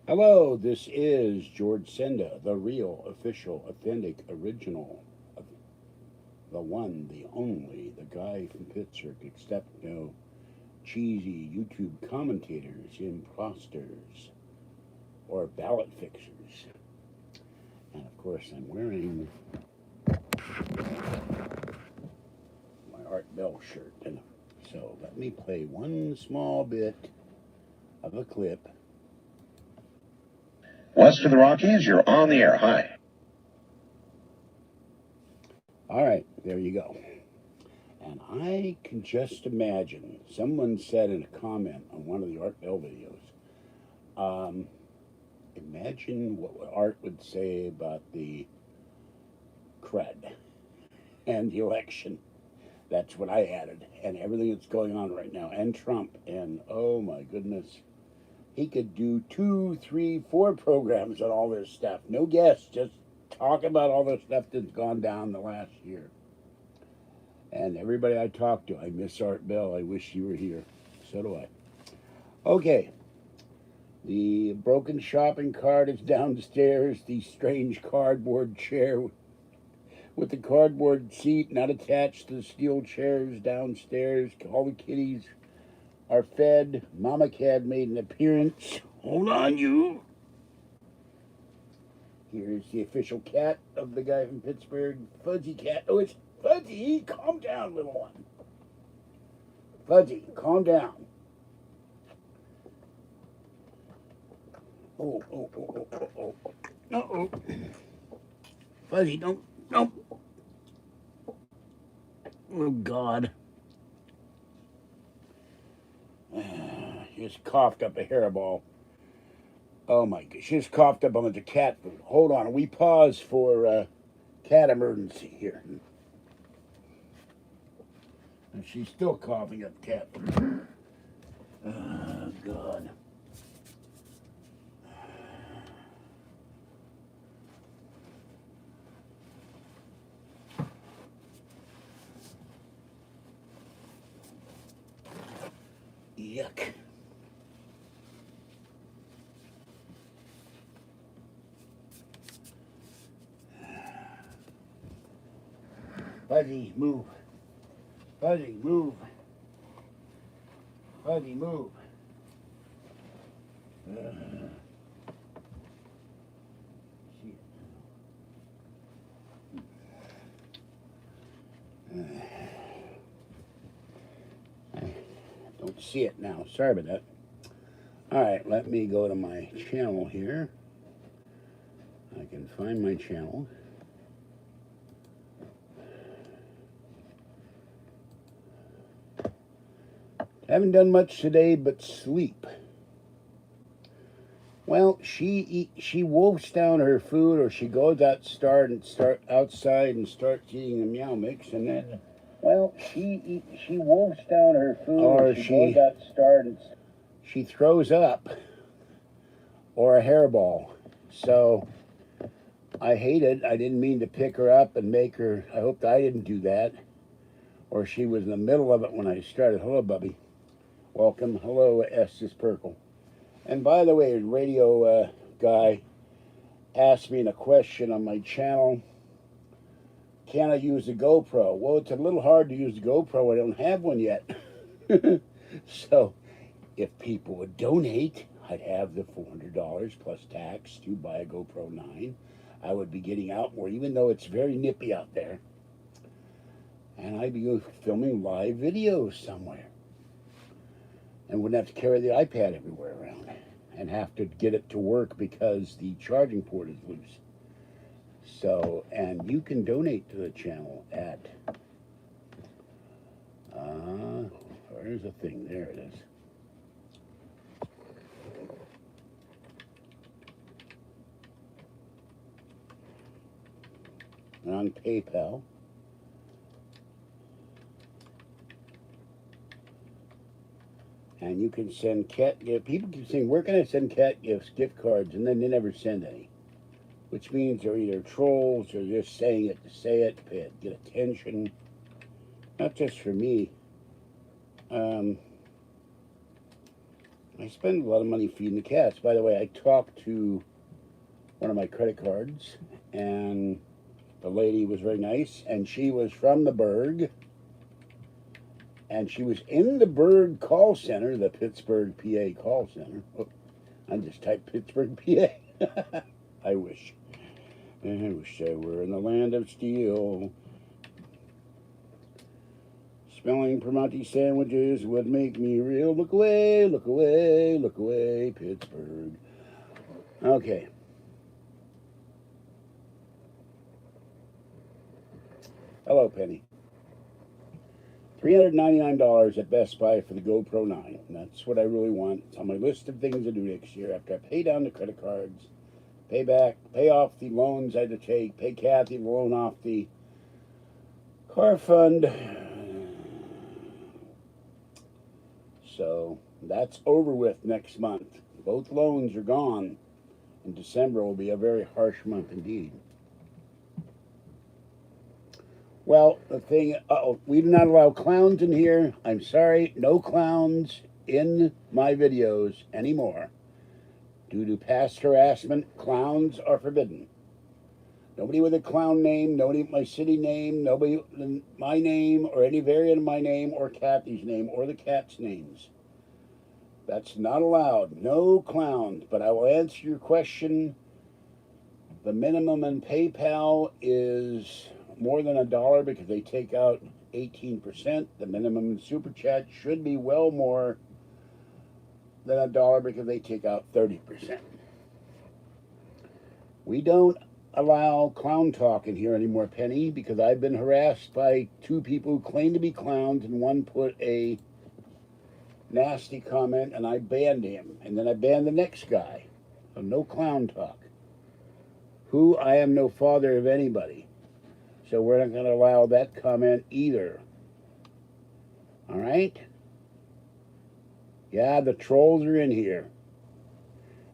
Hello, this is George Senda, the real, official, authentic, original, the one, the only, the guy from Pittsburgh, except no cheesy YouTube commentators, imposters, or ballot fixers. And of course, I'm wearing my Art Bell shirt. And so let me play one small bit of a clip. West of the Rockies, you're on the air. Hi. All right, there you go. And I can just imagine, someone said in a comment on one of the Art Bell videos, um, imagine what Art would say about the crud and the election. That's what I added, and everything that's going on right now, and Trump, and oh my goodness, he could do 2, 3, 4 programs on all this stuff. No guests, just talk about all the stuff that's gone down the last year. And everybody I talk to, I miss Art Bell. I wish you were here. So do I. Okay, the broken shopping cart is downstairs. The strange cardboard chair with the cardboard seat not attached to the steel chairs downstairs. All the kitties are fed. Mama Cat made an appearance. Hold on, you. Here's the official cat of the guy from Pittsburgh, Fuzzy Cat. Oh, it's Fuzzy. Calm down, little one. Fuzzy, calm down. Oh. Uh-oh. Fuzzy, don't. Oh, God. Just coughed up a hairball. Oh, my God. She just coughed up a bunch of cat food. Hold on. We pause for cat emergency here. And she's still coughing up cat food. Oh, God. Yuck. Fuzzy, move. Fuzzy, move. Fuzzy, move. I don't see it now. Sorry about that. All right, let me go to my channel here. I can find my channel. Haven't done much today but sleep. Well, she wolfs down her food, or she goes outside and starts eating the meow mix, and then she wolfs down her food, or she goes outside and she throws up or a hairball. So I hate it. I didn't mean to pick her up and make her. I hoped I didn't do that, or she was in the middle of it when I started. Hello, Bubby. Welcome. Hello, Estes Perkle. And by the way, radio guy asked me in a question on my channel, can I use the GoPro? Well, it's a little hard to use the GoPro. I don't have one yet. So if people would donate, I'd have the $400 plus tax to buy a GoPro 9. I would be getting out more, even though it's very nippy out there. And I'd be filming live videos somewhere. And wouldn't have to carry the iPad everywhere around and have to get it to work because the charging port is loose. So, and you can donate to the channel at, where's the thing? There it is. On PayPal. And you can send cat gifts. People keep saying, where can I send cat gifts, gift cards? And then they never send any. Which means they're either trolls or just saying it to say it, to get attention. Not just for me. I spend a lot of money feeding the cats. By the way, I talked to one of my credit cards, and the lady was very nice, and she was from the Berg, and she was in the Berg call center, the Pittsburgh, PA call center. Oh, I just typed Pittsburgh, PA. I wish. I wish I were in the land of steel. Smelling Primanti sandwiches would make me real. Look away, look away, look away, Pittsburgh. Okay. Hello, Penny. $399 at Best Buy for the GoPro 9. That's what I really want. It's on my list of things to do next year after I pay down the credit cards, pay off the loans I had to take, pay Kathy the loan off the car fund. So that's over with next month. Both loans are gone. And December will be a very harsh month indeed. Well, the thing, we do not allow clowns in here. I'm sorry, no clowns in my videos anymore. Due to past harassment, clowns are forbidden. Nobody with a clown name, nobody with my city name, nobody with my name, or any variant of my name, or Kathy's name, or the cat's names. That's not allowed. No clowns. But I will answer your question. The minimum in PayPal is more than $1 because they take out 18%. The minimum in Super Chat should be well more than $1 because they take out 30%. We don't allow clown talk in here anymore, Penny, because I've been harassed by two people who claim to be clowns, and one put a nasty comment and I banned him, and then I banned the next guy. So no clown talk. I am no father of anybody. So we're not going to allow that comment either. All right? Yeah, the trolls are in here.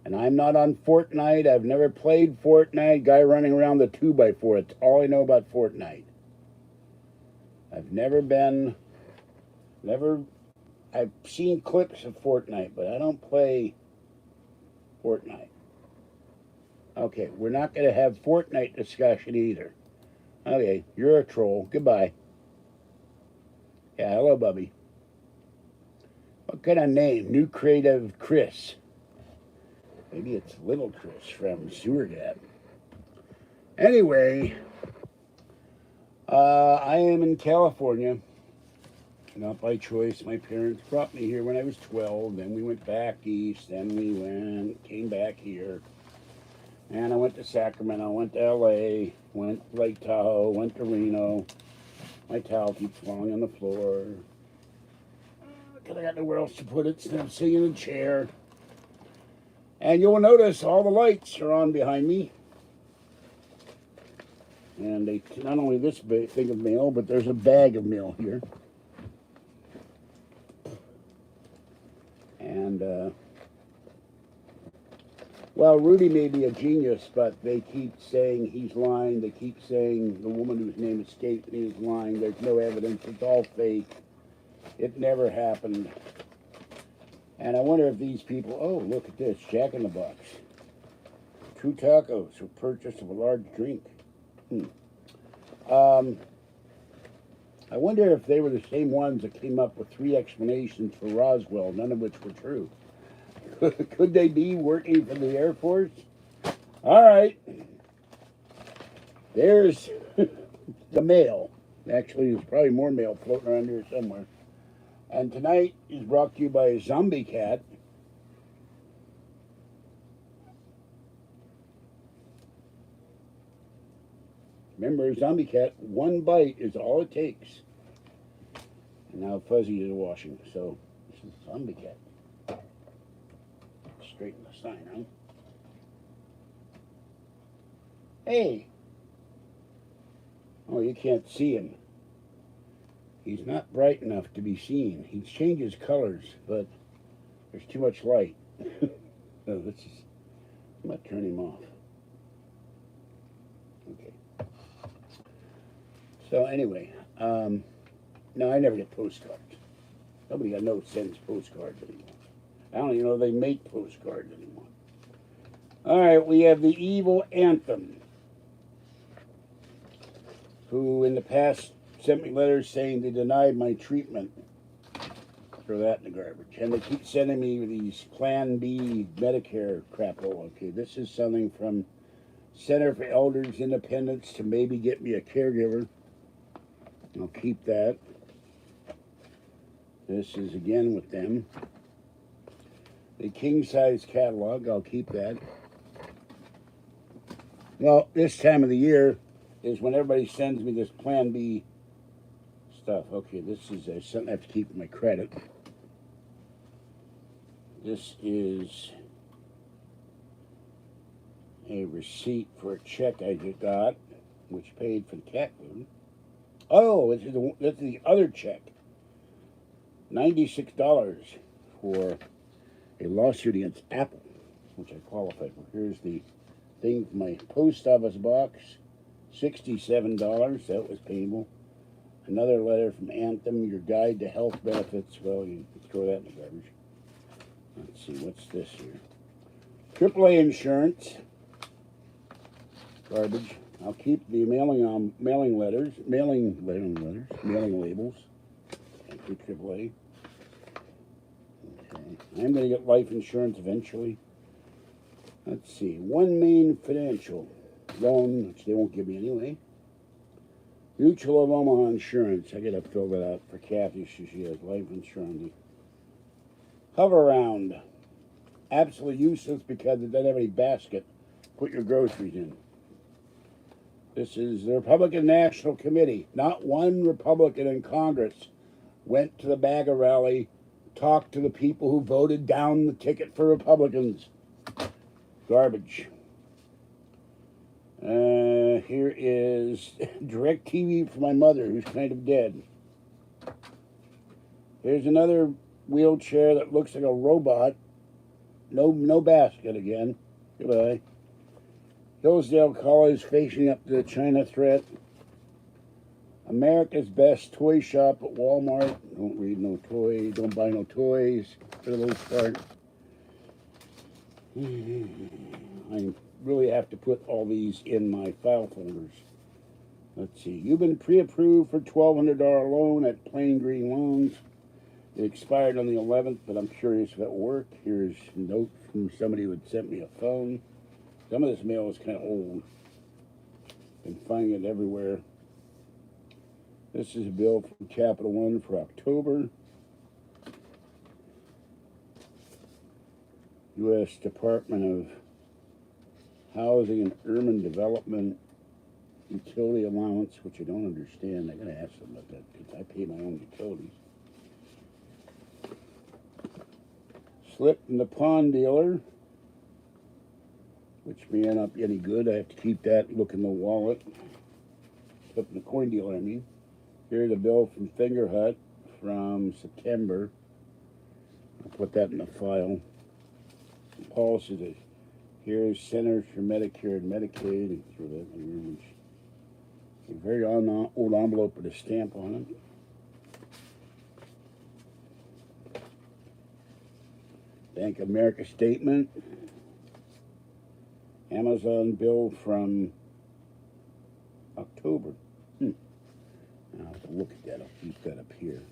And I'm not on Fortnite. I've never played Fortnite. Guy running around the 2x4. It's all I know about Fortnite. I've I've seen clips of Fortnite, but I don't play Fortnite. Okay, we're not going to have Fortnite discussion either. Okay, you're a troll. Goodbye. Yeah, hello, Bubby. What kind of name? New Creative Chris. Maybe it's Little Chris from Sewer Gap. Anyway, I am in California. Not by choice. My parents brought me here when I was 12. Then we went back east. Then we came back here. And I went to Sacramento, went to LA, went to Lake Tahoe, went to Reno. My towel keeps falling on the floor. Because I got nowhere else to put it, so I'm sitting in a chair. And you'll notice all the lights are on behind me. And they not only this big thing of mail, but there's a bag of mail here. And, well, Rudy may be a genius, but they keep saying he's lying. They keep saying the woman whose name escaped me is lying. There's no evidence. It's all fake. It never happened. And I wonder if these people... Oh, look at this. Jack in the Box. 2 tacos for purchase of a large drink. I wonder if they were the same ones that came up with 3 explanations for Roswell, none of which were true. Could they be working for the Air Force? All right. There's the mail. Actually, there's probably more mail floating around here somewhere. And tonight is brought to you by Zombie Cat. Remember, Zombie Cat, 1 bite is all it takes. And now Fuzzy is washing, so this is Zombie Cat. Straighten the sign, huh? Hey! Oh, you can't see him. He's not bright enough to be seen. He changes colors, but there's too much light. So I'm going to turn him off. Okay. So anyway, no, I never get postcards. Nobody I know sends postcards anymore. I don't even know if they make postcards anymore. All right, we have the Evil Anthem, who in the past sent me letters saying they denied my treatment. Throw that in the garbage. And they keep sending me these Plan B Medicare crap. Oh, okay, this is something from Center for Elders Independence to maybe get me a caregiver. I'll keep that. This is again with them. The king size catalog, I'll keep that. Well, this time of the year is when everybody sends me this Plan B stuff. Okay, this is something I have to keep in my credit. This is a receipt for a check I just got, which paid for the cat food. Oh, this is the other check. $96 for a lawsuit against Apple, which I qualified for. Here's the thing from my post office box. $67. That was painful. Another letter from Anthem, your guide to health benefits. Well, you can throw that in the garbage. Let's see, what's this here? AAA insurance. Garbage. I'll keep the mailing labels. Thank you, AAA. Okay. I'm going to get life insurance eventually. Let's see. One Main Financial loan, which they won't give me anyway. Mutual of Omaha Insurance. I got to fill that out for Kathy. She has life insurance. Hover Around. Absolutely useless because it doesn't have any basket. Put your groceries in. This is the Republican National Committee. Not one Republican in Congress went to the MAGA rally, talked to the people who voted down the ticket for Republicans. Garbage. Here is DirecTV for my mother, who's kind of dead. Here's another wheelchair that looks like a robot. No basket again. Goodbye. Hillsdale College facing up to the China threat. America's Best Toy Shop at Walmart. Don't read no toy. Don't buy no toys for the most part. I really have to put all these in my file folders. Let's see. You've been pre-approved for $1,200 loan at Plain Green Loans. It expired on the 11th, but I'm curious if it worked. Here's a note from somebody who had sent me a phone. Some of this mail is kind of old. Been finding it everywhere. This is a bill from Capital One for October. U.S. Department of Housing and Urban Development utility allowance, which I don't understand. I gotta ask them about that because I pay my own utilities. Slip from the pawn dealer, which may not be any good. I have to keep that, look in the wallet. Slip from the coin dealer, I mean. Here's a bill from Finger Hut from September. I'll put that in the file. Paul says, here's Centers for Medicare and Medicaid. And throw that in the a very old envelope with a stamp on it. Bank of America statement. Amazon bill from October. I'll have to look at that. I'll keep that up here.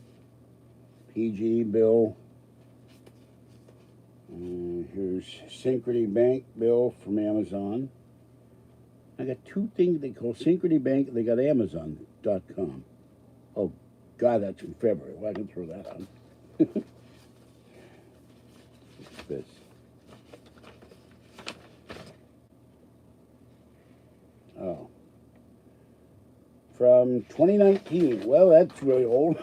PG bill. Here's Synchrony Bank bill from Amazon. I got two things they call Synchrony Bank, and they got Amazon.com. Oh, God, that's in February. Well, I can throw that on. What's this? Oh. From 2019. Well, that's really old.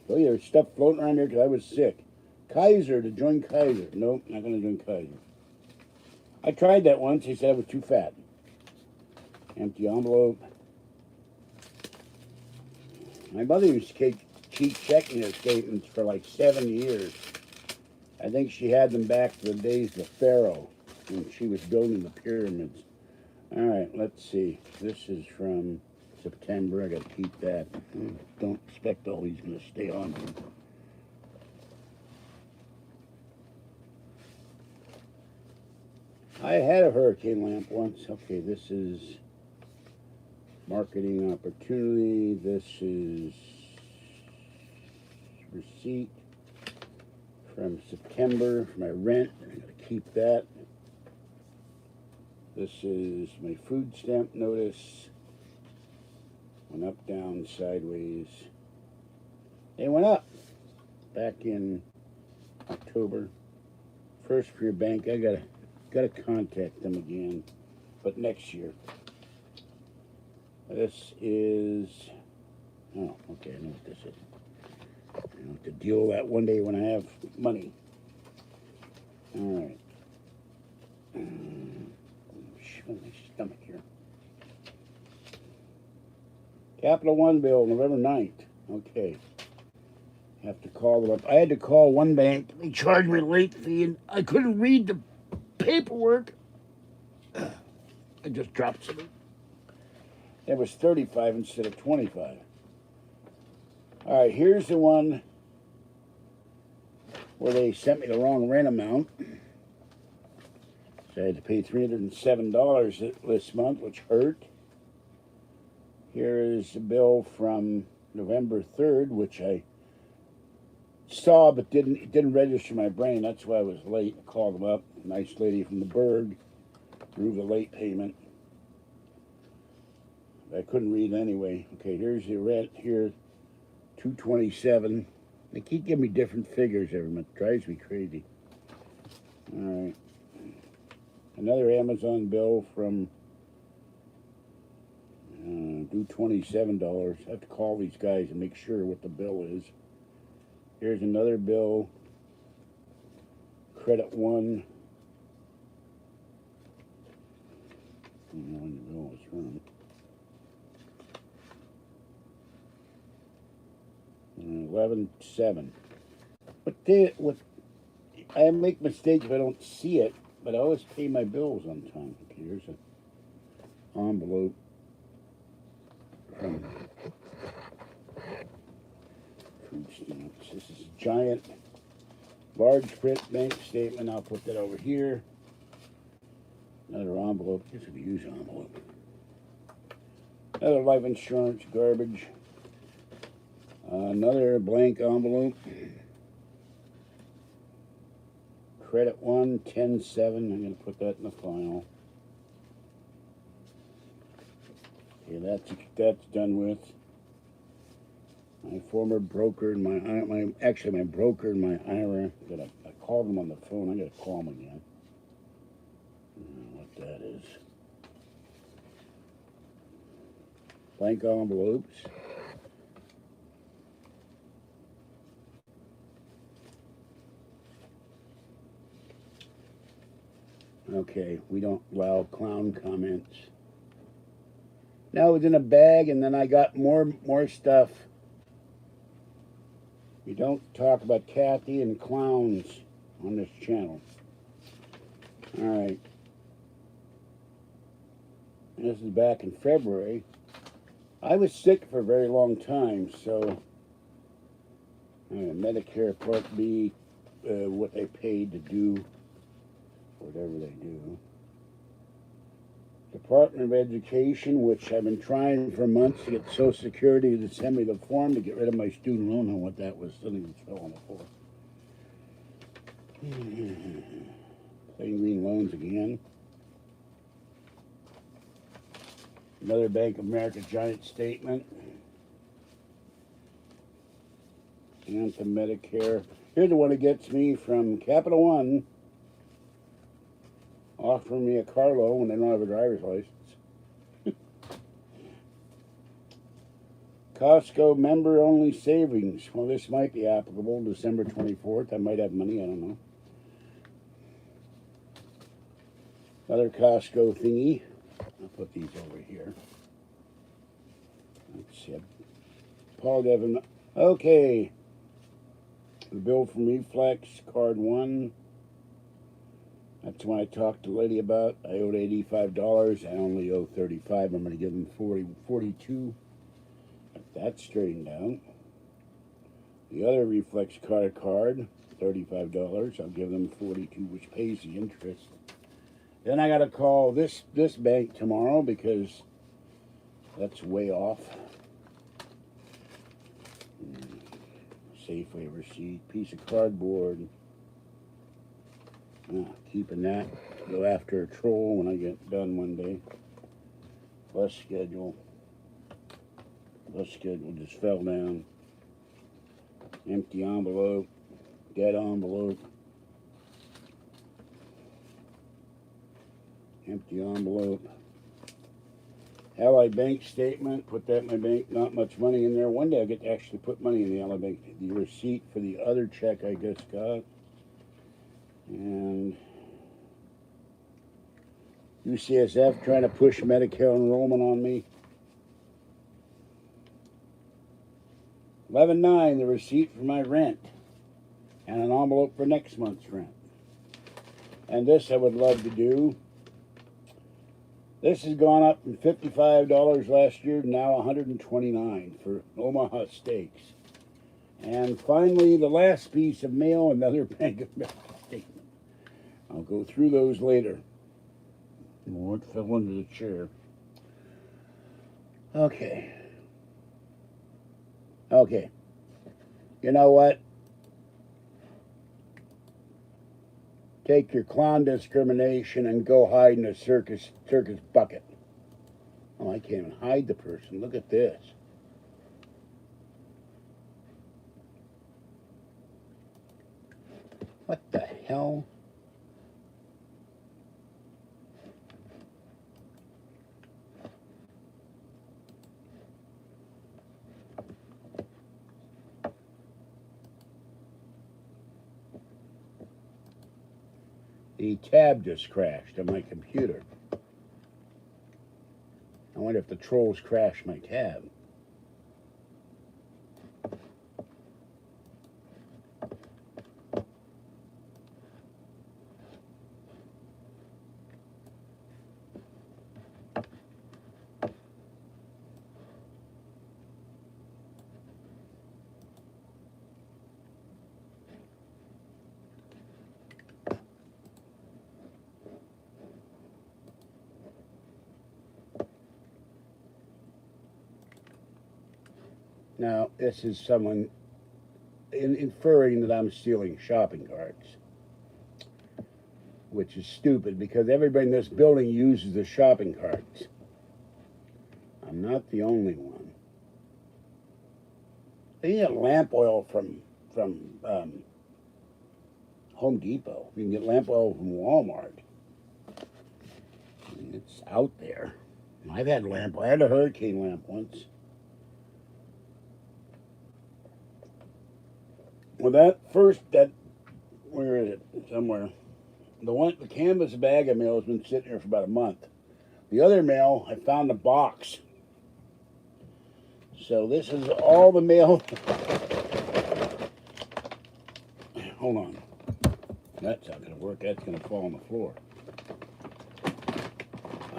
Oh, yeah, there's stuff floating around here because I was sick. Kaiser, to join Kaiser. Nope, not going to join Kaiser. I tried that once. They said I was too fat. Empty envelope. My mother used to keep checking her statements for like 7 years. I think she had them back to the days of Pharaoh when she was building the pyramids. All right, let's see. This is from September. I got to keep that. Don't expect all these going to stay on. I had a hurricane lamp once. Okay, this is marketing opportunity. This is receipt from September for my rent. I'm going to keep that. This is my food stamp notice. Went up, down, sideways. They went up back in October. First for your bank, I gotta contact them again, but next year. This is, oh, okay, I know what this is. I have to deal with that one day when I have money. All right. My stomach here. Capital One bill, November 9th. Okay. Have to call them up. I had to call one bank. They charged me a late fee, and I couldn't read the paperwork. I just dropped something. It was 35 instead of 25. All right, here's the one where they sent me the wrong rent amount. So I had to pay $307 this month, which hurt. Here is the bill from November 3rd, which I saw but didn't register my brain. That's why I was late. I called them up. A nice lady from the Berg approved the late payment. I couldn't read anyway. Okay, here's the rent here, $227. They keep giving me different figures every month. Drives me crazy. All right. Another Amazon bill from due $27. I have to call these guys and make sure what the bill is. Here's another bill. Credit One. I don't know when the bill was from. 11/7. What I make mistakes if I don't see it, but I always pay my bills on time. Okay, here's an envelope from food stamps. This is a giant, large print bank statement. I'll put that over here. Another envelope. This would be used envelope. Another life insurance garbage. Another blank envelope. Credit One, 10/7. I'm going to put that in the file. Okay, that's done with. My former broker and my broker and my IRA. I called them on the phone. I got to call them again. I don't know what that is. Blank envelopes. Okay, we don't allow clown comments. Now it was in a bag, and then I got more stuff. We don't talk about Kathy and clowns on this channel. All right. And this is back in February. I was sick for a very long time, so Medicare Part B, what they paid to do whatever they do. Department of Education, which I've been trying for months to get Social Security to send me the form to get rid of my student loan. I don't know what that was. Something was filling it for. Plain green loans again. Another Bank of America giant statement. Anthem Medicare. Here's the one that gets me from Capital One. Offering me a car loan when they don't have a driver's license. Costco member-only savings. Well, this might be applicable December 24th. I might have money. I don't know. Another Costco thingy. I'll put these over here. Let's see. Paul Devin. Okay. The bill from Reflex, card 1. That's when I talked to the lady about. I owed $85. I only owe $35. I'm going to give them $42. That's straightened out. The other Reflex card, $35. I'll give them $42, which pays the interest. Then I got to call this bank tomorrow because that's way off. Safeway receipt, piece of cardboard. Keeping that. Go after a troll when I get done one day. Bus schedule. Bus schedule just fell down. Empty envelope. Dead envelope. Empty envelope. Allied Bank statement. Put that in my bank. Not much money in there. One day I get to actually put money in the Allied Bank. The receipt for the other check I just got. And UCSF trying to push Medicare enrollment on me. 11/9, the receipt for my rent. And an envelope for next month's rent. And this I would love to do. This has gone up from $55 last year to now $129 for Omaha Steaks. And finally, the last piece of mail, another Bank of America statement. I'll go through those later. Oh, it fell under the chair. Okay. You know what? Take your clown discrimination and go hide in a circus bucket. Oh, I can't even hide the person. Look at this. What the hell? The tab just crashed on my computer. I wonder if the trolls crashed my tab. Now, this is someone inferring that I'm stealing shopping carts, which is stupid because everybody in this building uses the shopping carts. I'm not the only one. They get lamp oil from Home Depot. You can get lamp oil from Walmart. It's out there. I've had lamp oil. I had a hurricane lamp once. Well, where is it? Somewhere. The canvas bag of mail has been sitting here for about a month. The other mail, I found a box. So this is all the mail. Hold on. That's not going to work. That's going to fall on the floor.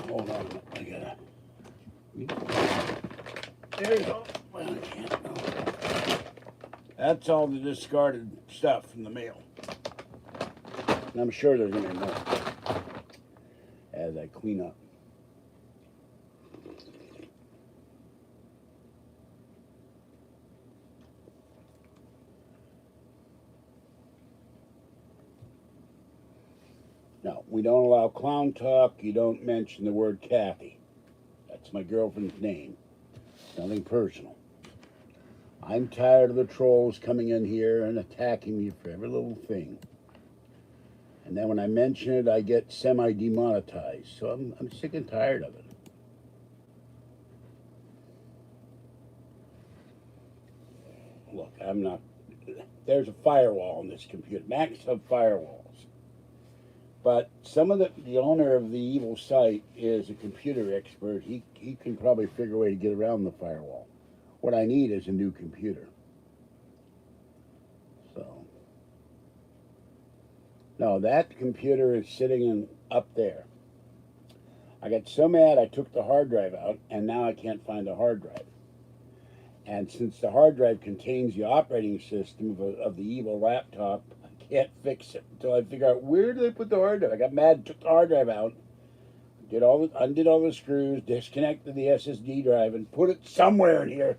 Hold on. I gotta. There you go. Well, I can't. No. That's all the discarded stuff from the mail. And I'm sure there's going to be more as I clean up. No, we don't allow clown talk. You don't mention the word Kathy. That's my girlfriend's name. Nothing personal. I'm tired of the trolls coming in here and attacking me for every little thing. And then when I mention it, I get semi-demonetized. So I'm sick and tired of it. Look, I'm not... There's a firewall on this computer. Macs have firewalls. But the owner of the evil site is a computer expert. He can probably figure a way to get around the firewall. What I need is a new computer. So, no, that computer is sitting up there. I got so mad I took the hard drive out, and now I can't find the hard drive. And since the hard drive contains the operating system of the evil laptop, I can't fix it until I figure out where did they put the hard drive. I got mad, took the hard drive out, undid all the screws, disconnected the SSD drive, and put it somewhere in here.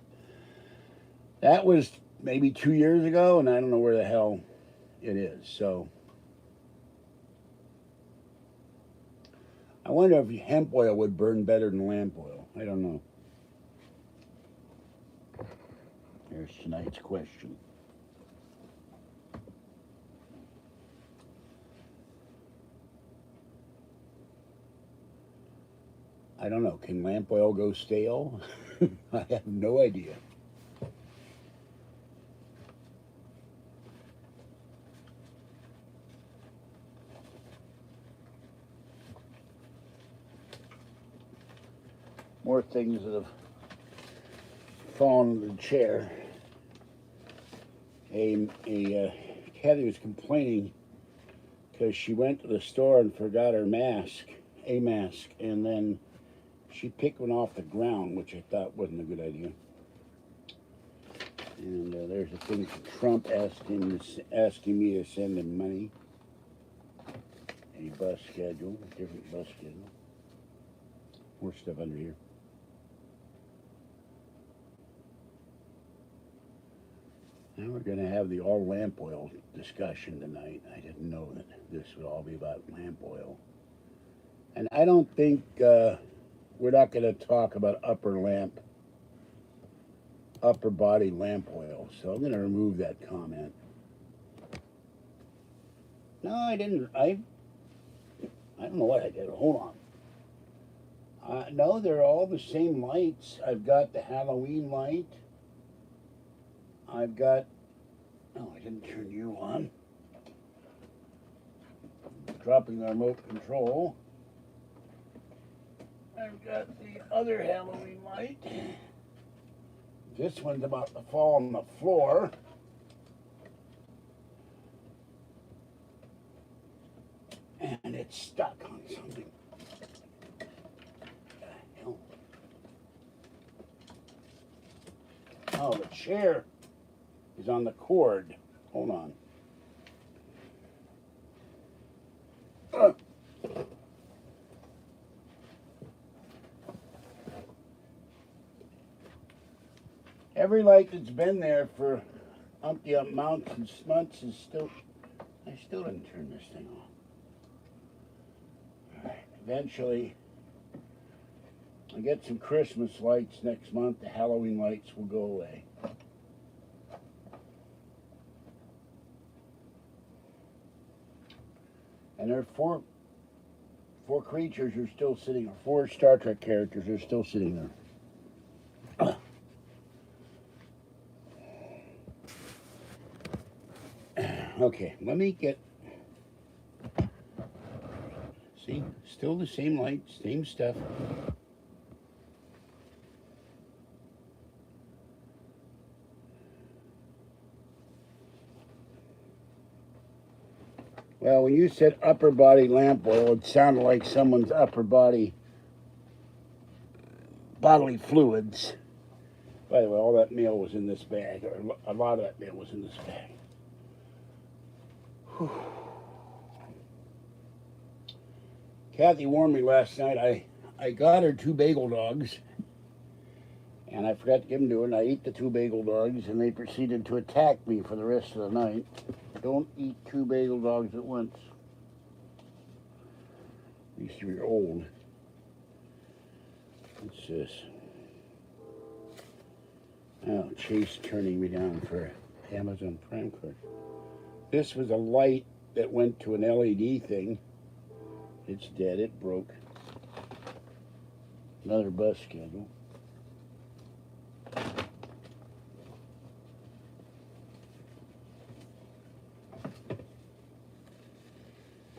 That was maybe 2 years ago, and I don't know where the hell it is. So I wonder if hemp oil would burn better than lamp oil. I don't know. Here's tonight's question. I don't know. Can lamp oil go stale? I have no idea. More things that have fallen into the chair. Kathy was complaining because she went to the store and forgot her a mask, and then she picked one off the ground, which I thought wasn't a good idea. And there's a thing from Trump asking me to send him money. A bus schedule, different bus schedule. More stuff under here. Now we're going to have the all lamp oil discussion tonight. I didn't know that this would all be about lamp oil. And I don't think we're not going to talk about upper body lamp oil. So I'm going to remove that comment. No, I didn't. I don't know what I did. Hold on. No, they're all the same lights. I've got the Halloween light. I've got, oh, I didn't turn you on. Dropping the remote control. I've got the other Halloween light. This one's about to fall on the floor. And it's stuck on something. What the hell? Oh, the chair is on the cord. Hold on. Every light that's been there for umpty months is still. I still didn't turn this thing on. All right. Eventually, I get some Christmas lights next month. The Halloween lights will go away. And there are four creatures are still sitting, or 4 Star Trek characters are still sitting there. Okay, let me get, see, still the same lights, same stuff. Well, when you said upper body lamp oil, it sounded like someone's upper bodily fluids. By the way, all that mail was in this bag, or a lot of that mail was in this bag. Whew. Kathy warned me last night. I got her 2 bagel dogs, and I forgot to give them to her, and I ate the 2 bagel dogs, and they proceeded to attack me for the rest of the night. Don't eat 2 bagel dogs at once. At least you're old. What's this? Oh, Chase turning me down for Amazon Prime card. This was a light that went to an LED thing. It's dead. It broke. Another bus schedule.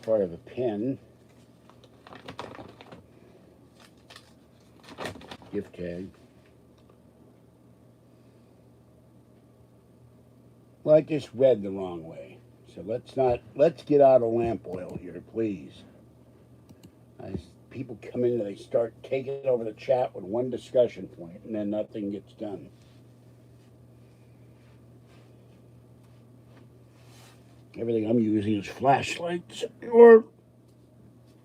Part of a pen. Gift tag. Well, I just read the wrong way. So let's get out of lamp oil here, please. People come in and they start taking over the chat with one discussion point, and then nothing gets done. Everything I'm using is flashlights or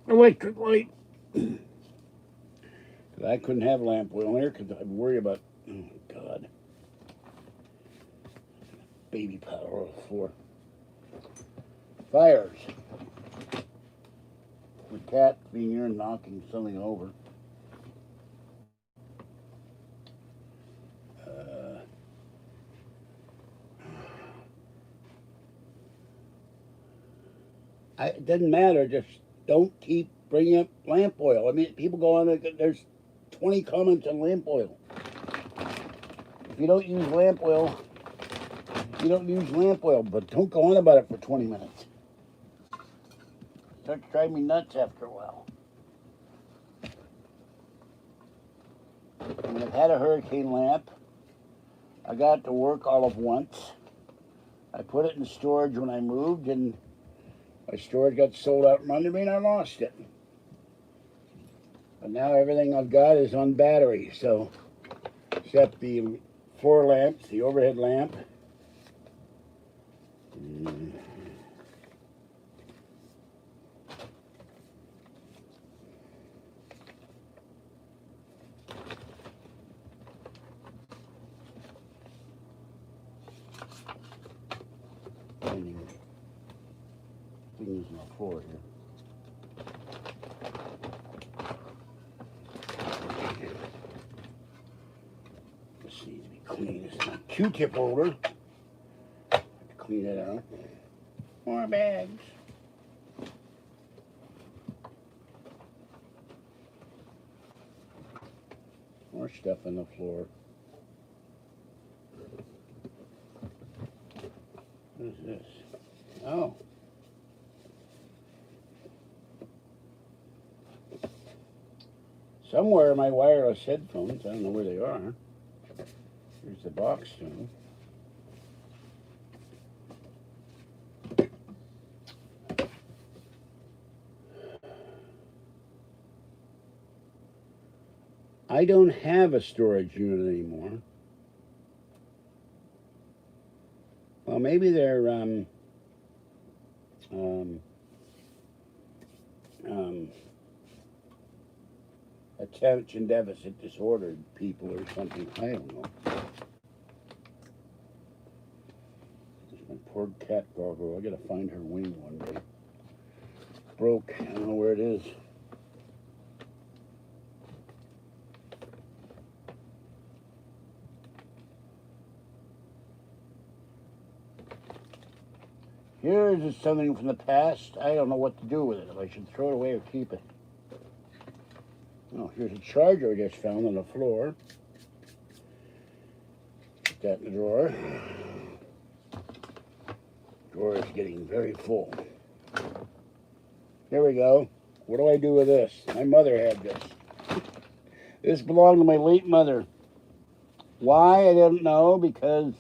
electric light. I couldn't have lamp oil in there because I'd worry about, oh God, baby powder on the floor. Fires. The cat being here and knocking something over. It doesn't matter. Just don't keep bringing up lamp oil. I mean, people go on. There's 20 comments on lamp oil. If you don't use lamp oil, you don't use lamp oil. But don't go on about it for 20 minutes. It starts driving me nuts after a while. I mean, I've had a hurricane lamp. I got it to work all of once. I put it in storage when I moved, and my storage got sold out from under me, and I lost it. But now everything I've got is on battery, so except the floor lamps, the overhead lamp. Things on the floor here. This needs to be clean. It's my Q-tip holder. Have to clean it out. More bags. More stuff on the floor. What is this? Oh. Somewhere my wireless headphones, I don't know where they are. Here's the box to them. I don't have a storage unit anymore. Well, maybe they're attention deficit disordered people or something. I don't know. There's my poor cat doggo. I gotta find her wing one day. Broke. I don't know where it is. Here is something from the past. I don't know what to do with it. If I should throw it away or keep it. Oh, here's a charger I just found on the floor. Put that in the drawer. Drawer is getting very full. There we go. What do I do with this? My mother had this. This belonged to my late mother. Why? I don't know, because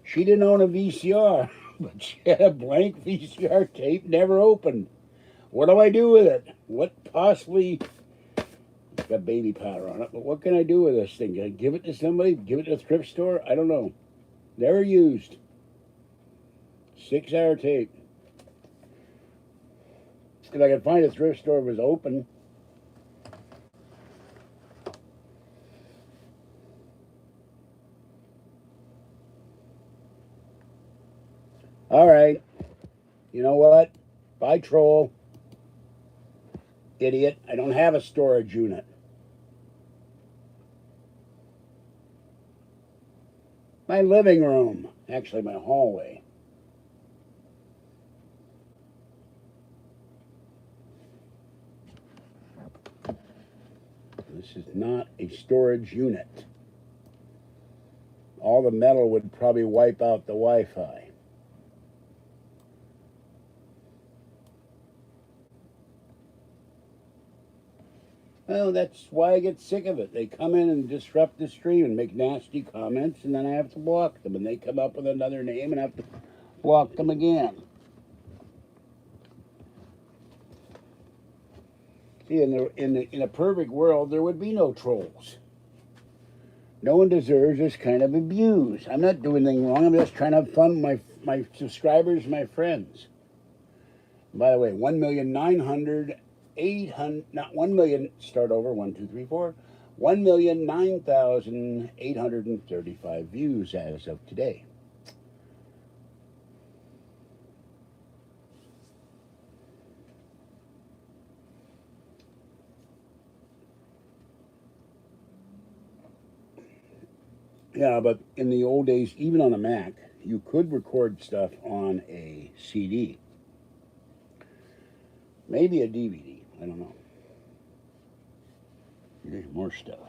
she didn't own a VCR, but she had a blank VCR tape, never opened. What do I do with it? What possibly... It's got baby powder on it, but what can I do with this thing? Can I give it to somebody? Give it to a thrift store? I don't know. Never used. 6-hour tape. If I could find a thrift store that was open. All right. You know what? Bye, troll. Idiot. I don't have a storage unit. My living room. Actually, my hallway. This is not a storage unit. All the metal would probably wipe out the Wi-Fi. Well, that's why I get sick of it. They come in and disrupt the stream and make nasty comments, and then I have to block them. And they come up with another name and I have to block them again. See, in a perfect world, there would be no trolls. No one deserves this kind of abuse. I'm not doing anything wrong. I'm just trying to have fun with my subscribers, my friends. By the way, 1,900,800, not 1 million, start over, 1, 2, 3, 4. 1,009,835 views as of today. Yeah, but in the old days, even on a Mac, you could record stuff on a CD. Maybe a DVD. I don't know. Here's more stuff.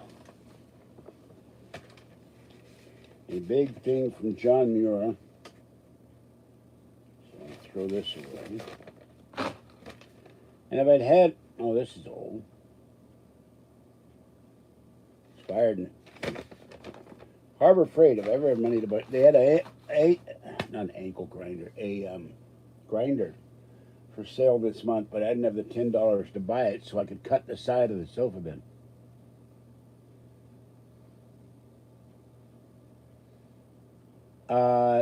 A big thing from John Mura. So I'll throw this away. And if I'd had, oh, this is old. Expired. Harbor Freight, if I ever had money to buy, they had not an ankle grinder, a grinder for sale this month, but I didn't have the $10 to buy it, so I could cut the side of the sofa bin.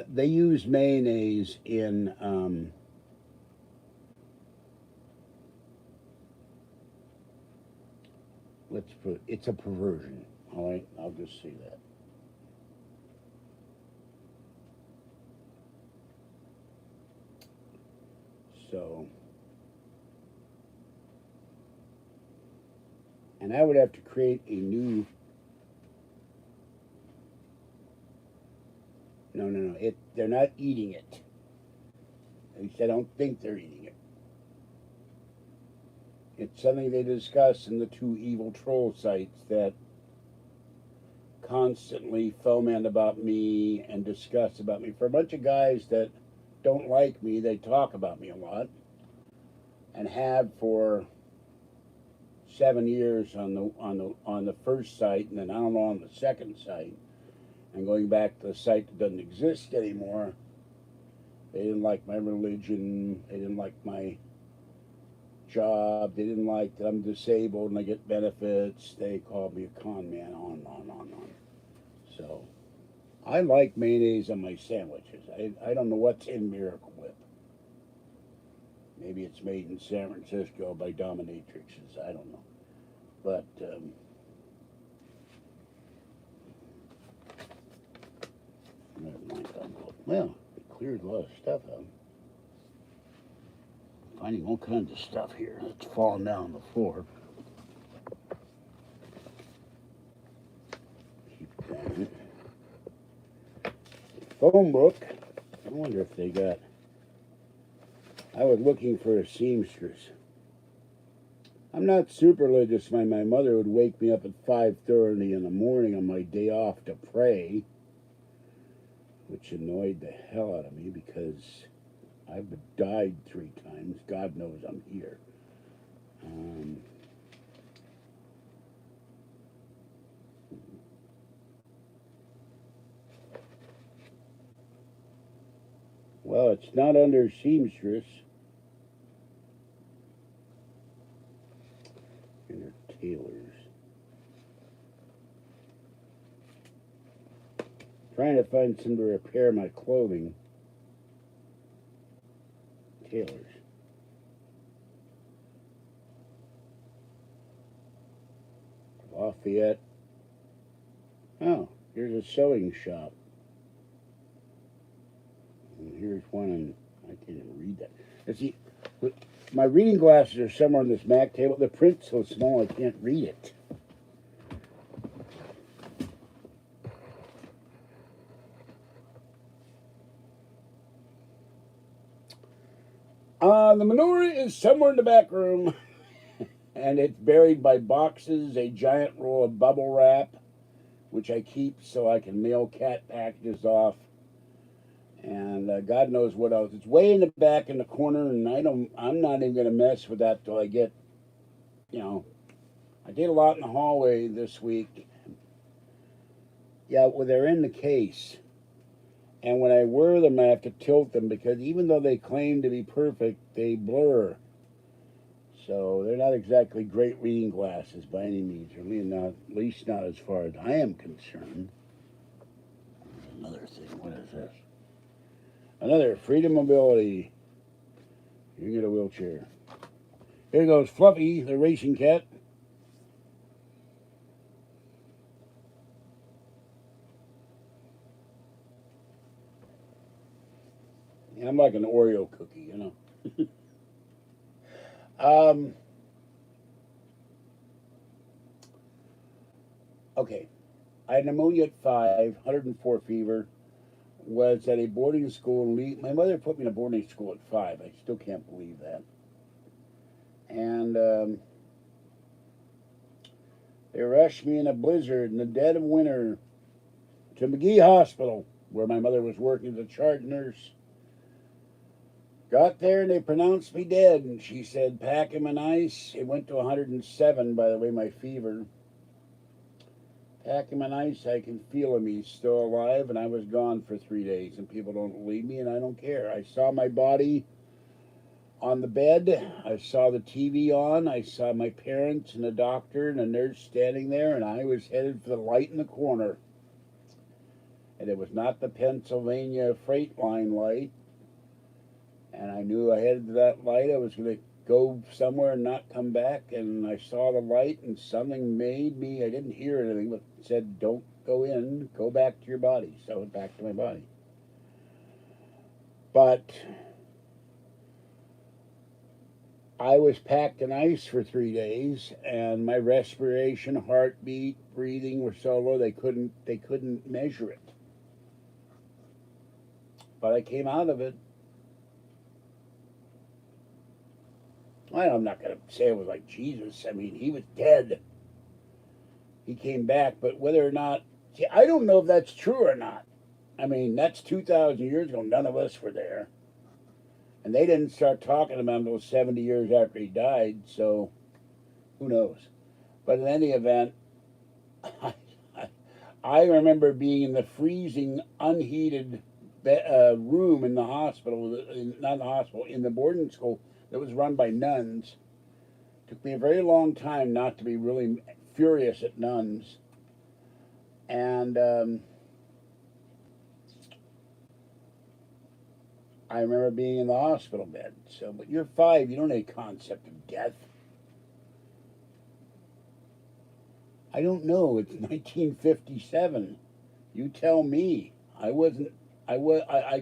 They use mayonnaise in let's put it's a perversion. All right, I'll just say that. So, and I would have to create a new. No. They're not eating it. At least I don't think they're eating it. It's something they discuss in the two evil troll sites that constantly foment about me and discuss about me. For a bunch of guys that don't like me, they talk about me a lot and have for 7 years on the first site, and then I don't know on the second site, and going back to the site that doesn't exist anymore. They didn't like my religion. They didn't like my job. They didn't like that I'm disabled and I get benefits. They called me a con man, on. So I like mayonnaise on my sandwiches. I don't know what's in Miracle Whip. Maybe it's made in San Francisco by dominatrixes. I don't know. But well, it cleared a lot of stuff out. Finding all kinds of stuff here that's falling down on the floor. Keep going. Phone book. I wonder if they got. I was looking for a seamstress. I'm not super religious. My mother would wake me up at 5:30 in the morning on my day off to pray, which annoyed the hell out of me because I've died 3 times. God knows I'm here. Well, it's not under seamstress. Under tailors. Trying to find some to repair my clothing. Tailors. Lafayette. Oh, here's a sewing shop. And here's one, and I can't even read that. Let's see, my reading glasses are somewhere on this Mac table. The print's so small I can't read it. The menorah is somewhere in the back room, and it's buried by boxes, a giant roll of bubble wrap, which I keep so I can mail cat packages off, and God knows what else. It's way in the back in the corner, and I'm not even gonna mess with that till I get, I did a lot in the hallway this week. Yeah, well, they're in the case. And when I wear them, I have to tilt them because even though they claim to be perfect, they blur. So they're not exactly great reading glasses by any means, or at least not as far as I am concerned. Another thing, what is this? Another freedom mobility. You get a wheelchair. Here goes Fluffy, the racing cat. Yeah, I'm like an Oreo cookie, you know. Okay. I had pneumonia at 5, 104 fever. Was at a boarding school. My mother put me in a boarding school at 5. I still can't believe that. And they rushed me in a blizzard in the dead of winter to McGee Hospital, where my mother was working as a charge nurse. Got there and they pronounced me dead. And she said, pack him in ice. It went to 107, by the way, my fever. Pack him in ice. I can feel him. He's still alive. And I was gone for 3 days. And people don't believe me, and I don't care. I saw my body on the bed. I saw the TV on. I saw my parents and a doctor and a nurse standing there. And I was headed for the light in the corner. And it was not the Pennsylvania freight line light. And I knew I headed to that light. I was going to go somewhere and not come back. And I saw the light, and something made me, I didn't hear anything, but it said, don't go in, go back to your body. So I went back to my body. But I was packed in ice for 3 days, and my respiration, heartbeat, breathing were so low they couldn't measure it. But I came out of it. I'm not going to say it was like Jesus. I mean, he was dead. He came back, but whether or not, see, I don't know if that's true or not. I mean, that's 2,000 years ago. None of us were there. And they didn't start talking about him until 70 years after he died, so who knows. But in any event, I remember being in the freezing, unheated room in the hospital, not in the hospital, in the boarding school that was run by nuns. Took me a very long time not to be really furious at nuns. And I remember being in the hospital bed. So, but you're 5, you don't have a concept of death. I don't know. It's 1957. You tell me. I wasn't. I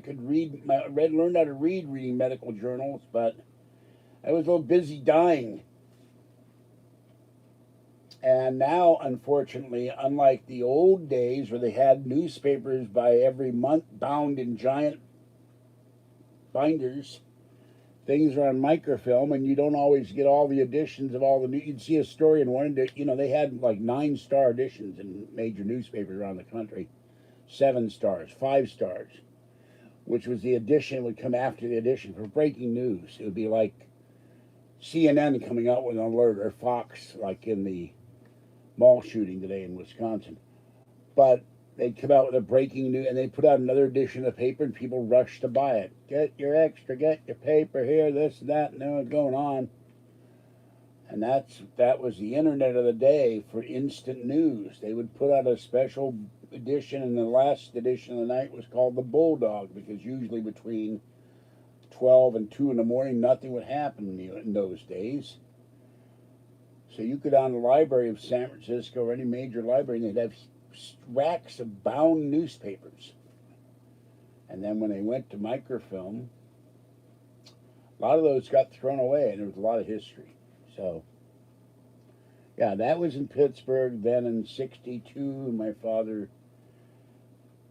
could learned how to read reading medical journals, but I was a little busy dying. And now, unfortunately, unlike the old days where they had newspapers by every month bound in giant binders, things are on microfilm, and you don't always get all the editions of all the news. You'd see a story in one, they had like 9-star editions in major newspapers around the country, 7 stars, 5 stars, which was the edition would come after the edition for breaking news. It would be like CNN coming out with an alert, or Fox, like in the mall shooting today in Wisconsin. But they'd come out with a breaking news, and they'd put out another edition of the paper, and people rushed to buy it. Get your extra, get your paper here, this and that, and there was going on. And that was the internet of the day for instant news. They would put out a special edition, and the last edition of the night was called the Bulldog, because usually between 12 and 2 in the morning, nothing would happen in those days. So you go down to the library of San Francisco or any major library, and they'd have racks of bound newspapers. And then when they went to microfilm, a lot of those got thrown away, and there was a lot of history. So, yeah, that was in Pittsburgh. Then in '62, my father,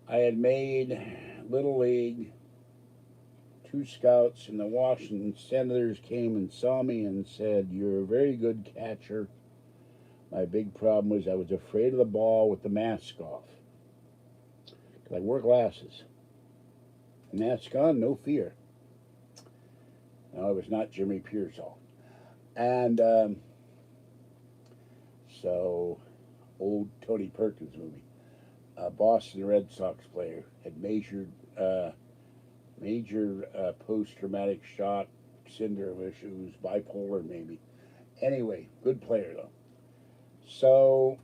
I had made Little League. 2 scouts, and the Washington Senators came and saw me and said, you're a very good catcher. My big problem was I was afraid of the ball with the mask off. Because I wore glasses. Mask on, no fear. No, I was not Jimmy Pearsall. And so, old Tony Perkins movie. Boston Red Sox player had major post-traumatic shock syndrome issues, bipolar maybe. Anyway, good player though. So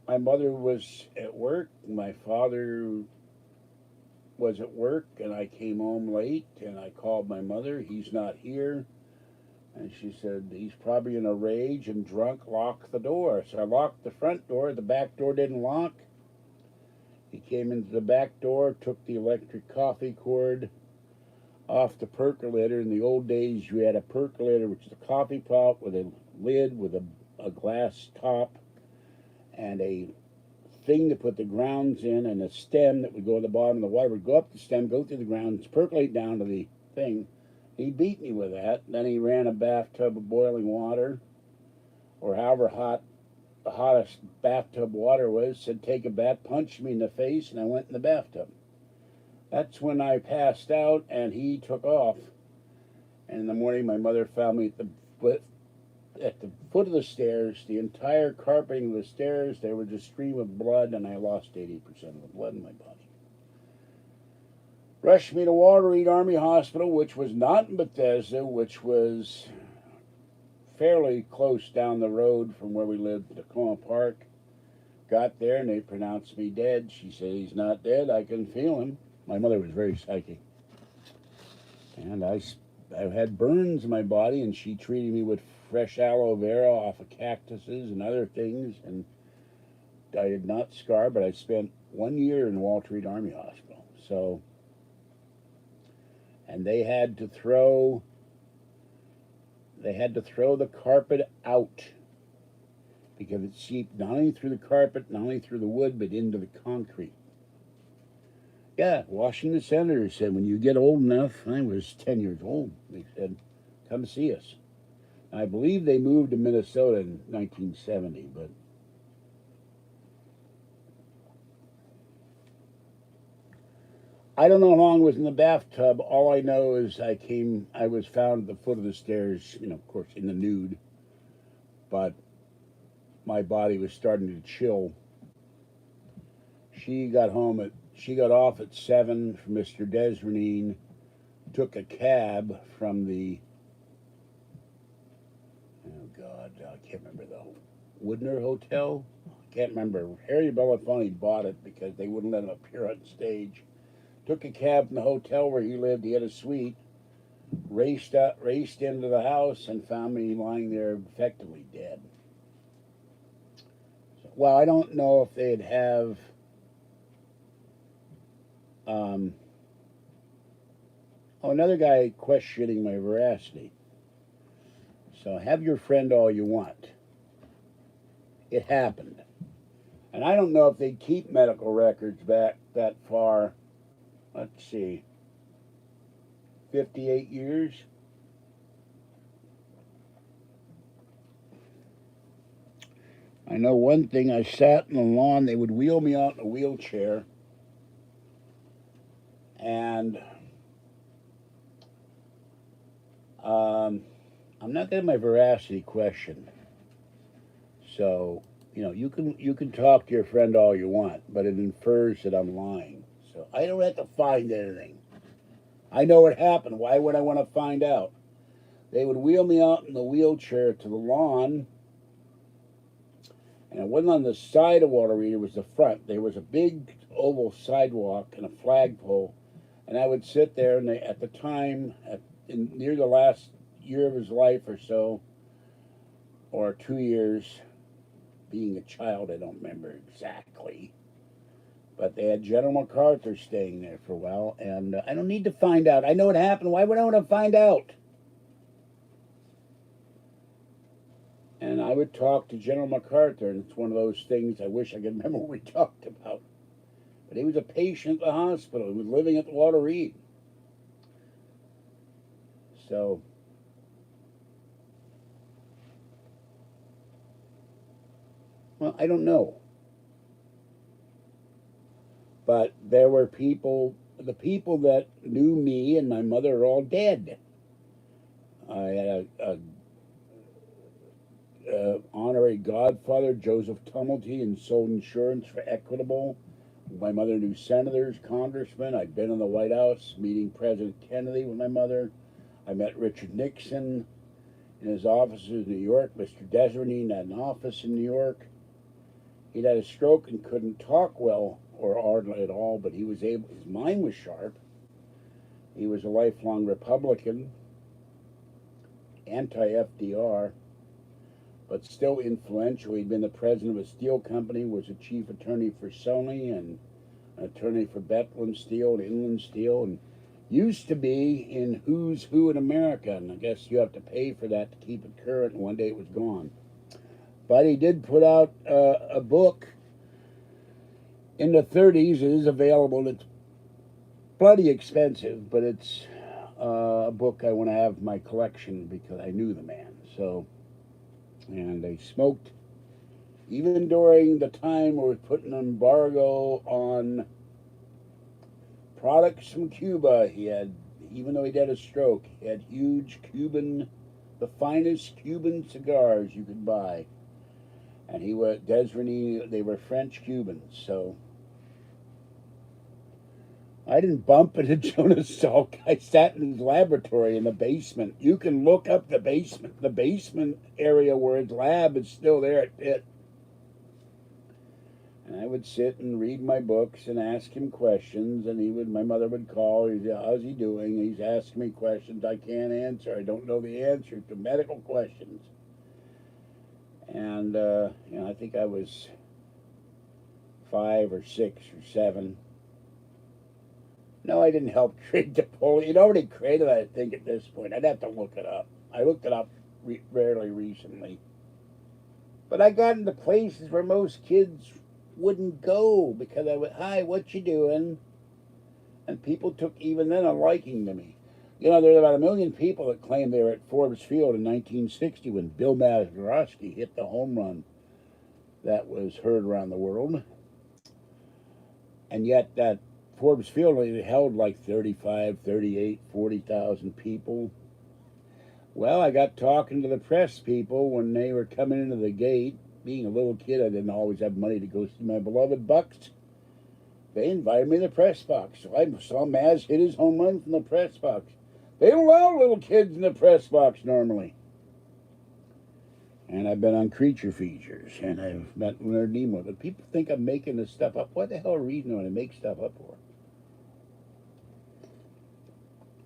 my mother was at work, my father was at work, and I came home late, and I called my mother. He's not here. And she said, he's probably in a rage and drunk, lock the door. So I locked the front door. The back door didn't lock. He came into the back door, took the electric coffee cord off the percolator. In the old days, you had a percolator, which is a coffee pot with a lid with a glass top and a thing to put the grounds in, and a stem that would go at the bottom. The water would go up the stem, go through the grounds, percolate down to the thing. He beat me with that. Then he ran a bathtub of boiling water, or however hot the hottest bathtub water was, said take a bath, punched me in the face, and I went in the bathtub. That's when I passed out, and he took off. And in the morning, my mother found me at the foot of the stairs, the entire carpeting of the stairs. There was a stream of blood, and I lost 80% of the blood in my body. Rushed me to Walter Reed Army Hospital, which was not in Bethesda, which was fairly close down the road from where we lived, Tacoma Park. Got there, and they pronounced me dead. She said, he's not dead. I can feel him. My mother was very psychic. And I had burns in my body, and she treated me with fresh aloe vera off of cactuses and other things. And I did not scar, but I spent 1 year in Walter Reed Army Hospital. So, and they had to throw the carpet out because it seeped not only through the carpet, not only through the wood, but into the concrete. Yeah, Washington senators said, when you get old enough, I was 10 years old, they said, come see us. I believe they moved to Minnesota in 1970, but I don't know how long I was in the bathtub. All I know is I was found at the foot of the stairs, of course, in the nude, but my body was starting to chill. She got off at 7 from Mr. Desrenine, took a cab from the, I can't remember, the Woodner Hotel? I can't remember. Harry Belafonte bought it because they wouldn't let him appear on stage. Took a cab from the hotel where he lived. He had a suite. Raced into the house and found me lying there effectively dead. So, well, I don't know if they'd have another guy questioning my veracity. So have your friend all you want. It happened. And I don't know if they keep medical records back that far. Let's see. 58 years. I know one thing, I sat in the lawn, they would wheel me out in a wheelchair, and I'm not getting my veracity questioned. So, you can talk to your friend all you want, but it infers that I'm lying. So I don't have to find anything. I know what happened. Why would I want to find out? They would wheel me out in the wheelchair to the lawn, and it wasn't on the side of Walter Reed, it was the front. There was a big oval sidewalk and a flagpole, and I would sit there, and at the time, near the last year of his life or so, or 2 years, being a child, I don't remember exactly, but they had General MacArthur staying there for a while, and I don't need to find out. I know what happened. Why would I want to find out? And I would talk to General MacArthur, and it's one of those things I wish I could remember what we talked about. But he was a patient at the hospital. He was living at the Walter Reed. So, well, I don't know. But there were the people that knew me and my mother are all dead. I had a honorary godfather, Joseph Tumulty, and sold insurance for Equitable. My mother knew senators, congressmen. I'd been in the White House meeting President Kennedy with my mother. I met Richard Nixon in his offices in New York. Mr. Desernine had an office in New York. He'd had a stroke and couldn't talk well or hardly at all, but he was able, his mind was sharp. He was a lifelong Republican, anti-FDR, but still influential. He'd been the president of a steel company, was a chief attorney for Sony and an attorney for Bethlehem Steel and Inland Steel, and used to be in Who's Who in America, and I guess you have to pay for that to keep it current, and one day it was gone. But he did put out a book in the 30s. It is available. It's bloody expensive, but it's a book I want to have in my collection because I knew the man. So, and they smoked even during the time we were putting an embargo on products from Cuba. He had, even though he'd had a stroke, he had huge Cuban, the finest Cuban cigars you could buy. And he was, Desreney, they were French Cubans, so I didn't bump into Jonas Salk. I sat in his laboratory in the basement. You can look up the basement. The basement area where his lab is still there at Pitt. And I would sit and read my books and ask him questions, and he would, my mother would call, he'd say, how's he doing? He's asking me questions I can't answer. I don't know the answer to medical questions. And, I think I was 5 or 6 or 7. No, I didn't help create the polio. He'd already created it, I think, at this point. I'd have to look it up. I looked it up fairly recently. But I got into places where most kids wouldn't go because I would, hi, what you doing? And people took even then a liking to me. There's about 1 million people that claim they were at Forbes Field in 1960 when Bill Mazeroski hit the home run that was heard around the world. And yet that Forbes Field only held like 35, 38, 40,000 people. Well, I got talking to the press people when they were coming into the gate. Being a little kid, I didn't always have money to go see my beloved Bucks. They invited me to the press box. So I saw Maz hit his home run from the press box. They don't allow little kids in the press box normally. And I've been on Creature Features, and I've met Leonard Nimoy. But people think I'm making this stuff up. What the hell are reading when I make stuff up for?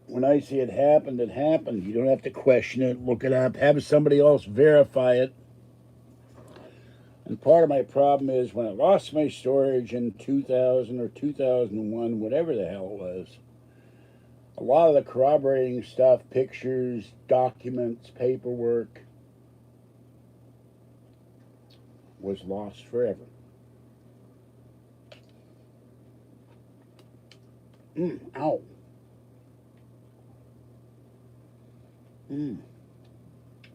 When I say it happened, it happened. You don't have to question it, look it up, have somebody else verify it. And part of my problem is when I lost my storage in 2000 or 2001, whatever the hell it was, a lot of the corroborating stuff, pictures, documents, paperwork, was lost forever. Ow.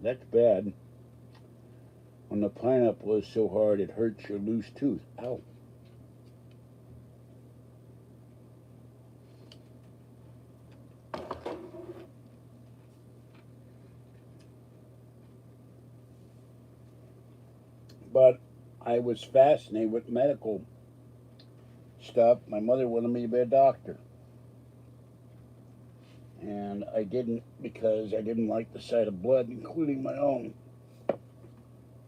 That's bad. When the pineapple is so hard it hurts your loose tooth. Ow. But I was fascinated with medical stuff. My mother wanted me to be a doctor. And I didn't because I didn't like the sight of blood, including my own. Let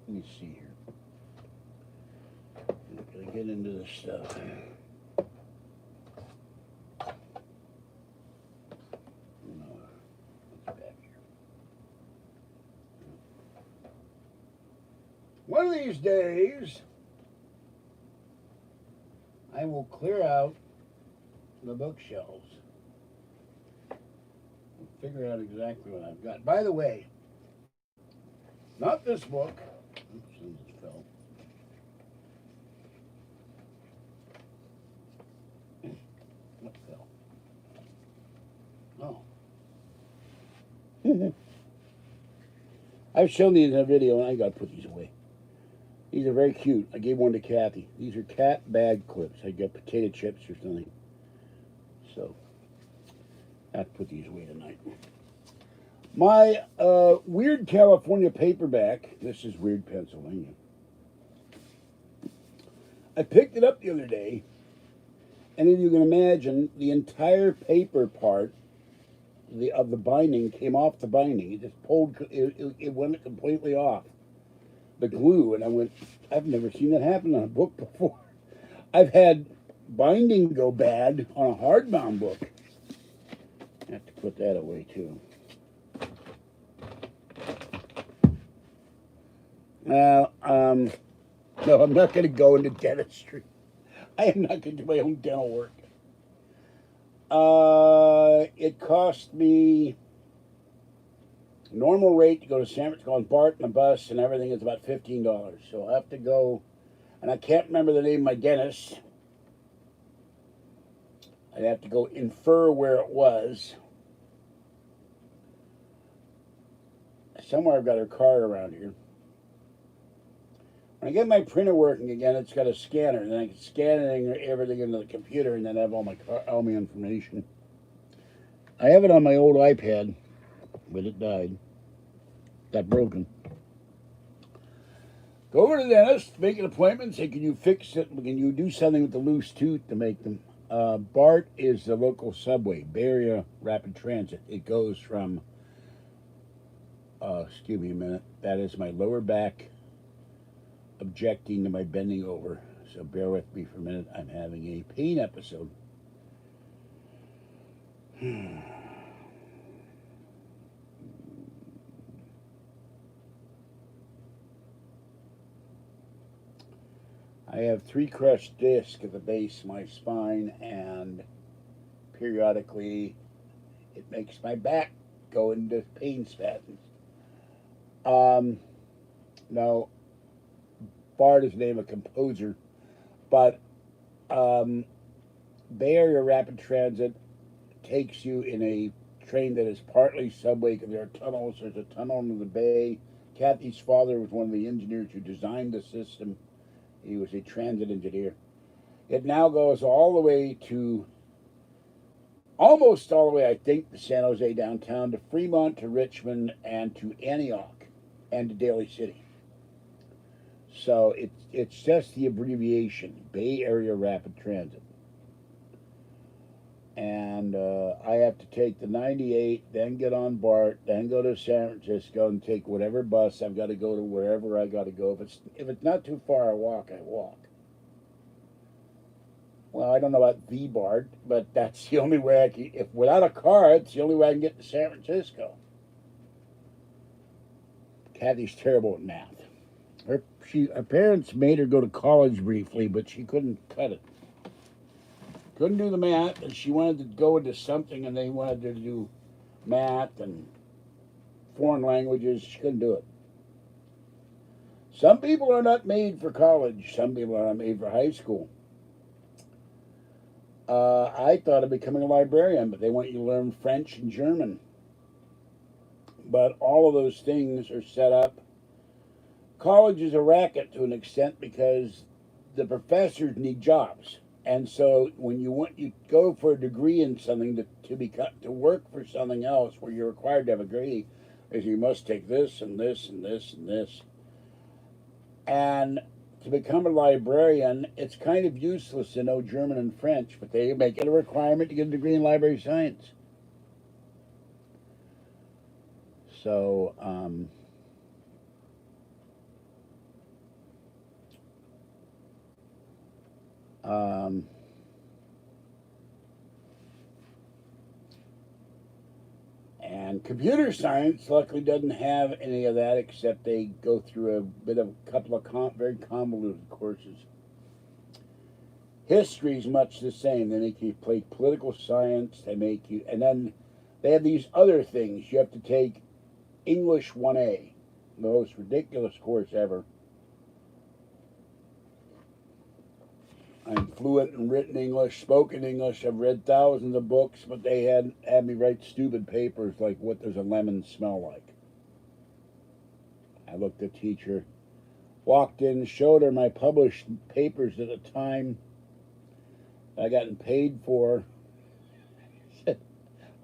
me see here. I'm not going to get into this stuff. No, it's back here. One of these days, I will clear out the bookshelves and figure out exactly what I've got. By the way, not this book. Oops, it just fell. What fell? Oh. I've shown these in a video, and I got to put these away. These are very cute. I gave one to Kathy. These are cat bag clips. I got potato chips or something. So, I have to put these away tonight. My Weird California paperback. This is Weird Pennsylvania. I picked it up the other day, and if you can imagine, the entire paper part the binding came off the binding. It just pulled. It went completely off the glue, and I went. I've never seen that happen on a book before. I've had binding go bad on a hardbound book. I have to put that away too. No, I'm not going to go into dentistry. I am not going to do my own dental work. It cost me normal rate to go to San Francisco on BART and a bus and everything is about $15. So I'll have to go, and I can't remember the name of my dentist. I'd have to go infer where it was. Somewhere I've got her card around here. When I get my printer working again, it's got a scanner, and then I can scan everything into the computer, and then have all my information. I have it on my old iPad, but it died. Got broken. Go over to the dentist, make an appointment, say, can you fix it? Can you do something with the loose tooth to make them? BART is the local subway, Bay Area Rapid Transit. It goes from, excuse me a minute, that is my lower back objecting to my bending over. So bear with me for a minute. I'm having a pain episode. I have 3 crushed discs at the base of my spine, and periodically it makes my back go into pain spasms. Now, Bart is the name of a composer, but Bay Area Rapid Transit takes you in a train that is partly subway because there are tunnels. There's a tunnel into the bay. Kathy's father was one of the engineers who designed the system. He was a transit engineer. It now goes all the way to, almost all the way, I think, to San Jose downtown, to Fremont, to Richmond, and to Antioch, and to Daly City. So it's just the abbreviation, Bay Area Rapid Transit. And I have to take the 98, then get on BART, then go to San Francisco and take whatever bus I've got to go to wherever I got to go. If it's not too far, I walk. Well, I don't know about the BART, but that's the only way I can. If without a car, it's the only way I can get to San Francisco. Kathy's terrible at math. Her parents made her go to college briefly, but she couldn't cut it. Couldn't do the math, and she wanted to go into something, and they wanted her to do math and foreign languages. She couldn't do it. Some people are not made for college. Some people are not made for high school. I thought of becoming a librarian, but they want you to learn French and German. But all of those things are set up. College is a racket to an extent because the professors need jobs. And so when you go for a degree in something to work for something else where you're required to have a degree, is you must take this and this and this and this. And to become a librarian, it's kind of useless to know German and French, but they make it a requirement to get a degree in library science. So, and computer science luckily doesn't have any of that, except they go through a couple of very convoluted courses. History is much the same. They make you play political science. And then they have these other things. You have to take English 1A, the most ridiculous course ever. I'm fluent in written English, spoken English. I've read thousands of books, but they had me write stupid papers like, what does a lemon smell like? I looked at the teacher, walked in, showed her my published papers at the time I gotten paid for. I said,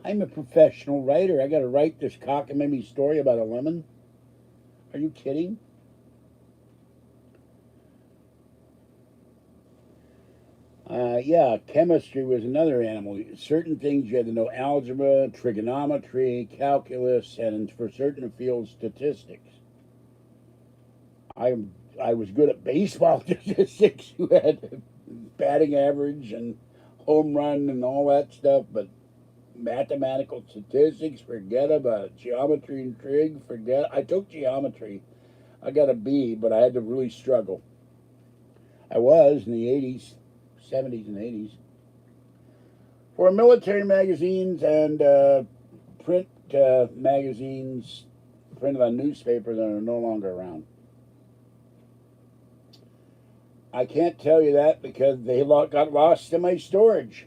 I'm a professional writer. I got to write this cockamamie story about a lemon? Are you kidding? Yeah, chemistry was another animal. Certain things you had to know: algebra, trigonometry, calculus, and for certain fields, statistics. I I was good at baseball statistics. You had batting average and home run and all that stuff, but mathematical statistics, forget about it. Geometry and trig, forget. I took geometry. I got a B, but I had to really struggle. I was in the 80s, 70s, and 80s. For military magazines and print magazines printed on newspapers that are no longer around. I can't tell you that because they got lost in my storage.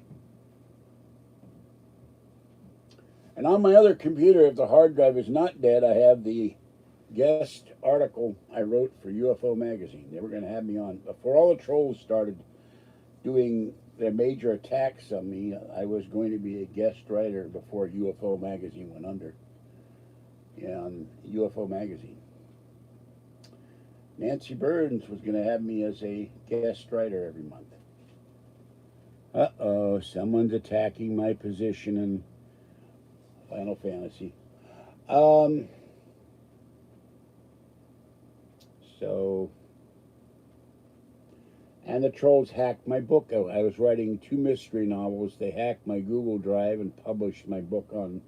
And on my other computer, if the hard drive is not dead, I have the guest article I wrote for UFO Magazine. They were going to have me on. Before all the trolls started doing their major attacks on me, I was going to be a guest writer before UFO Magazine went under. Yeah, on UFO Magazine. Nancy Burns was going to have me as a guest writer every month. Uh-oh, someone's attacking my position in Final Fantasy. So, and the trolls hacked my book. I was writing 2 mystery novels. They hacked my Google Drive and published my book on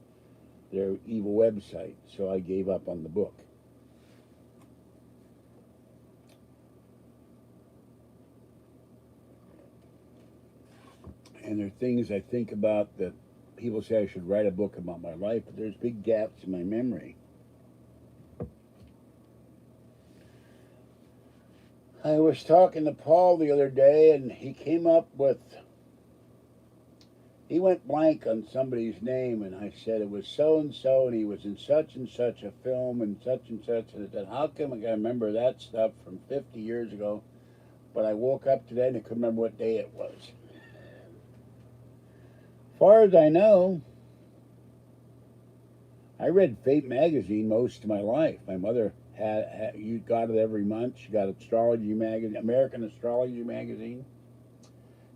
their evil website. So I gave up on the book. And there are things I think about that people say I should write a book about my life, but there's big gaps in my memory. I was talking to Paul the other day, and he came up with, he went blank on somebody's name, and I said it was so and so, and he was in such and such a film and such, and I said, how come I can remember that stuff from 50 years ago? But I woke up today and I couldn't remember what day it was. As far as I know, I read Fate magazine most of my life. My mother you got it every month. She got astrology magazine, American Astrology magazine.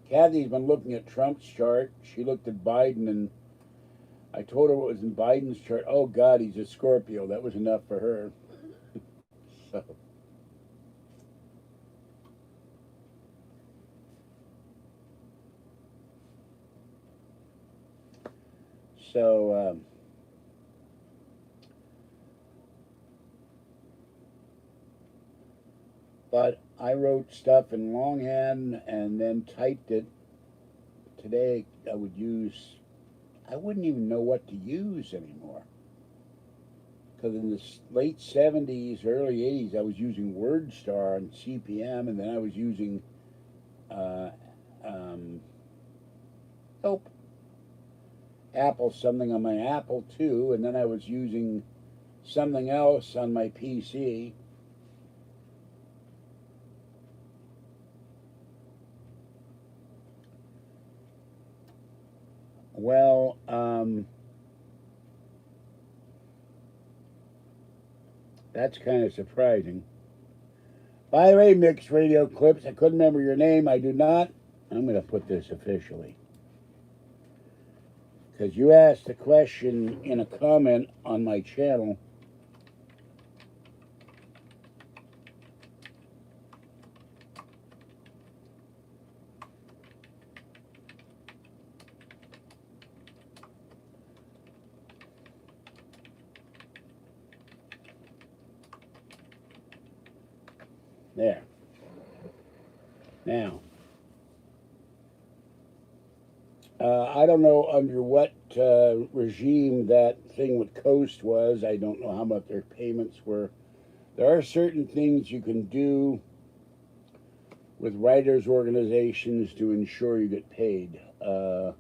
Kathy's been looking at Trump's chart. She looked at Biden, and I told her what was in Biden's chart. Oh God, he's a Scorpio. That was enough for her. So. So. But I wrote stuff in longhand and then typed it. Today I wouldn't even know what to use anymore. Because in the late 70s, early 80s, I was using WordStar and CPM, and then I was using Apple something on my Apple too, and then I was using something else on my PC. Well, that's kind of surprising. By the way, Mixed Radio Clips, I couldn't remember your name. I do not. I'm going to put this officially. Because you asked a question in a comment on my channel. There. Now, I don't know under what regime that thing with Coast was. I don't know how much their payments were. There are certain things you can do with writers' organizations to ensure you get paid. I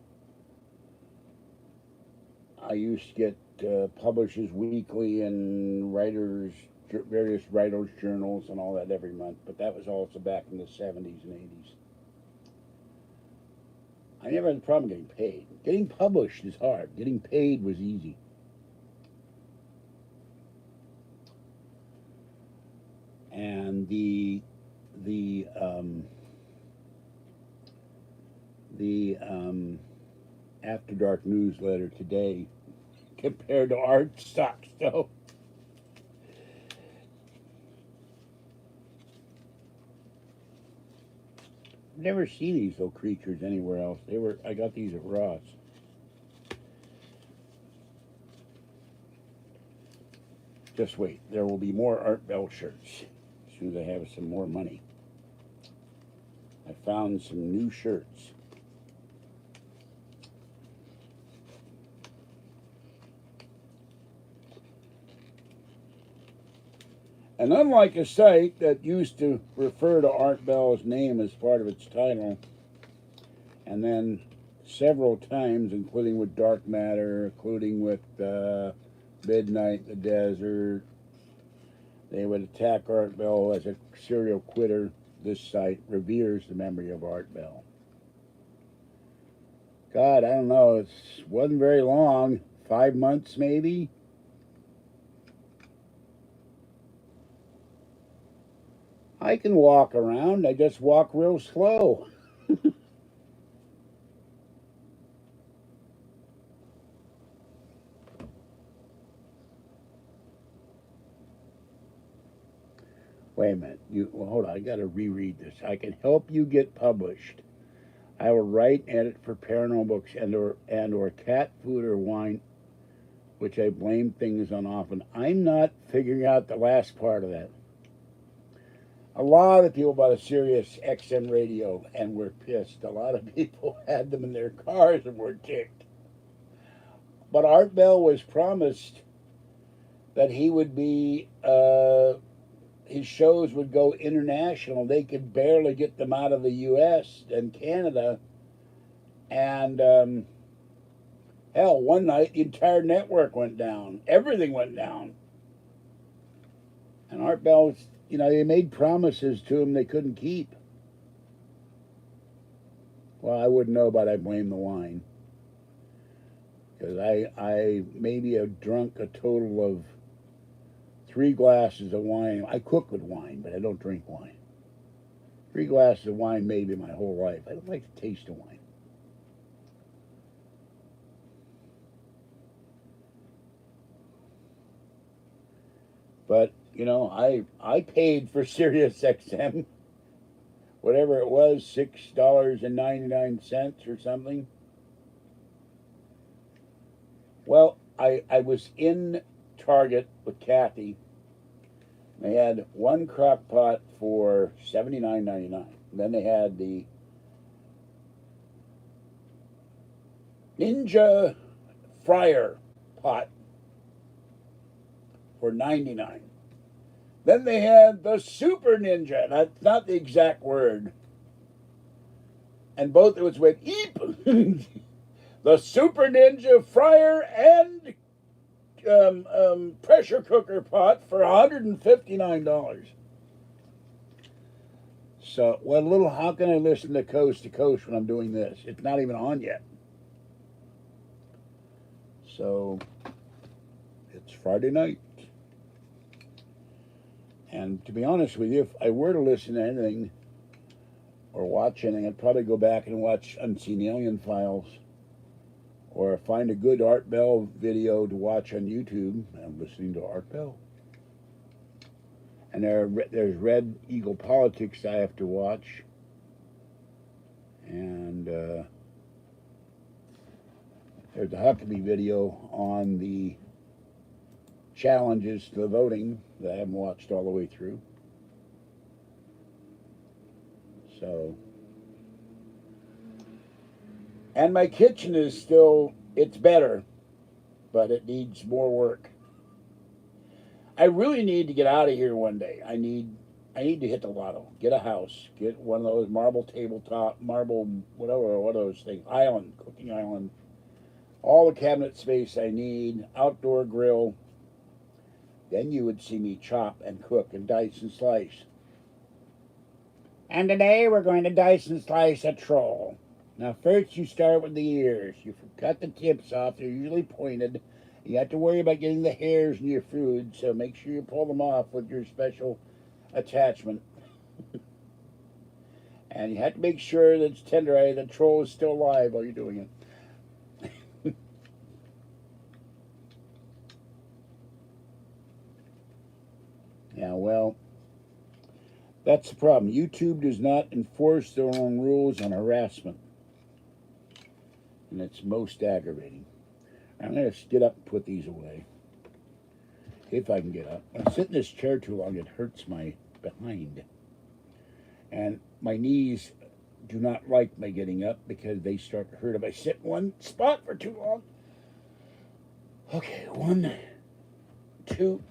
used to get Publishers Weekly and various writers' journals and all that every month, but that was also back in the 70s and 80s. I never had a problem getting paid. Getting published is hard. Getting paid was easy. And the the After Dark newsletter today compared to art stock. So I've never seen these little creatures anywhere else. I got these at Ross. Just wait, there will be more Art Bell shirts as soon as I have some more money. I found some new shirts. And unlike a site that used to refer to Art Bell's name as part of its title, and then several times, including with Dark Matter, including with Midnight in the Desert, they would attack Art Bell as a serial quitter. This site reveres the memory of Art Bell. God, I don't know, it wasn't very long, 5 months maybe. I can walk around, I just walk real slow. Wait a minute. Hold on. I got to reread this. I can help you get published. I will write and edit for paranormal books and or cat food or wine, which I blame things on often. I'm not figuring out the last part of that. A lot of people bought a Sirius XM radio and were pissed. A lot of people had them in their cars and were ticked. But Art Bell was promised that he would be his shows would go international. They could barely get them out of the U.S. and Canada. And hell, one night the entire network went down. Everything went down. And Art Bell, they made promises to him they couldn't keep. Well, I wouldn't know, but I blame the wine. Because I maybe have drunk a total of 3 glasses of wine. I cook with wine, but I don't drink wine. 3 glasses of wine maybe my whole life. I don't like the taste of wine. But, I paid for Sirius XM, whatever it was, $6.99 or something. Well, I was in Target with Kathy. They had one crock pot for $79.99. Then they had the Ninja fryer pot for $99. Then they had the Super Ninja. That's not the exact word. And both of us went, eep! The Super Ninja fryer and pressure cooker pot for $159. So, how can I listen to Coast to Coast when I'm doing this? It's not even on yet. So, it's Friday night. And to be honest with you, if I were to listen to anything or watch anything, I'd probably go back and watch Unseen Alien Files or find a good Art Bell video to watch on YouTube. I'm listening to Art Bell. And there's Red Eagle Politics I have to watch. And there's a Huckabee video on the challenges to the voting that I haven't watched all the way through. So, and my kitchen is still, it's better, but it needs more work. I really need to get out of here one day. I need to hit the lotto, get a house, get one of those marble tabletop, whatever, one of those things, cooking island, all the cabinet space I need, outdoor grill. Then you would see me chop and cook and dice and slice. And today we're going to dice and slice a troll. Now first you start with the ears. You cut the tips off. They're usually pointed. You have to worry about getting the hairs in your food, so make sure you pull them off with your special attachment. And you have to make sure that it's tender. The troll is still alive while you're doing it. Yeah, well, that's the problem. YouTube does not enforce their own rules on harassment. And it's most aggravating. I'm going to get up and put these away. If I can get up. I sit in this chair too long, it hurts my behind. And my knees do not like my getting up because they start to hurt if I sit in one spot for too long. Okay, 1, 2.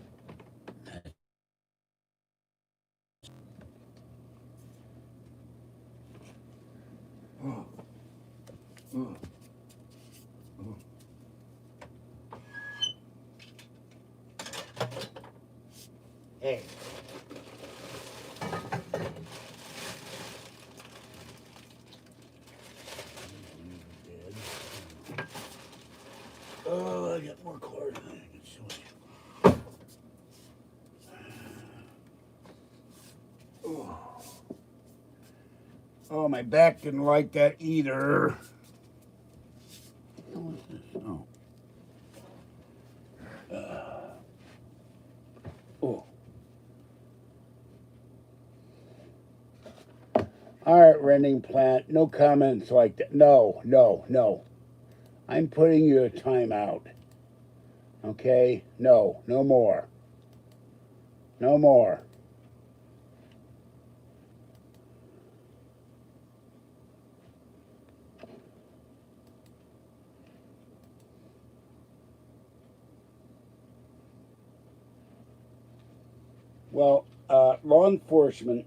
Oh. Oh. Oh. Hey. Oh, I got more cords. Oh. Oh, my back didn't like that either. What's this? Oh. Oh. All right, rending plant. No comments like that. No, no, no. I'm putting you a timeout. Okay? No, no more. No more. Well, law enforcement,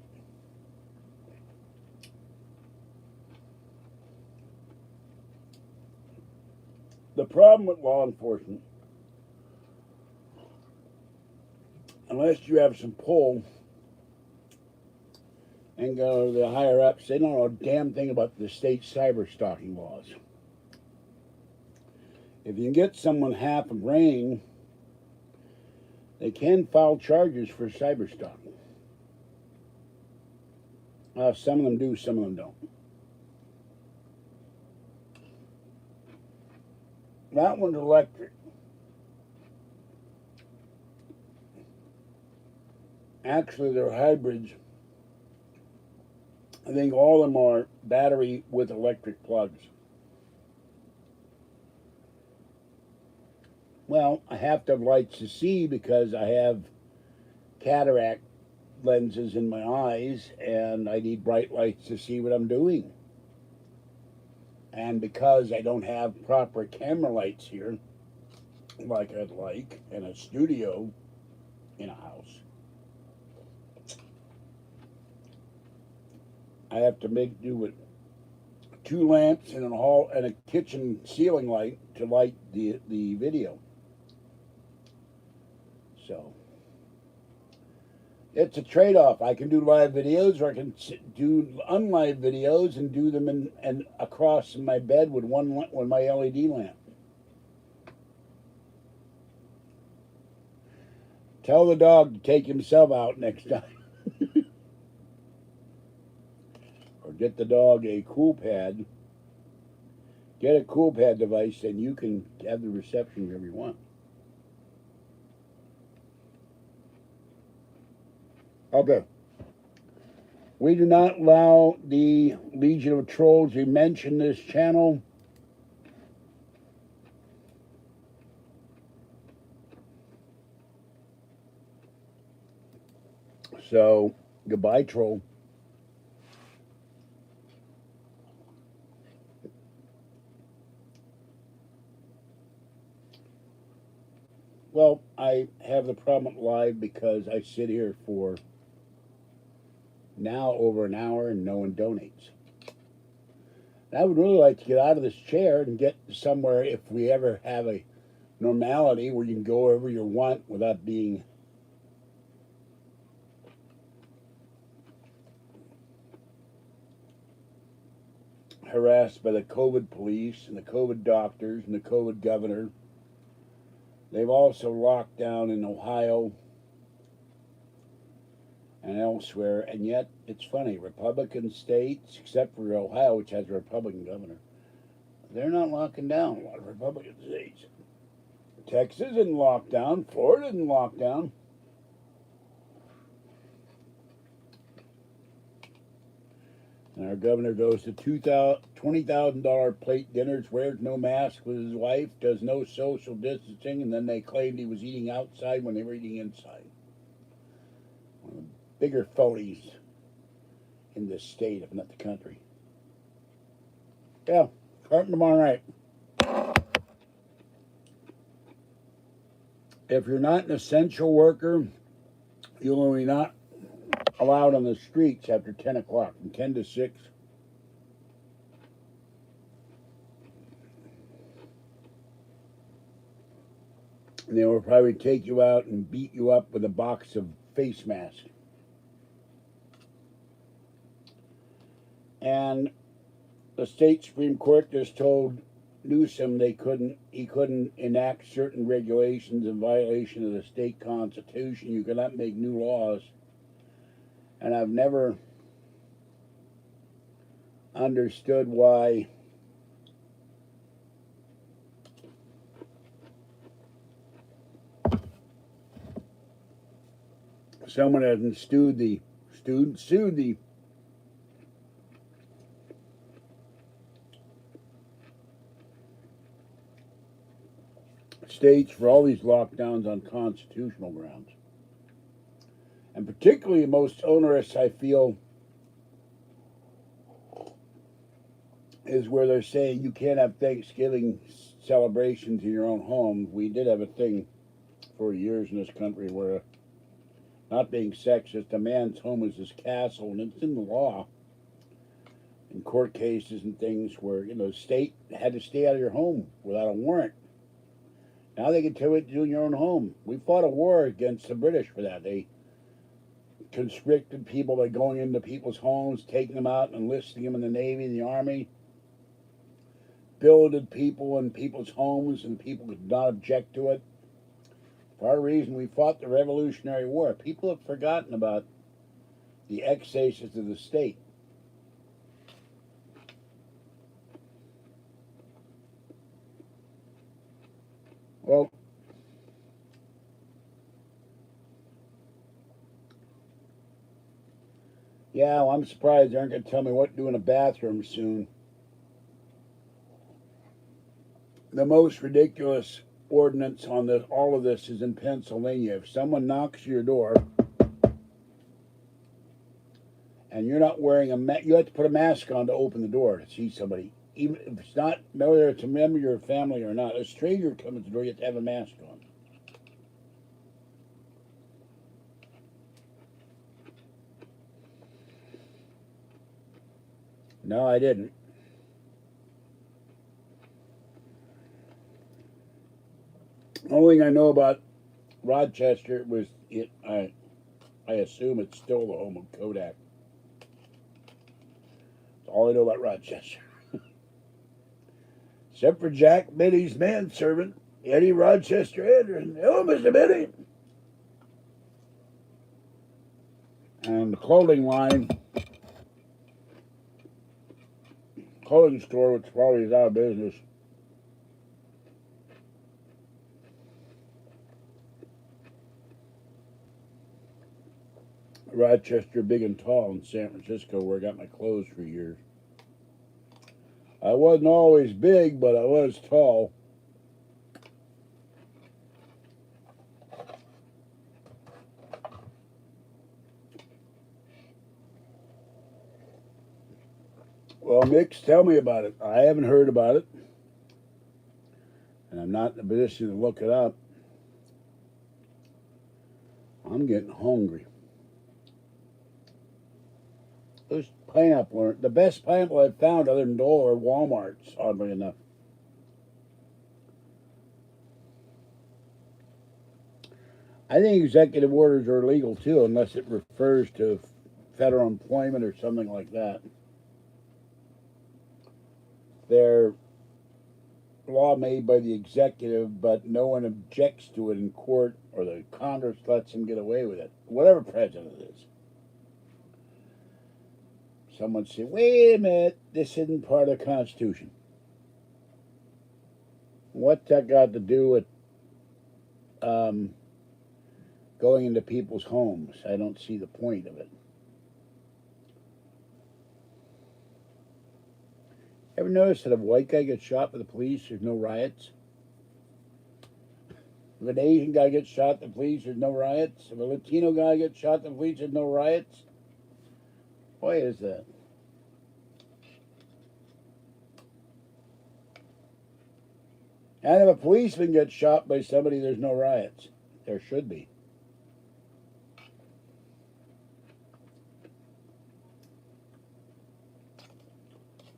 the problem with law enforcement, unless you have some pull and go to the higher ups, they don't know a damn thing about the state cyber stalking laws. If you can get someone half a brain, they can file charges for cyber stalking. Some of them do, some of them don't. That one's electric. Actually, they're hybrids. I think all of them are battery with electric plugs. Well, I have to have lights to see because I have cataract lenses in my eyes and I need bright lights to see what I'm doing. And because I don't have proper camera lights here, like I'd like, in a studio in a house, I have to make do with 2 lamps and a hall and a kitchen ceiling light to light the video. So it's a trade-off. I can do live videos, or I can do unlive videos and do them and across my bed with my LED lamp. Tell the dog to take himself out next time. Or get the dog a cool pad. Get a cool pad device and you can have the reception wherever you want. Okay. We do not allow the Legion of Trolls. We mention this channel. So, goodbye, troll. Well, I have the problem live because I sit here for now over an hour and no one donates. And I would really like to get out of this chair and get somewhere if we ever have a normality where you can go wherever you want without being harassed by the COVID police and the COVID doctors and the COVID governor. They've also locked down in Ohio and elsewhere, and yet it's funny. Republican states, except for Ohio, which has a Republican governor, they're not locking down a lot of Republican states. Texas isn't locked down. Florida isn't locked down. And our governor goes to $20,000 plate dinners, wears no mask with his wife, does no social distancing, and then they claimed he was eating outside when they were eating inside. One of the bigger phonies in this state, if not the country. Yeah, starting tomorrow night. If you're not an essential worker, you'll only not allowed on the streets after 10 o'clock, from 10 to 6. And they will probably take you out and beat you up with a box of face masks. And the state Supreme Court just told Newsom he couldn't enact certain regulations in violation of the state constitution. You cannot make new laws. And I've never understood why someone hasn't sued the states for all these lockdowns on constitutional grounds. And particularly the most onerous, I feel, is where they're saying you can't have Thanksgiving celebrations in your own home. We did have a thing for years in this country where, not being sexist, a man's home is his castle, and it's in the law in court cases and things where, the state had to stay out of your home without a warrant. Now they can tell you what to do in your own home. We fought a war against the British for that. They conscripted people by going into people's homes, taking them out and enlisting them in the Navy, the Army, billeted people in people's homes, and people could not object to it. For our reason, we fought the Revolutionary War. People have forgotten about the excesses of the state. Well, yeah, well, I'm surprised they aren't going to tell me what to do in a bathroom soon. The most ridiculous ordinance on all of this is in Pennsylvania. If someone knocks your door and you're not wearing you have to put a mask on to open the door to see somebody. Even if it's not, whether it's a member of your family or not, a stranger comes to the door, you have to have a mask on. No, I didn't. The only thing I know about Rochester was I assume it's still the home of Kodak. That's all I know about Rochester. Except for Jack Benny's manservant, Eddie Rochester Anderson. Hello, Mr. Benny. And the clothing store, which probably is out of business. Rochester, big and tall in San Francisco, where I got my clothes for years. I wasn't always big, but I was tall. Well, Mix, tell me about it. I haven't heard about it, and I'm not in a position to look it up. I'm getting hungry. Those pineapple are the best pineapple I've found other than Dole or Walmart's, oddly enough. I think executive orders are illegal too, unless it refers to federal employment or something like that. They're law made by the executive, but no one objects to it in court, or the Congress lets them get away with it. Whatever president it is. Someone said, wait a minute, this isn't part of the Constitution. What's that got to do with going into people's homes? I don't see the point of it. Ever notice that if a white guy gets shot by the police, there's no riots? If an Asian guy gets shot at the police, there's no riots? If a Latino guy gets shot at the police, there's no riots? Why is that? And if a policeman gets shot by somebody, there's no riots. There should be.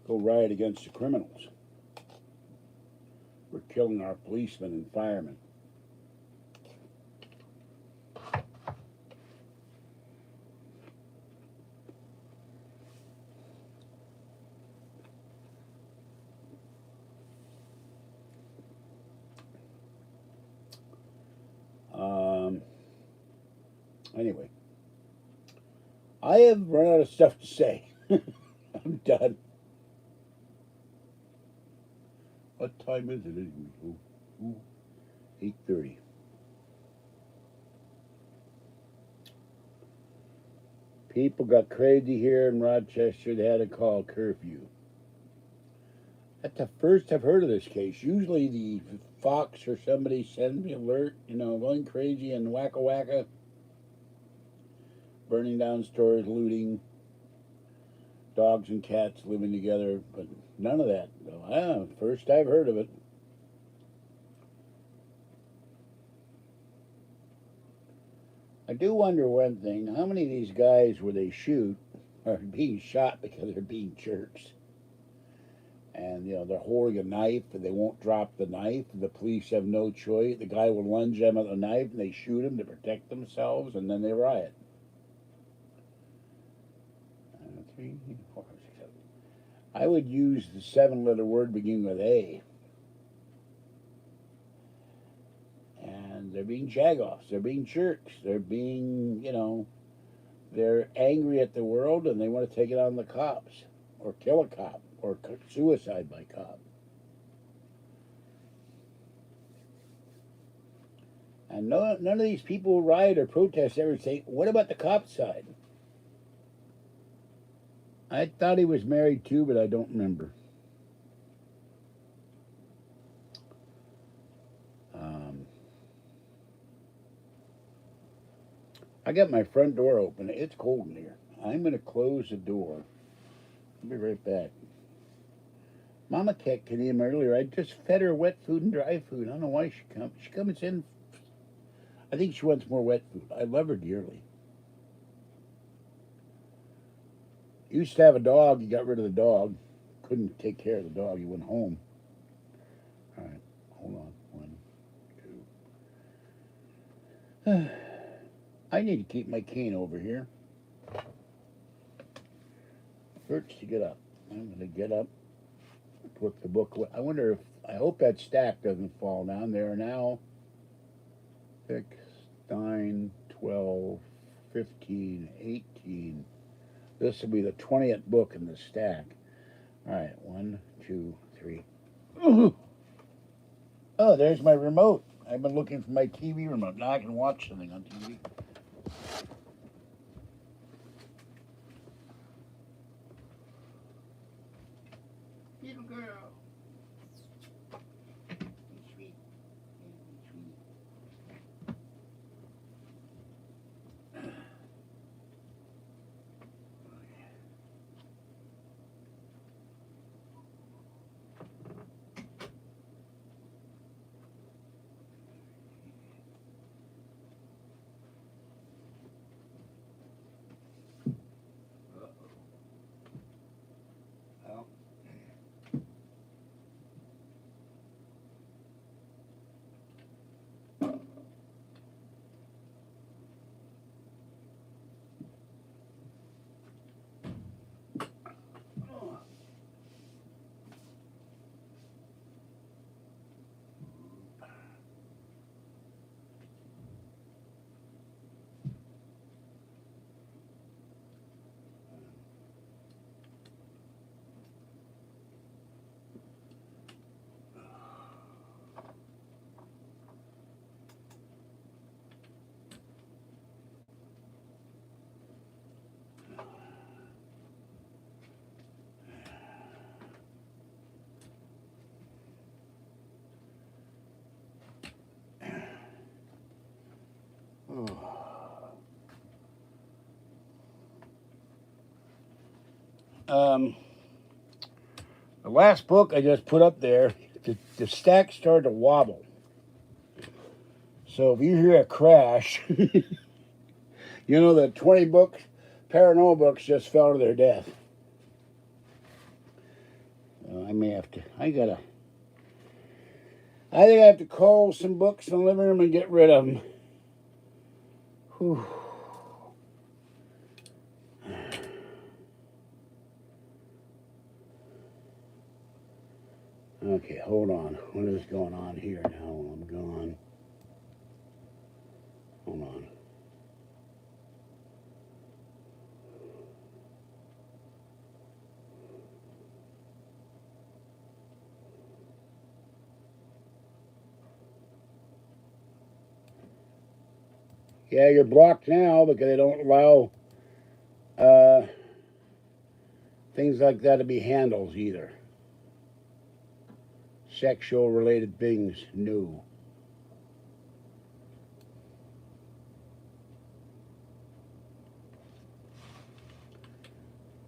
Go riot against the criminals. We're killing our policemen and firemen. Anyway, I have run out of stuff to say. I'm done. What time is it anyway? 8:30. People got crazy here in Rochester. They had to call curfew. That's the first I've heard of this case. Usually the Fox or somebody sends me alert, going crazy and wacka wacka. Burning down stores, looting, dogs and cats living together, but none of that. First I've heard of it. I do wonder one thing, how many of these guys where they shoot are being shot because they're being jerks? And, they're holding a knife and they won't drop the knife. The police have no choice. The guy will lunge them at the knife and they shoot him to protect themselves, and then they riot. 3, 4, 5, 6, 7. I would use the 7-letter word beginning with A. And they're being jagoffs. They're being jerks. They're being, they're angry at the world and they want to take it on the cops or kill a cop or suicide by cop. And none of these people who riot or protest ever say, what about the cop side? I thought he was married too, but I don't remember. I got my front door open. It's cold in here. I'm going to close the door. I'll be right back. Mama cat came in earlier. I just fed her wet food and dry food. I don't know why she comes. She comes in. I think she wants more wet food. I love her dearly. Used to have a dog. He got rid of the dog. Couldn't take care of the dog. He went home. All right. Hold on. 1, 2. I need to keep my cane over here. Hurts to get up. I'm going to get up, put the book away. I hope that stack doesn't fall down. There now 6, 9, 12, 15, 18. This will be the 20th book in the stack. All right, 1, 2, 3. Ooh. Oh, there's my remote. I've been looking for my TV remote. Now I can watch something on TV. Little girl. Sweet. Sweet. Well, The last book I just put up there, the stack started to wobble. So if you hear a crash, you know that 20 books, paranormal books, just fell to their death. I may have to, I think I have to call some books in the living room and get rid of them. Whew. Okay, hold on. What is going on here now while I'm gone? Hold on. Yeah, you're blocked now because they don't allow things like that to be handles either. Sexual related things, no.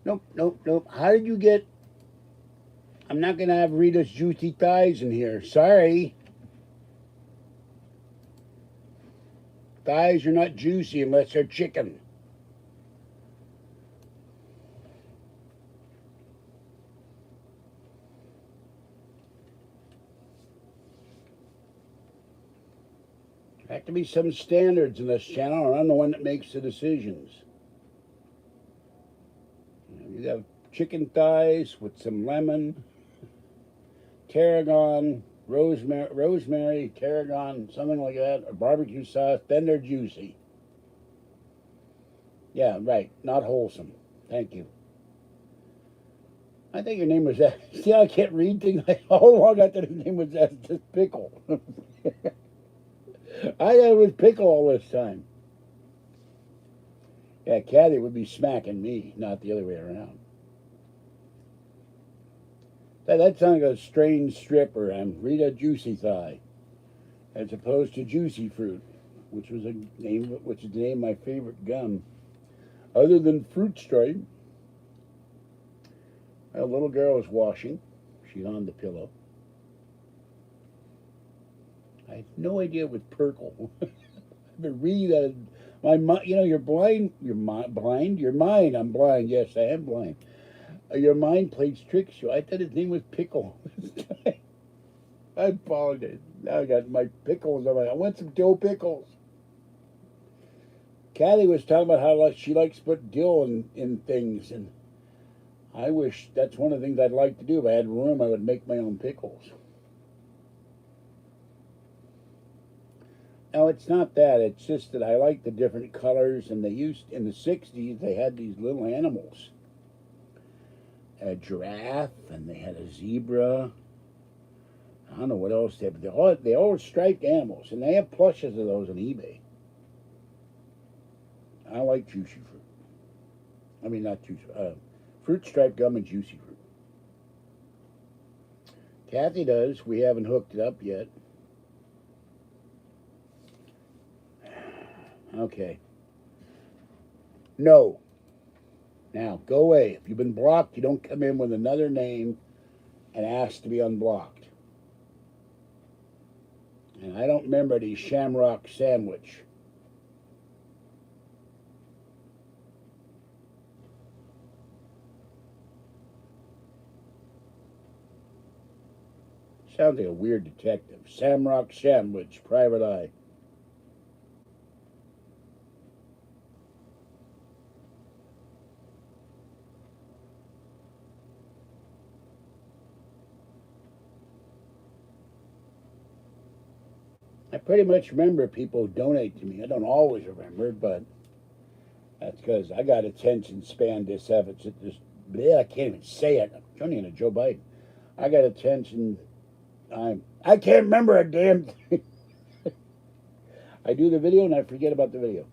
Nope, nope, nope. How did you get... I'm not going to have Rita's juicy thighs in here. Sorry. Thighs are not juicy unless they're chicken. There have to be some standards in this channel, or I'm the one that makes the decisions. You have chicken thighs with some lemon, tarragon, rosemary, tarragon, something like that, or barbecue sauce, then they're juicy. Yeah, right, not wholesome. Thank you. I think your name was that. See how I can't read things? How long I thought his name was that? Just Pickle. I thought it was Pickle all this time. Yeah, Kathy would be smacking me, not the other way around. That sounds like a strange stripper. I'm Rita Juicy Thigh, as opposed to Juicy Fruit, which is the name of my favorite gum, other than Fruit Stripe. A little girl is washing. She's on the pillow. I have no idea what Perkle. I've been reading that. You're blind. You're blind. Your mind. I'm blind. Yes, I am blind. Your mind plays tricks you. I thought his name was Pickle. I apologize. Now I got my pickles. I want some dill pickles. Kathy was talking about how she likes to put dill in things, and I wish that's one of the things I'd like to do. If I had room, I would make my own pickles. No, it's not that. It's just that I like the different colors, and they used, in the 60s, they had these little animals. A giraffe, and they had a zebra. I don't know what else they have, but they all striped animals, and they have plushes of those on eBay. I like juicy fruit. I mean, not juicy, fruit striped gum and juicy fruit. Kathy does. We haven't hooked it up yet. Okay. No. Now, go away. If you've been blocked, you don't come in with another name and ask to be unblocked. And I don't remember the Shamrock Sandwich. Sounds like a weird detective. Shamrock Sandwich, Private Eye. I pretty much remember people donate to me. I don't always remember, but that's because I got attention span deficit. I can't even say it. I'm turning into Joe Biden. I got attention. I can't remember a damn thing. I do the video and I forget about the video.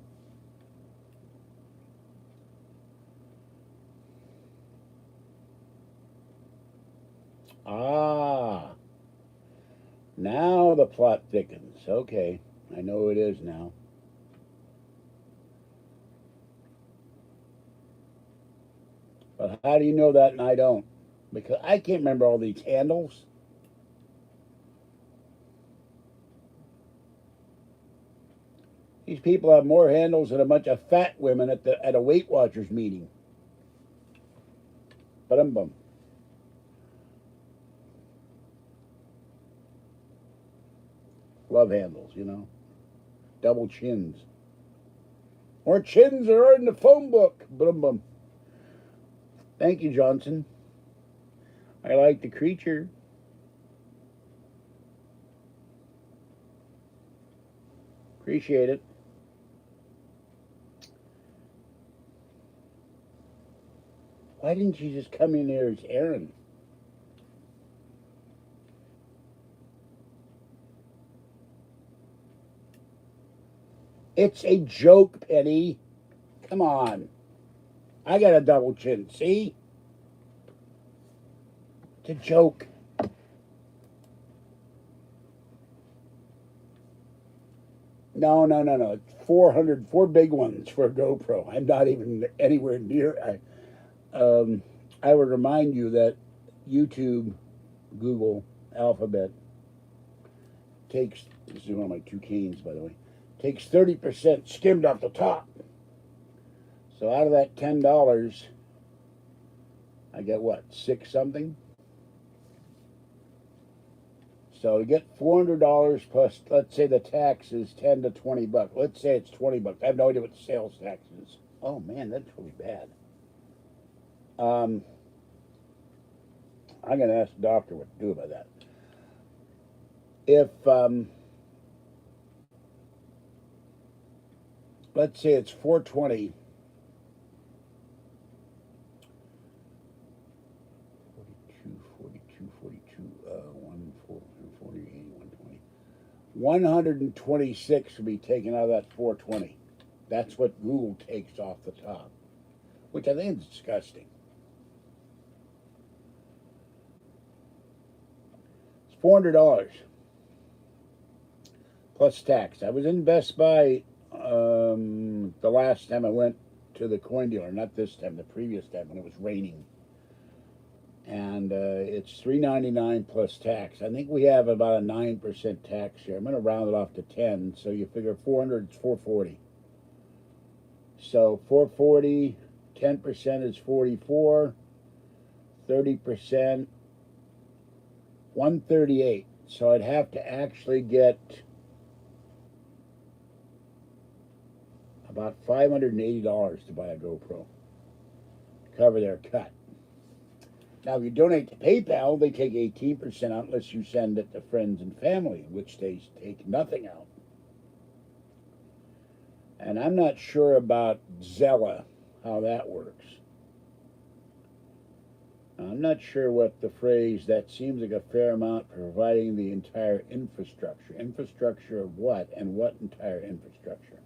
Ah. Now the plot thickens. Okay. I know who it is now. But how do you know that and I don't? Because I can't remember all these handles. These people have more handles than a bunch of fat women at a Weight Watchers meeting. Bum. Love handles, you know. Double chins. More chins are in the phone book. Bum. Thank you, Johnson. I like the creature. Appreciate it. Why didn't you just come in here as Aaron? It's a joke, Penny. Come on. I got a double chin, see? It's a joke. No. 4 big ones for a GoPro. I'm not even anywhere near. I would remind you that YouTube, Google, Alphabet takes, this is one of my 2 canes, by the way, takes 30% skimmed off the top. So out of that $10, I get what, 6 something? So you get $400 plus, let's say the tax is 10 to 20 bucks. Let's say it's 20 bucks. I have no idea what the sales tax is. Oh man, that's really bad. I'm going to ask the doctor what to do about that. If, let's say it's 420, 126 will be taken out of that 420. That's what Google takes off the top, which I think is disgusting. It's $400 plus tax. I was in Best Buy the last time I went to the coin dealer, not this time, the previous time when it was raining. And it's $3.99 plus tax. I think we have about a 9% tax here. I'm going to round it off to 10, so you figure 400 is 440. So 440, 10% is 44, 30%, 138. So I'd have to actually get about $580 to buy a GoPro. Cover their cut. Now, if you donate to PayPal, they take 18% out unless you send it to friends and family, which they take nothing out. And I'm not sure about Zella, how that works. I'm not sure what the phrase, that seems like a fair amount, providing the entire infrastructure. Infrastructure of what, and what entire infrastructure?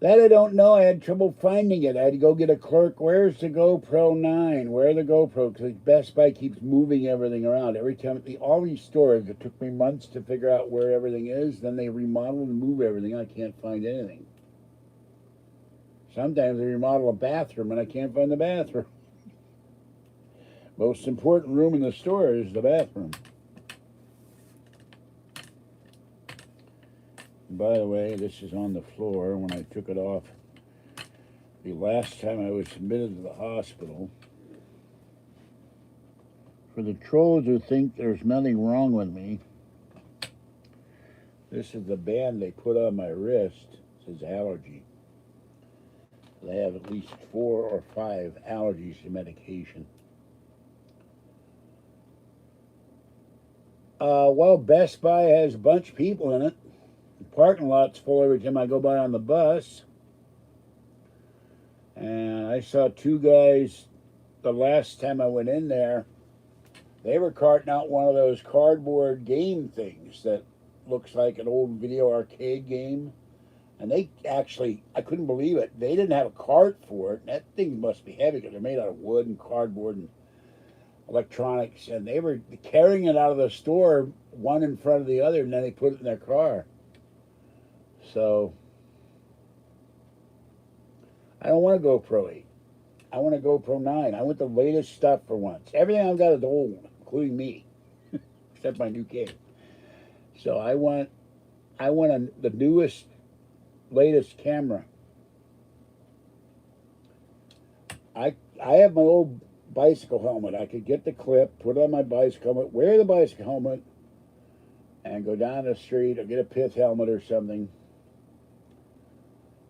That I don't know. I had trouble finding it. I had to go get a clerk. Where's the GoPro 9? Where are the GoPro? Because Best Buy keeps moving everything around. Every time, all these stores, it took me months to figure out where everything is. Then they remodel and move everything. I can't find anything. Sometimes they remodel a bathroom and I can't find the bathroom. Most important room in the store is the bathroom. By the way, this is on the floor when I took it off the last time I was admitted to the hospital. For the trolls who think there's nothing wrong with me, this is the band they put on my wrist. It says allergy. They have at least 4 or 5 allergies to medication. Well, Best Buy has a bunch of people in it. The parking lot's full every time I go by on the bus. And I saw 2 guys the last time I went in there. They were carting out one of those cardboard game things that looks like an old video arcade game. And they actually, I couldn't believe it. They didn't have a cart for it. That thing must be heavy because they're made out of wood and cardboard and electronics. And they were carrying it out of the store, one in front of the other, and then they put it in their car. So I don't want to go Pro 8. I want a GoPro 9. I want the latest stuff for once. Everything I've got is old, including me, except my new kid. So I want the newest, latest camera. I have my old bicycle helmet. I could get the clip, put it on my bicycle helmet, wear the bicycle helmet, and go down the street or get a pith helmet or something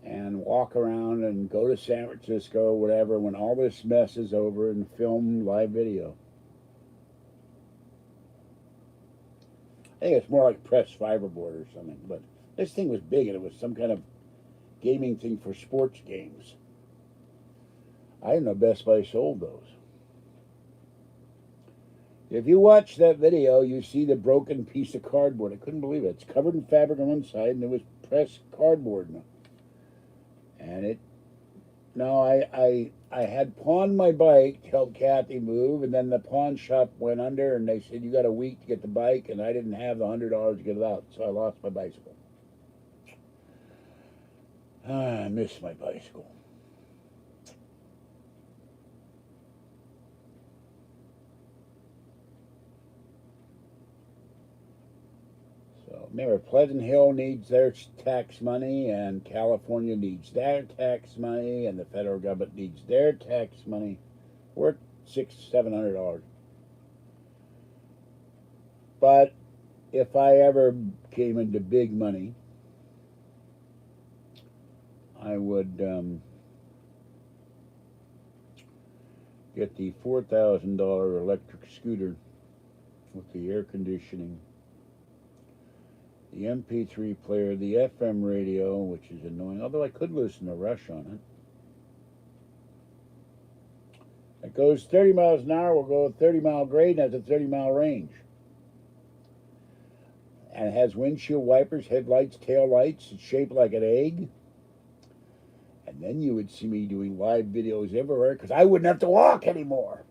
and walk around and go to San Francisco or whatever when all this mess is over and film live video. I think it's more like pressed fiberboard or something, but this thing was big and it was some kind of gaming thing for sports games. I didn't know Best Buy sold those. If you watch that video, you see the broken piece of cardboard. I couldn't believe it. It's covered in fabric on one side, and it was pressed cardboard. And it, no, I had pawned my bike to help Kathy move, and then the pawn shop went under, and they said, you got a week to get the bike, and I didn't have the $100 to get it out, so I lost my bicycle. I miss my bicycle. Remember, Pleasant Hill needs their tax money, and California needs their tax money, and the federal government needs their tax money. Worth $600-700. But if I ever came into big money, I would get the $4,000 electric scooter with the air conditioning, the MP3 player, the FM radio, which is annoying, although I could listen to Rush on it. It goes 30 miles an hour, will go a 30-mile grade, and has a 30-mile range. And it has windshield wipers, headlights, tail lights. It's shaped like an egg. And then you would see me doing live videos everywhere because I wouldn't have to walk anymore.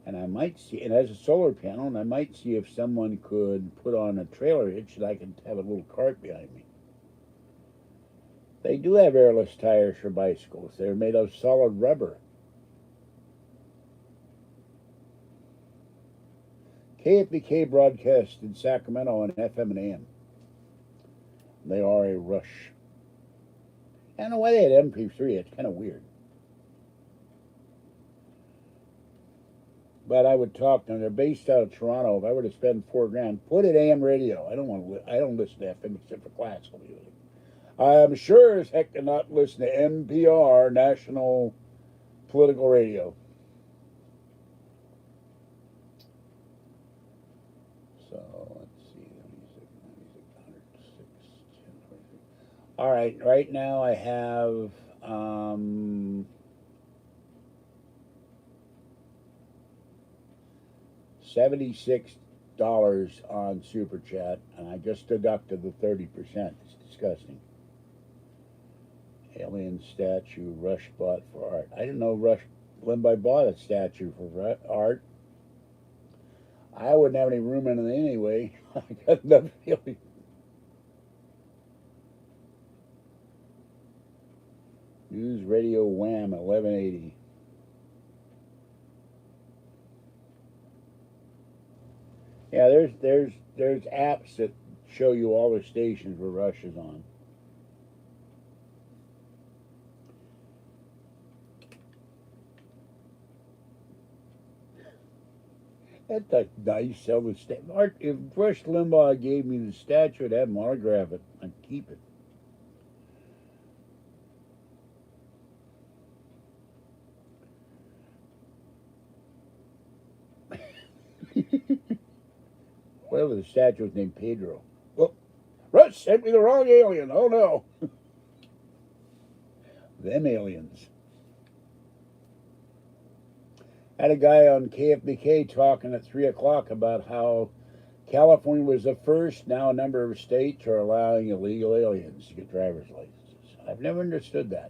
And I might see, it has a solar panel, and I might see if someone could put on a trailer hitch that I could have a little cart behind me. They do have airless tires for bicycles. They're made of solid rubber. KFBK broadcast in Sacramento on FM and AM. They are a Rush. I don't know why they had MP3. It's kind of weird. But I would talk to them. They're based out of Toronto. If I were to spend $4,000, put it AM radio. I don't listen to FM except for classical music. I'm sure as heck cannot listen to NPR, National Political Radio. So let's see. Music 106, 10, 23. All right. Right now I have $76 on Super Chat, and I just deducted the 30%. It's disgusting. Alien statue Rush bought for art. I didn't know Rush Limbaugh bought a statue for art. I wouldn't have any room in it anyway. I got enough feeling. News Radio Wham 1180. Yeah, there's apps that show you all the stations where Rush is on. That's a nice self-esteem. If Rush Limbaugh gave me the statue, I'd have him autograph it. I'd keep it. Whatever the statue was named Pedro. Oh, Rush sent me the wrong alien. Oh no. Them aliens. Had a guy on KFBK talking at 3 o'clock about how California was the first. Now a number of states are allowing illegal aliens to get driver's licenses. I've never understood that.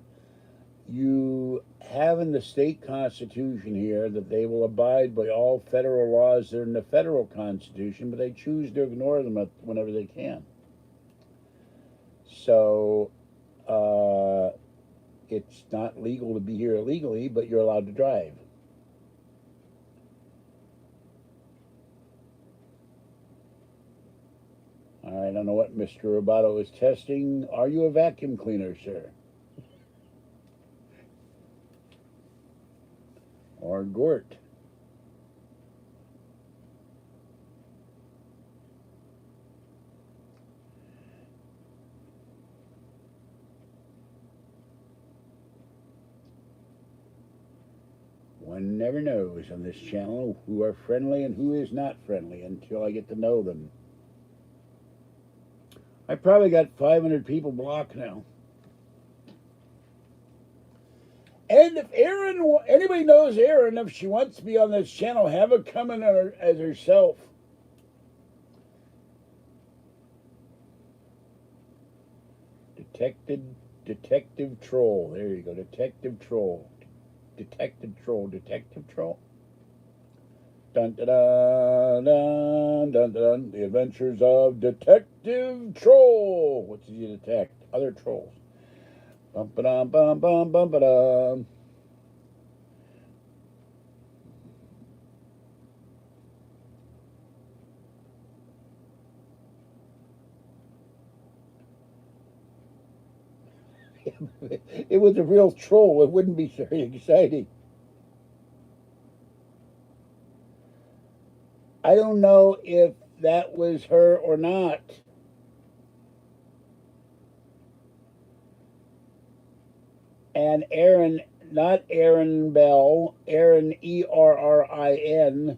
You have in the state constitution here that they will abide by all federal laws that are in the federal constitution, but they choose to ignore them whenever they can. So it's not legal to be here illegally, but you're allowed to drive. All right, I don't know what Mr. Roboto is testing. Are you a vacuum cleaner, sir? Or Gort? One never knows on this channel who are friendly and who is not friendly until I get to know them. I probably got 500 people blocked now. And if anybody knows Erin, if she wants to be on this channel, have her come in as herself. Detective Troll. There you go, Detective Troll. Detective Troll. Dun dun dun dun dun dun. The Adventures of Detective Troll. What does he detect? Other trolls. Bum ba dum bum bum bum ba dum. It was a real troll. It wouldn't be very exciting. I don't know if that was her or not. And Erin, not Erin Bell, Erin, Errin.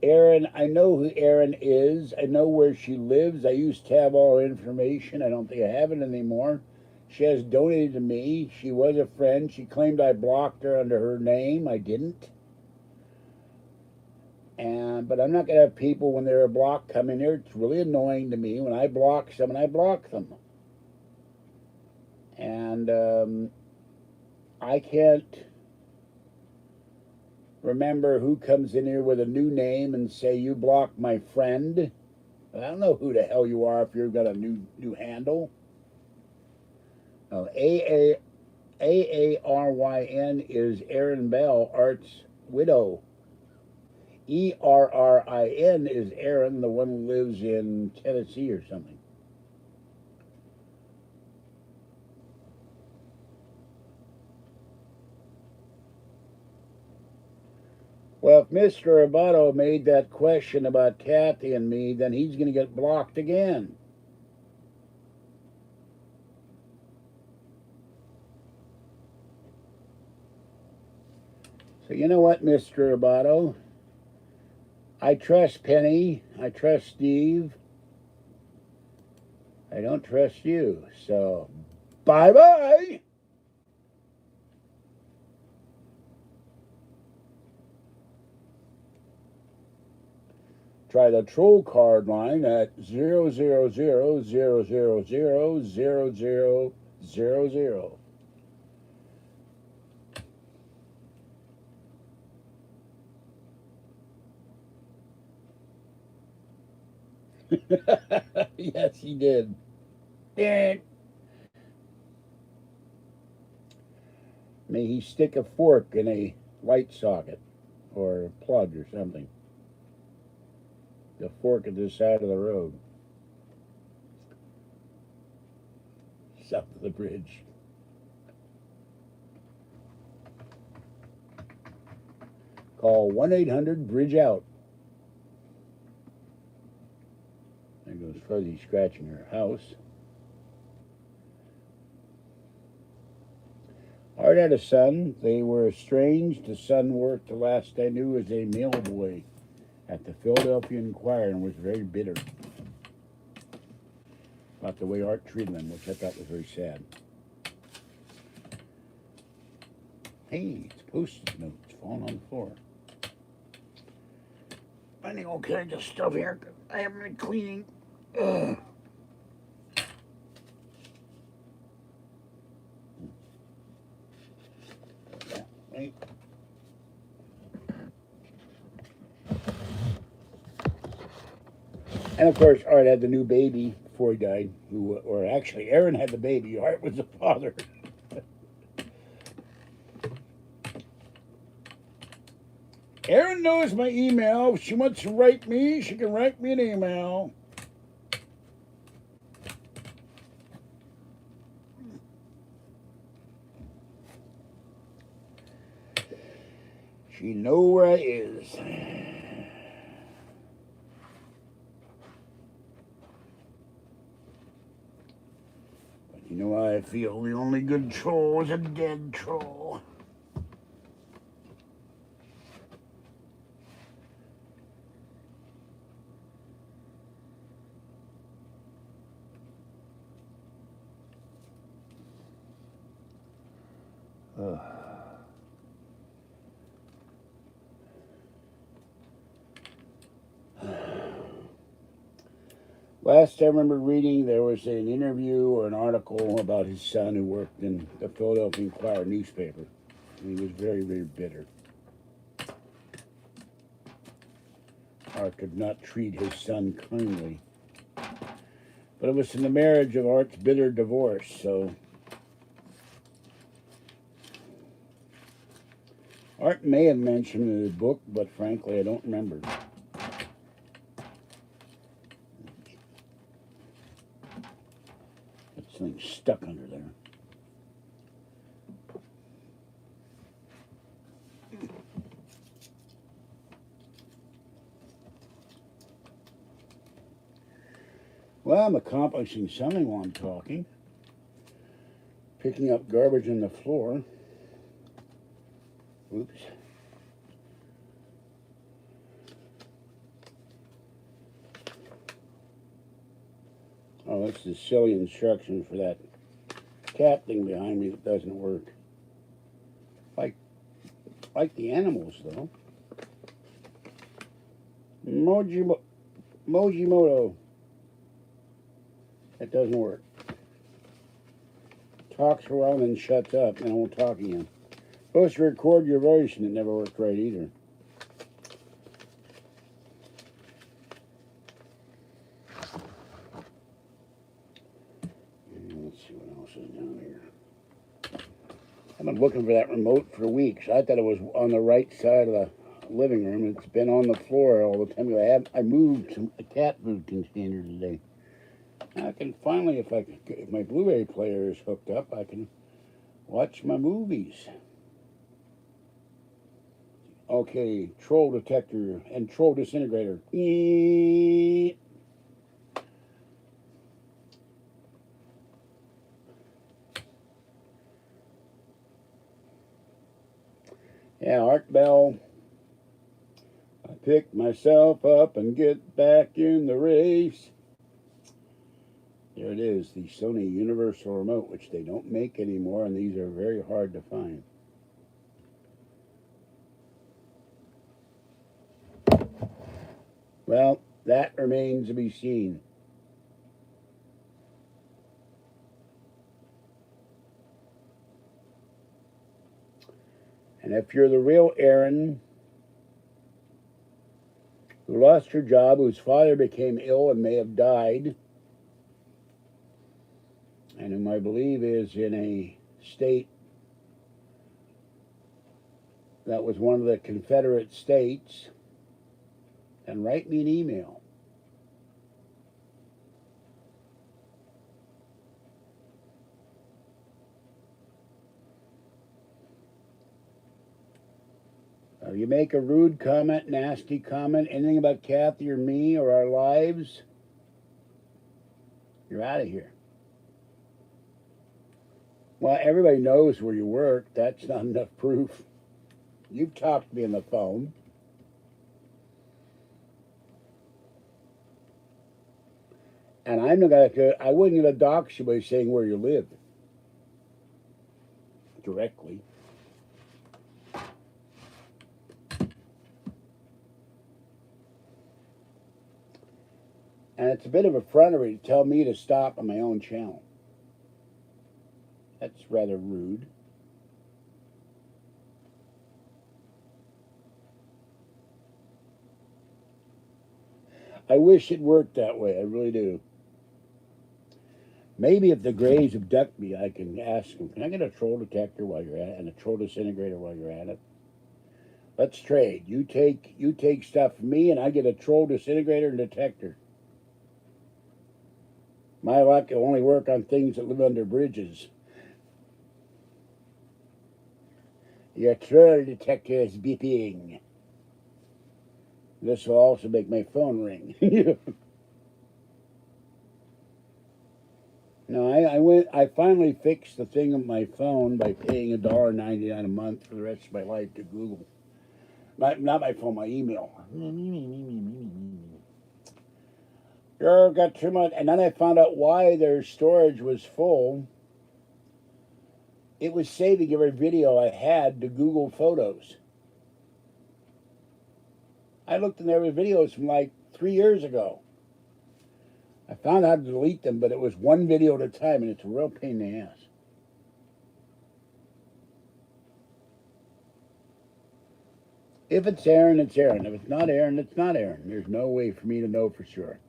Erin, I know who Erin is. I know where she lives. I used to have all her information. I don't think I have it anymore. She has donated to me. She was a friend. She claimed I blocked her under her name. I didn't. But I'm not going to have people when they're blocked come in here. It's really annoying to me. When I block someone, I block them. And I can't remember who comes in here with a new name and say, you blocked my friend. I don't know who the hell you are if you've got a new handle. Oh, AARYN is Erin Bell, Art's widow. ERRIN is Erin, the one who lives in Tennessee or something. Well, if Mr. Roboto made that question about Kathy and me, then he's going to get blocked again. So you know what, Mr. Roboto? I trust Penny. I trust Steve. I don't trust you. So, bye-bye. Try the troll card line at 00000000000. Yes, he did. May he stick a fork in a light socket or a plug or something. The fork at the side of the road. South of the bridge. Call 1-800-BRIDGE-OUT. There goes Fuzzy scratching her house. Art had a son. They were estranged. The son worked, the last I knew, as a mail boy at the Philadelphia Inquirer and was very bitter about the way Art treated him, which I thought was very sad. Hey, it's Post-it notes falling on the floor. Finding all kinds of stuff here. I haven't been cleaning. Ugh. Right. And of course, Art had the new baby before he died, or actually, Aaron had the baby. Art was the father. Aaron knows my email. If she wants to write me, she can write me an email. She know where I is. But you know how I feel. The only good troll is a dead troll. Last I remember reading, there was an interview or an article about his son who worked in the Philadelphia Inquirer newspaper. And he was very, very bitter. Art could not treat his son kindly. But it was in the marriage of Art's bitter divorce, so Art may have mentioned in his book, but frankly, I don't remember. That thing's stuck under there. Well, I'm accomplishing something while I'm talking. Picking up garbage on the floor. Oops. Oh, that's the silly instruction for that cat thing behind me that doesn't work. Like the animals, though. Mojimoto. That doesn't work. Talks for a while and then shuts up, and I won't talk again. Supposed to record your voice, and it never worked right either. Let's see what else is down here. I've been looking for that remote for weeks. I thought it was on the right side of the living room. It's been on the floor all the time. I moved a cat food container today. I can finally, if my Blu-ray player is hooked up, I can watch my movies. Okay, troll detector and troll disintegrator. Yeah, Art Bell. I pick myself up and get back in the race. There it is, the Sony Universal Remote, which they don't make anymore, and these are very hard to find. Well, that remains to be seen. And if you're the real Aaron, who lost her job, whose father became ill and may have died, and whom I believe is in a state that was one of the Confederate states, then write me an email. You make a rude comment, nasty comment, anything about Kathy or me or our lives, you're out of here. Well, everybody knows where you work. That's not enough proof. You've talked to me on the phone. And I wouldn't gonna dox you by saying where you live directly. And it's a bit of effrontery to tell me to stop on my own channel. That's rather rude. I wish it worked that way. I really do. Maybe if the Greys abduct me, I can ask them, can I get a troll detector while you're at it and a troll disintegrator while you're at it? Let's trade. You take stuff from me and I get a troll disintegrator and detector. My luck will only work on things that live under bridges. Your troll detector is beeping. This will also make my phone ring. No, I finally fixed the thing on my phone by paying $1.99 a month for the rest of my life to Google. Not my phone, my email. Girl, got too much. And then I found out why their storage was full. It was saving every video I had to Google Photos. I looked in every videos from like 3 years ago. I found out how to delete them, but it was one video at a time, and it's a real pain in the ass. If it's Aaron, it's Aaron. If it's not Aaron, it's not Aaron. There's no way for me to know for sure.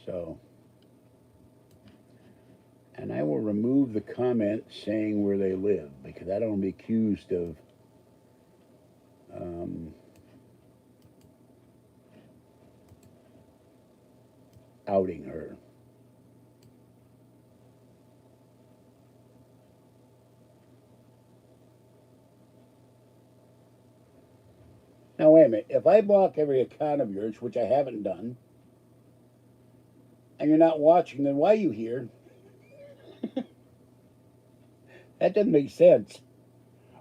So, and I will remove the comment saying where they live because I don't want to be accused of outing her. Now, wait a minute. If I block every account of yours, which I haven't done, and you're not watching, then why are you here? That doesn't make sense.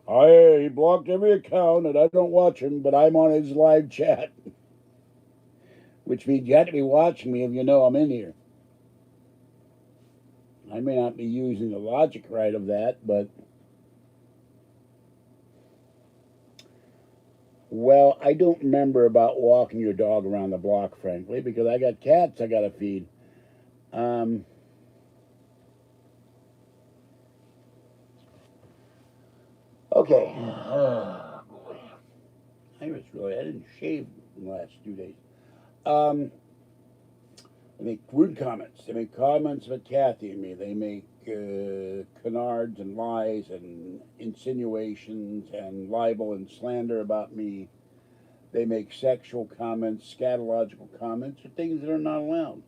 He blocked every account, and I don't watch him, but I'm on his live chat. Which means you have to be watching me if you know I'm in here. I may not be using the logic right of that, but... Well, I don't remember about walking your dog around the block, frankly, because I got cats I got to feed. Okay. Oh, boy. I didn't shave in the last 2 days. They make rude comments. They make comments about Kathy and me. They make canards and lies and insinuations and libel and slander about me. They make sexual comments, scatological comments, or things that are not allowed.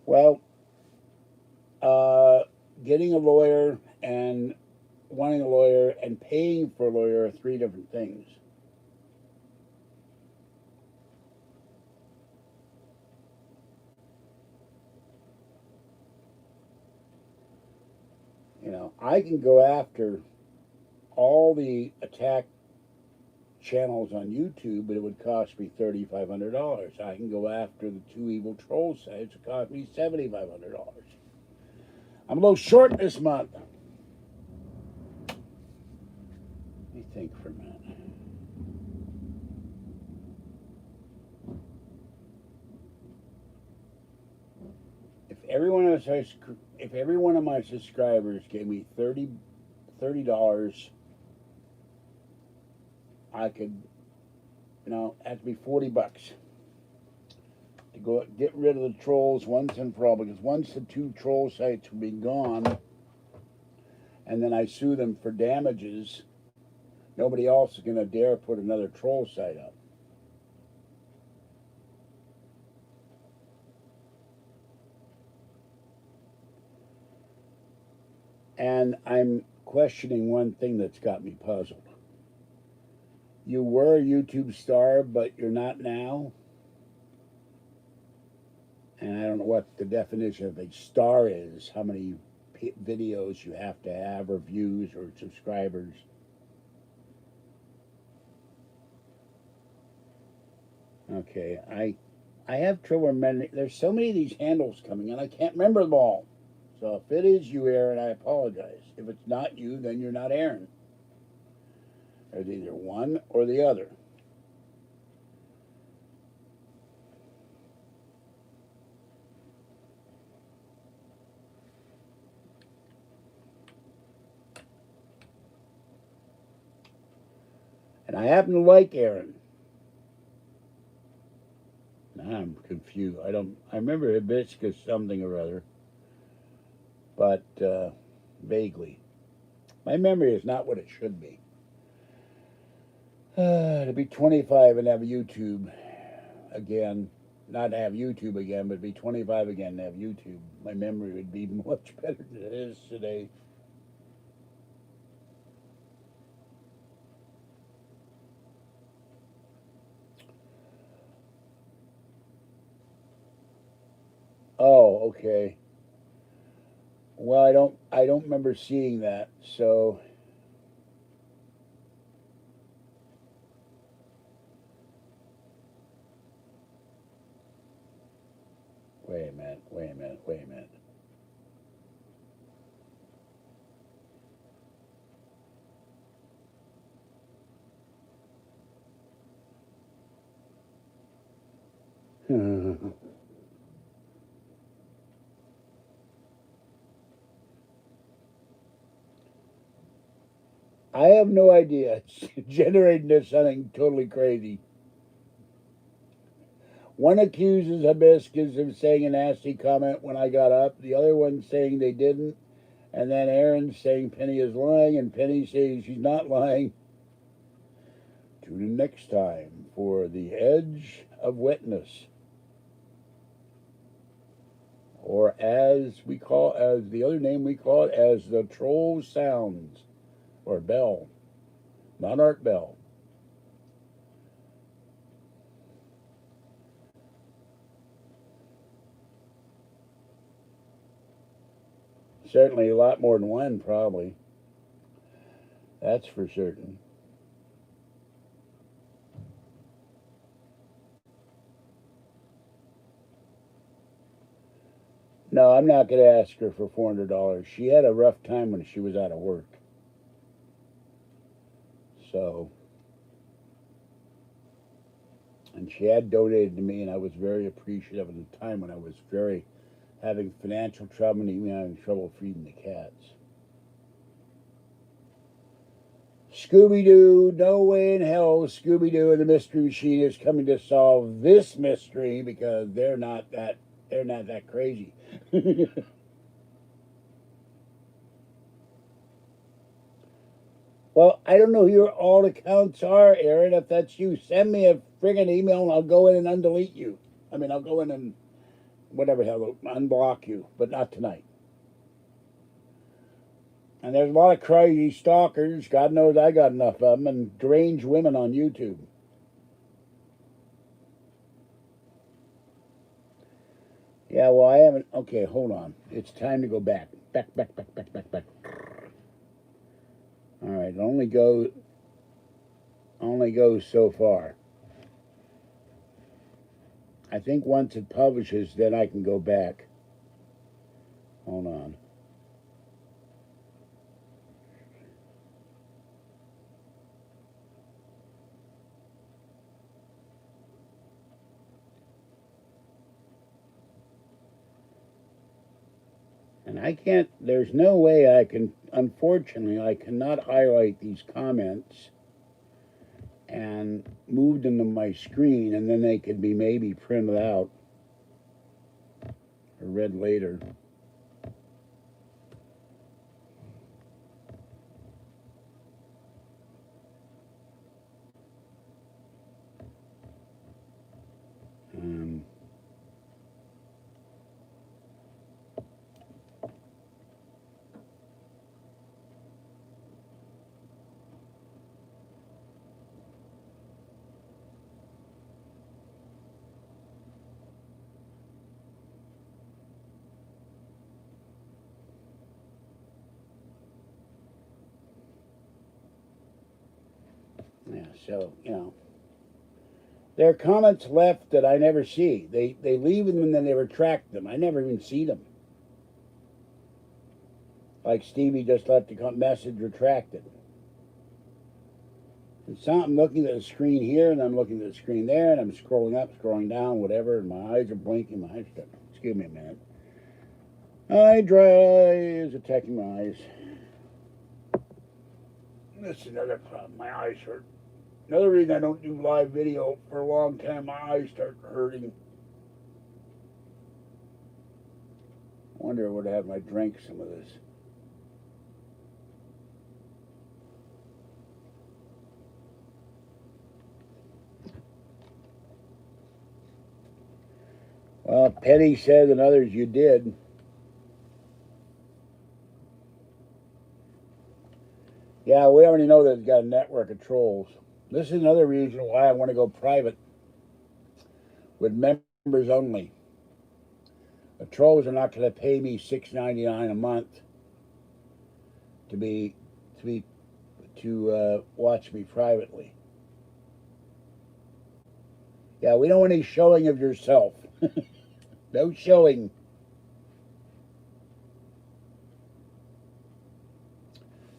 Well, getting a lawyer and wanting a lawyer and paying for a lawyer are 3 different things. You know, I can go after all the attack channels on YouTube, but it would cost me $3,500. I can go after the 2 evil troll sites. It cost me $7,500. I'm a little short this month. Let me think for a minute. If every one of my subscribers gave me $30, I could, have to be $40 to go get rid of the trolls once and for all. Because once the 2 troll sites will be gone, and then I sue them for damages, nobody else is going to dare put another troll site up. And I'm questioning one thing that's got me puzzled. You were a YouTube star, but you're not now. And I don't know what the definition of a star is, how many videos you have to have, or views, or subscribers. Okay, I have trouble remembering. There's so many of these handles coming, and I can't remember them all. So if it is you, Aaron, I apologize. If it's not you, then you're not Aaron. There's either one or the other. And I happen to like Aaron. Now I'm confused. I remember hibiscus something or other, but vaguely. My memory is not what it should be. To be 25 and have YouTube again, not have YouTube again, but be 25 again and have YouTube, my memory would be much better than it is today. Oh, okay. Well, I don't remember seeing that. So wait a minute. Wait a minute. Wait a minute. I have no idea. It's generating into something totally crazy. One accuses Hibiscus of saying a nasty comment when I got up. The other one saying they didn't. And then Aaron's saying Penny is lying, and Penny saying she's not lying. Tune in next time for the Edge of Witness, or as the other name we call it, as the Troll Sounds, or Bell, Monarch Bell. Certainly a lot more than one, probably. That's for certain. No, I'm not going to ask her for $400. She had a rough time when she was out of work. So, and she had donated to me, and I was very appreciative at the time when I was having financial trouble and even having trouble feeding the cats. Scooby-Doo, no way in hell Scooby-Doo and the Mystery Machine is coming to solve this mystery, because they're not that crazy. Well, I don't know who your alt accounts are, Aaron. If that's you, send me a friggin' email and I'll go in and undelete you. I mean, I'll go in and whatever hell, unblock you, but not tonight. And there's a lot of crazy stalkers. God knows I got enough of them, and deranged women on YouTube. Yeah, well, I haven't. Okay, hold on. It's time to go back. Back. All right, only goes so far. I think once it publishes, then I can go back. Hold on. And I can't, there's no way I can, unfortunately, I cannot highlight these comments and move them to my screen, and then they could be maybe printed out or read later. Um, yeah, so, there are comments left that I never see. They leave them and then they retract them. I never even see them. Like Stevie just left a message retracted. And so I'm looking at the screen here, and I'm looking at the screen there, and I'm scrolling up, scrolling down, whatever, and my eyes are blinking. My eyes are, excuse me a minute. Eye dry is attacking my eyes. That's another problem. My eyes hurt. Another reason I don't do live video for a long time, my eyes start hurting. I wonder if I would have I drank some of this. Well, Petty said and others you did. Yeah, we already know that it's got a network of trolls. This is another reason why I want to go private with members only. The trolls are not going to pay me $6.99 a month to watch me privately. Yeah, we don't want any showing of yourself. No showing.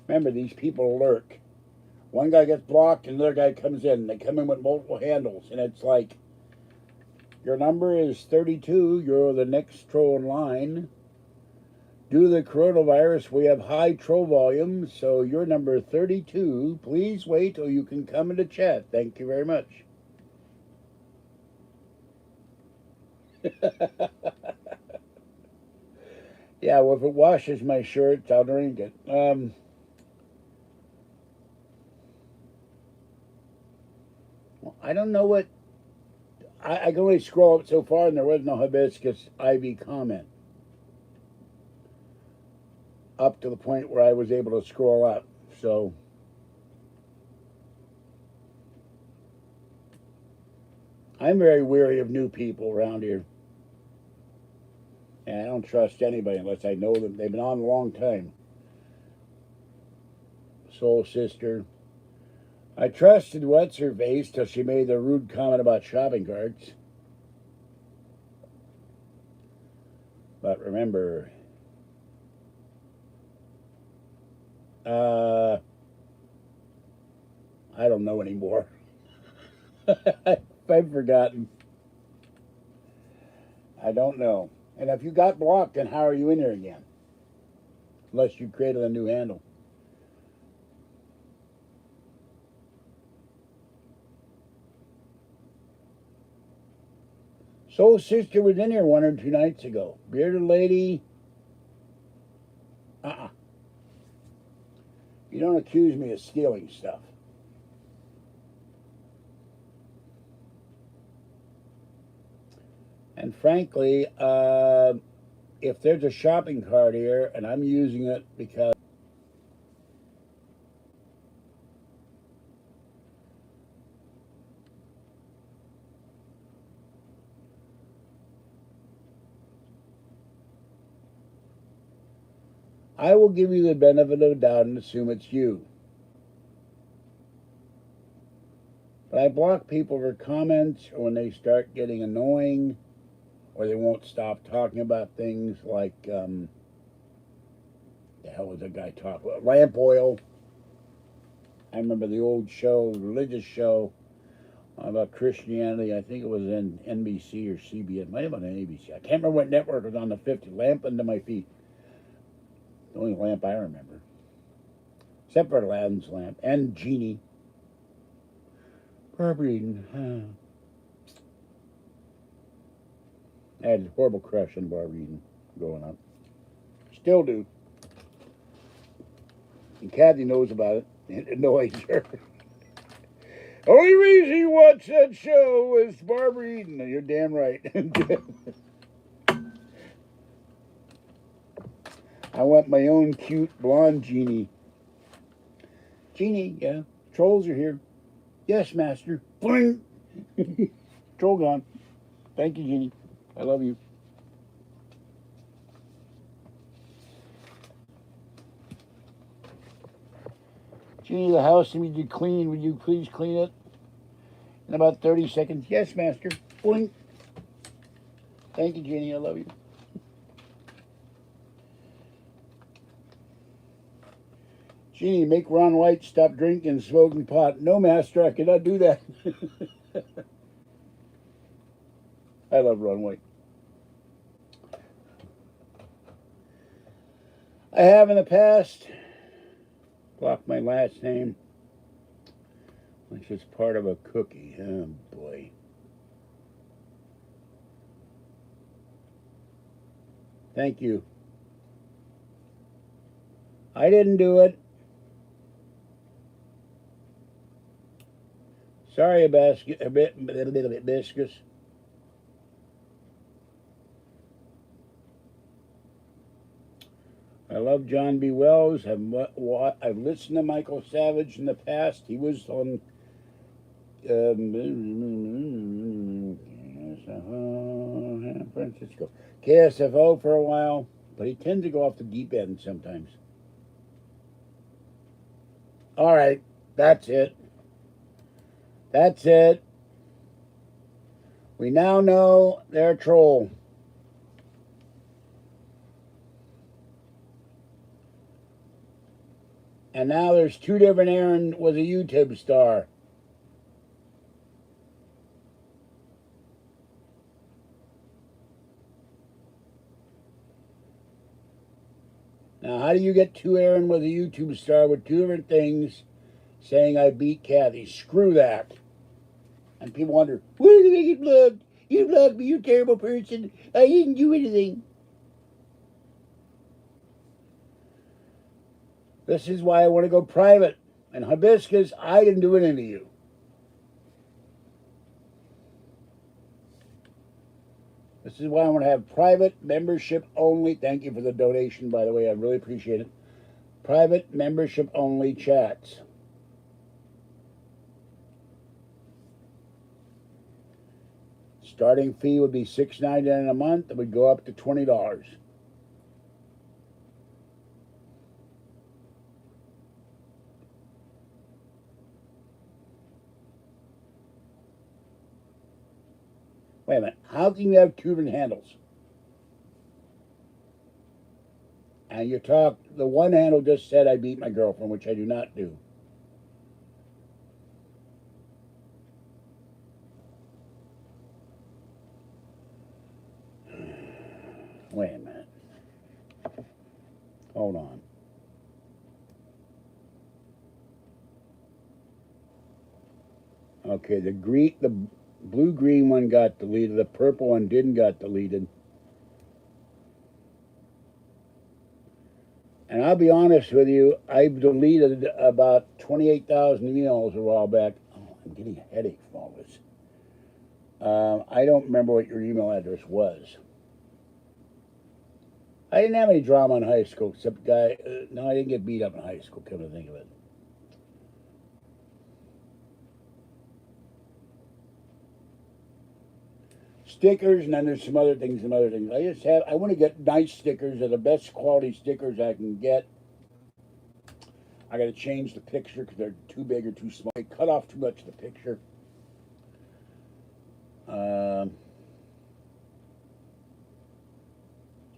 Remember, these people lurk. One guy gets blocked, and another guy comes in. They come in with multiple handles, and it's like, your number is 32. You're the next troll in line. Due to the coronavirus, we have high troll volume, so you're number 32. Please wait till you can come into chat. Thank you very much. Yeah, well, if it washes my shirts, I'll drink it. I don't know what... I can only scroll up so far, and there was no hibiscus ivy comment. Up to the point where I was able to scroll up, so... I'm very wary of new people around here. And I don't trust anybody unless I know them. They've been on a long time. Soul Sister. I trusted What's-Her-Face till she made the rude comment about shopping carts. But remember, I don't know anymore. I've forgotten. I don't know. And if you got blocked, then how are you in there again? Unless you created a new handle. Soul Sister was in here 1 or 2 nights ago. Bearded Lady. You don't accuse me of stealing stuff. And frankly, if there's a shopping cart here and I'm using it because I will give you the benefit of the doubt and assume it's you. But I block people for comments or when they start getting annoying or they won't stop talking about things like, the hell was that guy talking about? Lamp oil. I remember the old show, religious show about Christianity. I think it was in NBC or CBS. It might have been on ABC. I can't remember what network was on the 50. Lamp under my feet. The only lamp I remember. Except for Aladdin's lamp. And Genie. Barbara Eden. I had a horrible crush on Barbara Eden growing up. Still do. And Kathy knows about it. It annoys her. Only reason you watch that show was Barbara Eden. You're damn right. I want my own cute blonde Genie. Genie, yeah. Trolls are here. Yes, master. Boing. Troll gone. Thank you, Genie. I love you. Genie, the house needs to be clean. Would you please clean it? In about 30 seconds. Yes, master. Boing. Thank you, Genie. I love you. Genie, make Ron White stop drinking and smoking pot. No, master, I cannot do that. I love Ron White. I have in the past blocked my last name It's just part of a cookie. Oh boy. Thank you. I didn't do it. Sorry, Hibiscus. I love John B. Wells. I've listened to Michael Savage in the past. He was on Francisco KSFO for a while, but he tends to go off the deep end sometimes. All right, that's it. That's it. We now know they're a troll. And now there's two different Aaron was a YouTube star. Now, how do you get two Aaron was a YouTube star with two different things saying I beat Kathy? Screw that. And people wonder, why do they get blocked? You blocked me, you terrible person. I didn't do anything. This is why I want to go private. And Hibiscus, I didn't do anything to you. This is why I want to have private membership only. Thank you for the donation, by the way. I really appreciate it. Private membership only chats. Starting fee would be $6.99 a month. It would go up to $20. Wait a minute. How can you have two different handles? And you talk, the one handle just said I beat my girlfriend, which I do not do. Wait a minute. Hold on. Okay, the blue-green one got deleted. The purple one didn't got deleted. And I'll be honest with you, I've deleted about 28,000 emails a while back. Oh, I'm getting a headache from all this. I don't remember what your email address was. I didn't have any drama in high school, except no, I didn't get beat up in high school, come to think of it. Stickers, and then there's some other things. I want to get nice stickers. They're the best quality stickers I can get. I got to change the picture because they're too big or too small. They cut off too much of the picture.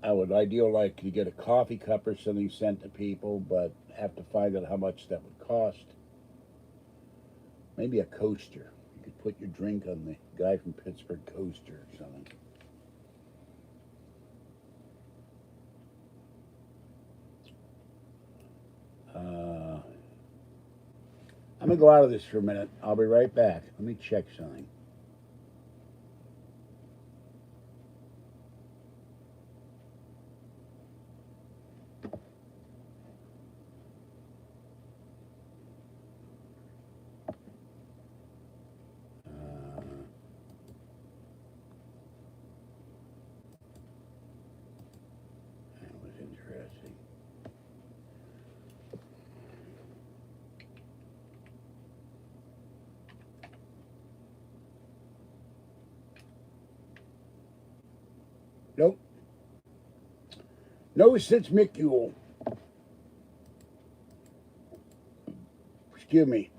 I would ideally like to get a coffee cup or something sent to people, but have to find out how much that would cost. Maybe a coaster. You could put your drink on the guy from Pittsburgh coaster or something. I'm going to go out of this for a minute. I'll be right back. Let me check something. That was interesting. Nope. No such micule. Excuse me.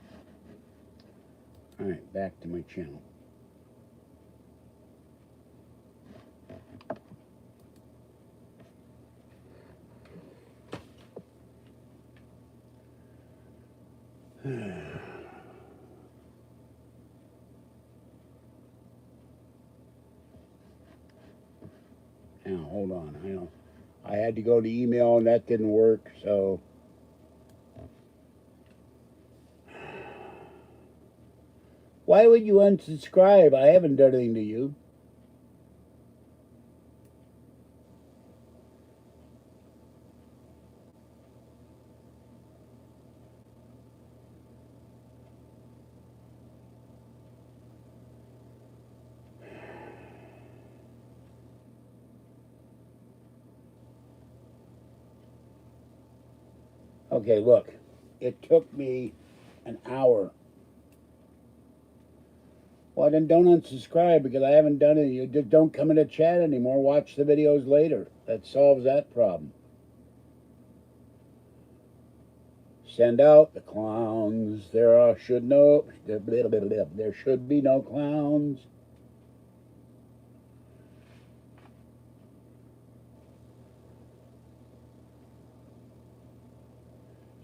All right, back to my channel. Now, hold on. I had to go to email and that didn't work, so Why would you unsubscribe? I haven't done anything to you. Okay, look. It took me an hour. Well, then don't unsubscribe because I haven't done it. You just don't come into chat anymore. Watch the videos later. That solves that problem. Send out the clowns. There should be no clowns.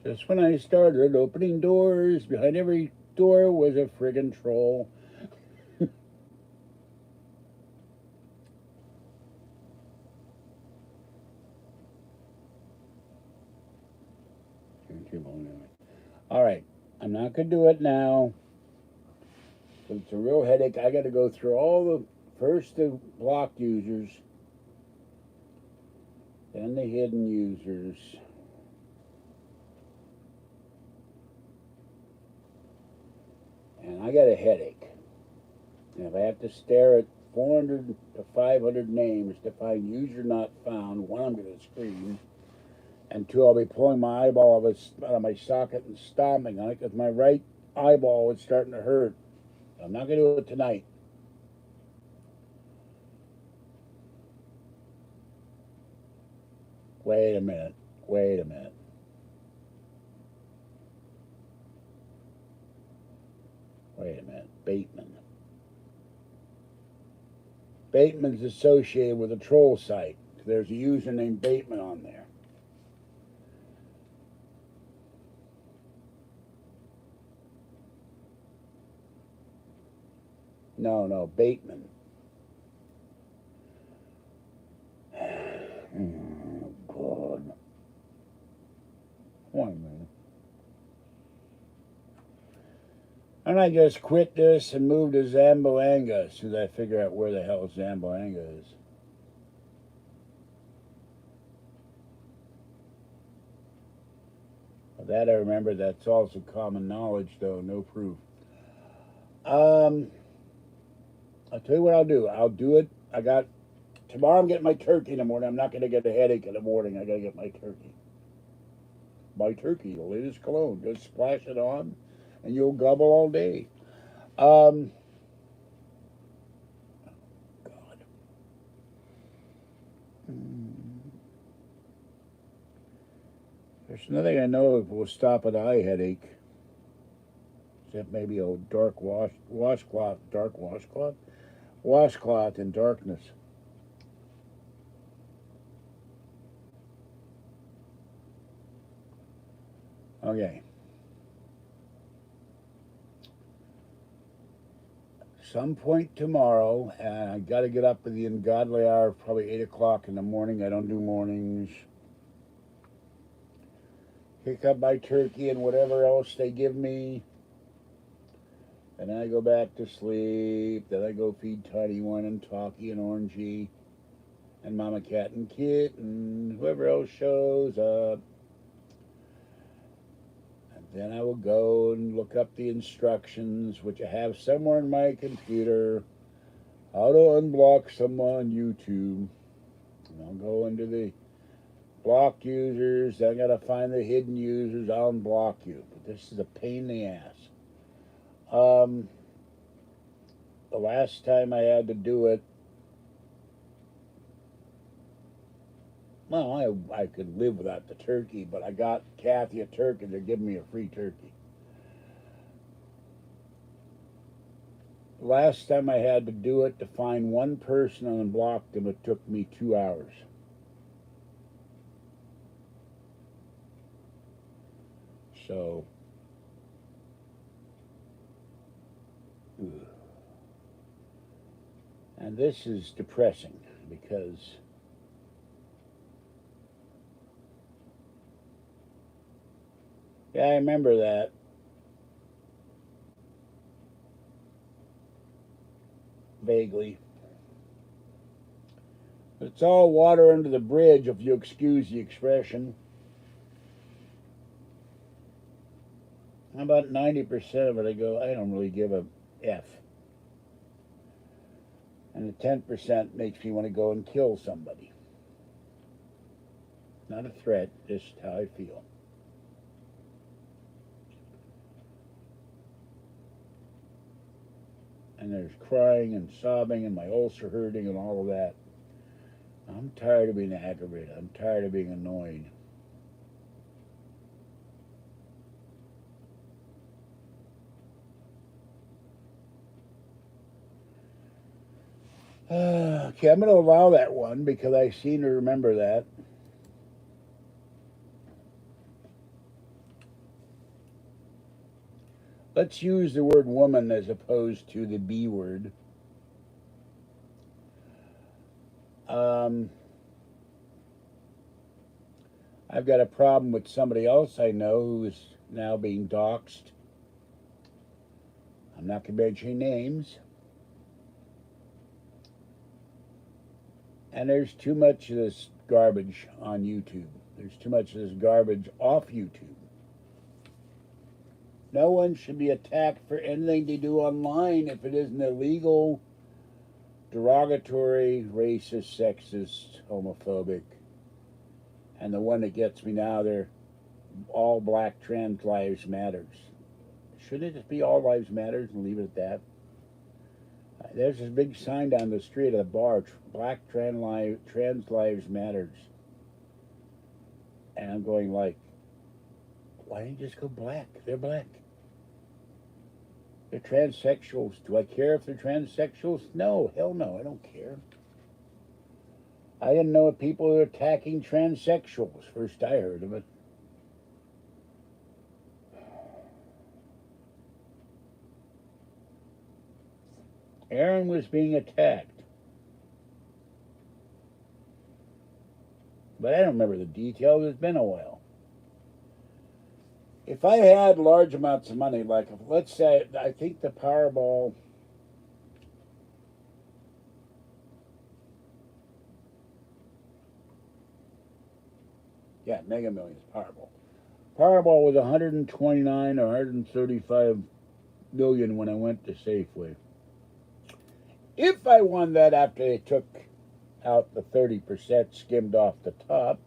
Just when I started opening doors, behind every door was a friggin' troll. All right, I'm not gonna do it now. It's a real headache. I got to go through all the first the blocked users, then the hidden users. And I got a headache. And if I have to stare at 400 to 500 names to find user not found, one, I'm going to scream. And two, I'll be pulling my eyeball out of my socket and stomping on it because my right eyeball is starting to hurt. I'm not going to do it tonight. Wait a minute. Wait a minute. Wait a minute. Bateman. Bateman's associated with a troll site. There's a user named Bateman on there. No, Bateman. Oh, God. One minute. And I just quit this and moved to Zamboanga as soon as I figure out where the hell Zamboanga is. That I remember. That's also common knowledge, though. No proof. I'll tell you what I'll do. I'll do it. Tomorrow I'm getting my turkey in the morning. I'm not going to get a headache in the morning. I got to get my turkey. My turkey, the latest cologne. Just splash it on, and you'll gobble all day. God. There's nothing I know of will stop an eye headache. Except maybe a washcloth in darkness. Okay. Some point tomorrow, and I got to get up at the ungodly hour, probably 8 o'clock in the morning. I don't do mornings. Pick up my turkey and whatever else they give me. And then I go back to sleep. Then I go feed Tiny One and Talkie and Orangey and Mama Cat and Kit and whoever else shows up. And then I will go and look up the instructions, which I have somewhere in my computer, how to unblock someone on YouTube. And I'll go into the blocked users. I gotta find the hidden users. I'll unblock you. But this is a pain in the ass. The last time I had to do it, well, I could live without the turkey, but I got Kathy a turkey. They're giving me a free turkey. The last time I had to do it to find one person and unblock them, it took me 2 hours. So, and this is depressing because yeah, I remember that. vaguely. It's all water under the bridge, if you excuse the expression. About 90% of it, I go, I don't really give a F. And the 10% makes me want to go and kill somebody. Not a threat, just how I feel. And there's crying and sobbing and my ulcer hurting and all of that. I'm tired of being aggravated. I'm tired of being annoyed. Okay, I'm going to allow that one because I seem to remember that. Let's use the word woman as opposed to the B word. I've got a problem with somebody else I know who is now being doxxed. I'm not going to mention names. And there's too much of this garbage on YouTube. There's too much of this garbage off YouTube. No one should be attacked for anything they do online if it isn't illegal, derogatory, racist, sexist, homophobic. And the one that gets me now, they're all black trans lives matters. Shouldn't it just be all lives matters and leave it at that? There's this big sign down the street of the bar, black trans lives matters. And I'm going like, why don't you just go black? They're black. They're transsexuals. Do I care if they're transsexuals? No, hell no, I don't care. I didn't know if people were attacking transsexuals. First I heard of it. Aaron was being attacked. But I don't remember the details. It's been a while. If I had large amounts of money, like let's say, I think the Powerball, yeah, Mega Millions, Powerball. Powerball was 129 or 135 million when I went to Safeway. If I won that after they took out the 30% skimmed off the top,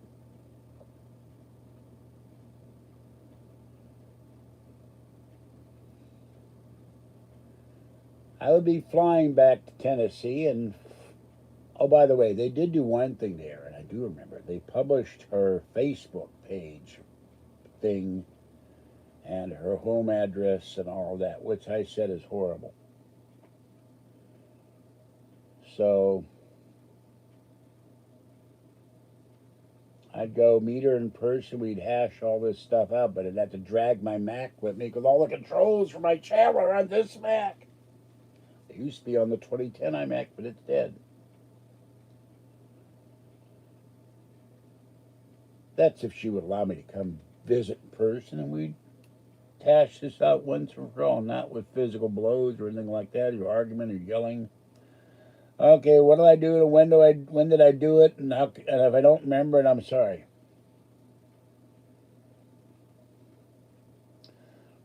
I would be flying back to Tennessee. And oh, by the way, they did do one thing there, and I do remember. They published her Facebook page thing and her home address and all of that, which I said is horrible. So I'd go meet her in person. We'd hash all this stuff out, but I'd have to drag my Mac with me because all the controls for my channel are on this Mac. It used to be on the 2010 iMac, but it's dead. That's if she would allow me to come visit in person, and we'd hash this out once and for all, not with physical blows or anything like that, or argument or yelling. Okay, what did I do? And when did I do it? And if I don't remember it, I'm sorry.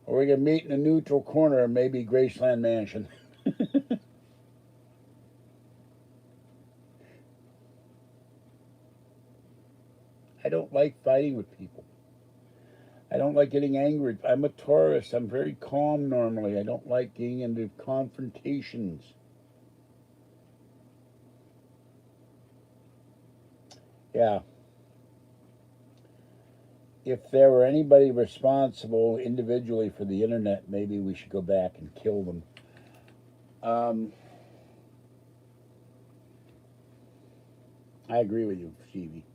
Or we can meet in a neutral corner and maybe Graceland Mansion. I don't like fighting with people. I don't like getting angry. I'm a Taurus. I'm very calm normally. I don't like getting into confrontations. Yeah. If there were anybody responsible individually for the internet, maybe we should go back and kill them. I agree with you, Stevie.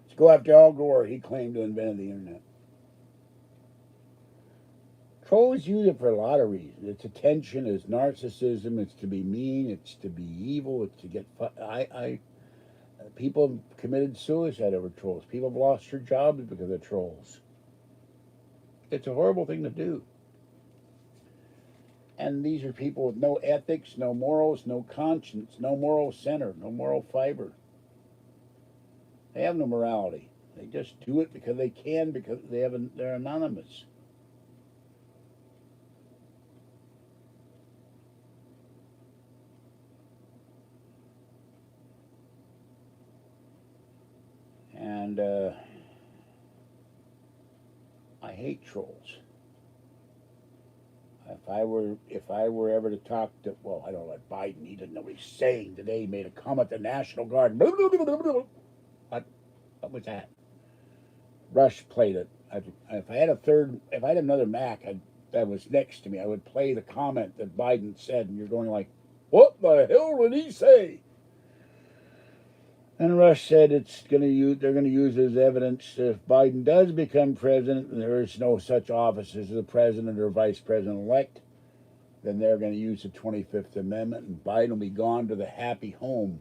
Let's go after Al Gore. He claimed to invent the internet. Trolls use it for a lot of reasons. It's attention, it's narcissism, it's to be mean, it's to be evil, it's to get. People have committed suicide over trolls. People have lost their jobs because of trolls. It's a horrible thing to do. And these are people with no ethics, no morals, no conscience, no moral center, no moral fiber. They have no morality. They just do it because they can, because they're anonymous. And I hate trolls. If I were ever to talk to, well, I don't like Biden. He doesn't know what he's saying today. He made a comment. The National Guard. What was that? Rush played it. If I had another Mac that was next to me, I would play the comment that Biden said, and you're going like, "What the hell did he say?" And Rush said they're going to use as evidence if Biden does become president, and there is no such office as the president or vice president elect, then they're going to use the 25th Amendment, and Biden will be gone to the happy home.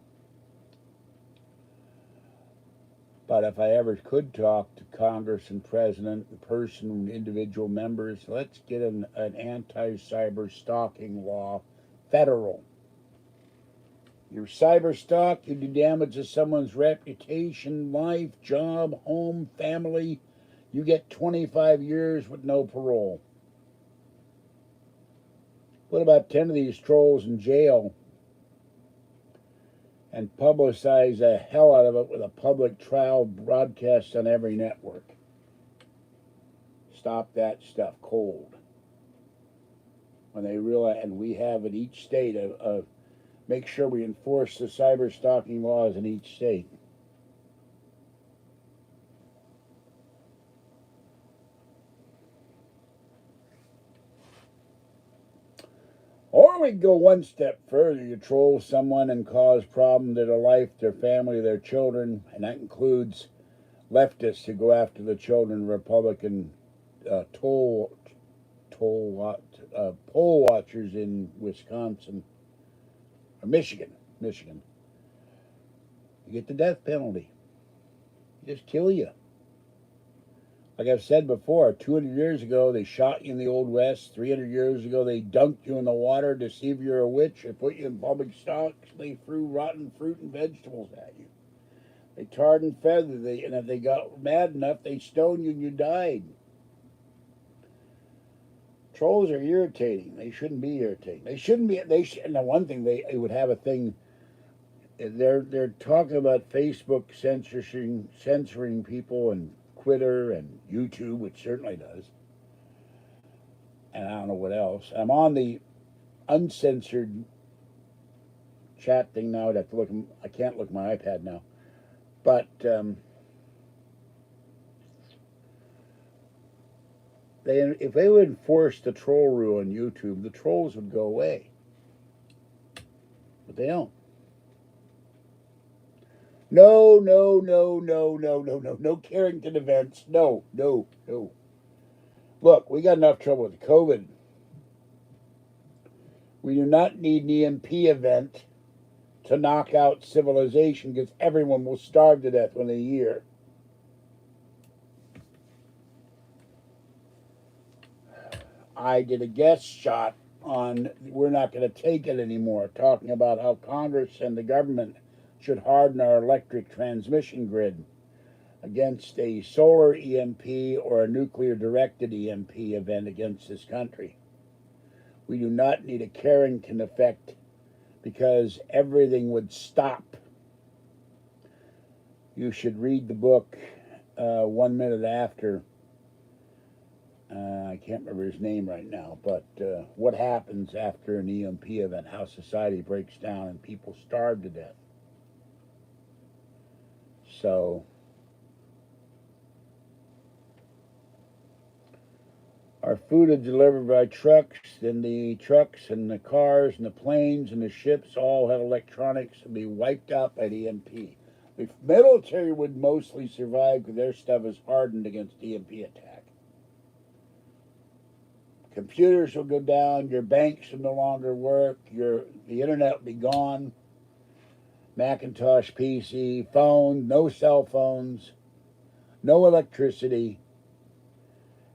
But if I ever could talk to Congress and President, the person and individual members, let's get an anti-cyber stalking law, federal. Your cyber stalk, you do damage to someone's reputation, life, job, home, family, you get 25 years with no parole. Put about 10 of these trolls in jail and publicize the hell out of it with a public trial broadcast on every network. Stop that stuff cold. When they realize, and we have in each state make sure we enforce the cyber stalking laws in each state. Or we go one step further. You troll someone and cause problem to their life, their family, their children, and that includes leftists who go after the children, Republican poll watchers in Wisconsin or Michigan. You get the death penalty. They just kill you. Like I've said before, 200 years ago they shot you in the Old West. 300 years ago they dunked you in the water to see if you're a witch. They put you in public stocks. They threw rotten fruit and vegetables at you. They tarred and feathered you, and if they got mad enough, they stoned you and you died. Trolls are irritating. They shouldn't be irritating. They shouldn't be. And the one thing they would have a thing. They're talking about Facebook censoring people and Twitter and YouTube, which certainly does. And I don't know what else. I'm on the uncensored chat thing now. I'd have to look. I can't look at my iPad now, but if they would enforce the troll rule on YouTube, the trolls would go away. But they don't. No Carrington events. No. Look, we got enough trouble with COVID. We do not need an EMP event to knock out civilization because everyone will starve to death within a year. I did a guest shot on We're Not Going to Take It Anymore, talking about how Congress and the government should harden our electric transmission grid against a solar EMP or a nuclear-directed EMP event against this country. We do not need a Carrington effect because everything would stop. You should read the book 1 Minute After. I can't remember his name right now, but what happens after an EMP event, how society breaks down and people starve to death. So our food is delivered by trucks, and the trucks and the cars and the planes and the ships all have electronics and be wiped out by the EMP. The military would mostly survive because their stuff is hardened against EMP attack. Computers will go down, your banks will no longer work, the internet will be gone, Macintosh PC, phone, no cell phones, no electricity,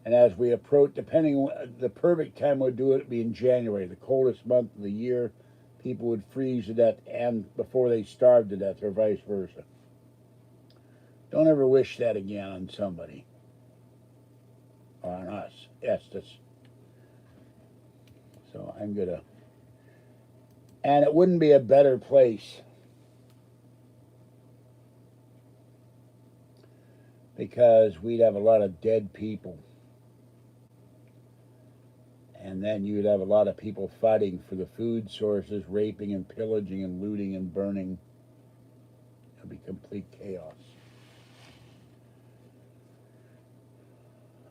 And as we approach, depending on the perfect time we'd do it, would be in January, the coldest month of the year. People would freeze to death and before they starved to death, or vice versa. Don't ever wish that again on somebody. Or on us. Estes. So I'm gonna. And it wouldn't be a better place. Because we'd have a lot of dead people. And then you'd have a lot of people fighting for the food sources, raping and pillaging and looting and burning. It would be complete chaos.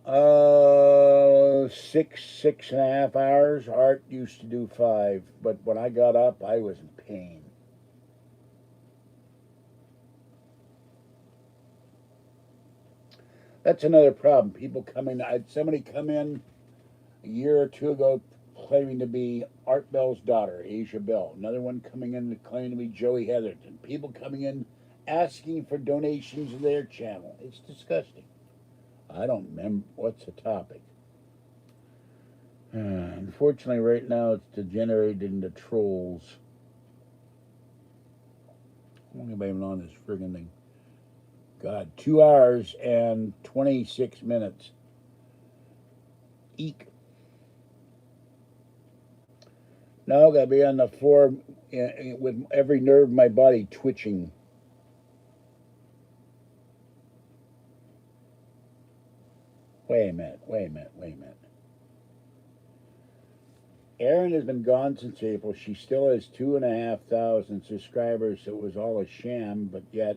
6.5 hours. Art used to do 5, but when I got up, I was in pain. That's another problem. People coming. I had somebody come in a year or two ago claiming to be Art Bell's daughter, Asia Bell. Another one coming in claiming to be Joey Heatherton. People coming in asking for donations to their channel. It's disgusting. I don't remember what's the topic. Unfortunately, right now it's degenerated into trolls. How long have I been on this friggin' thing? God, 2 hours and 26 minutes. Eek. Now I gotta be on the floor with every nerve in my body twitching. Wait a minute. Erin has been gone since April. She still has 2,500 subscribers, so it was all a sham, but yet,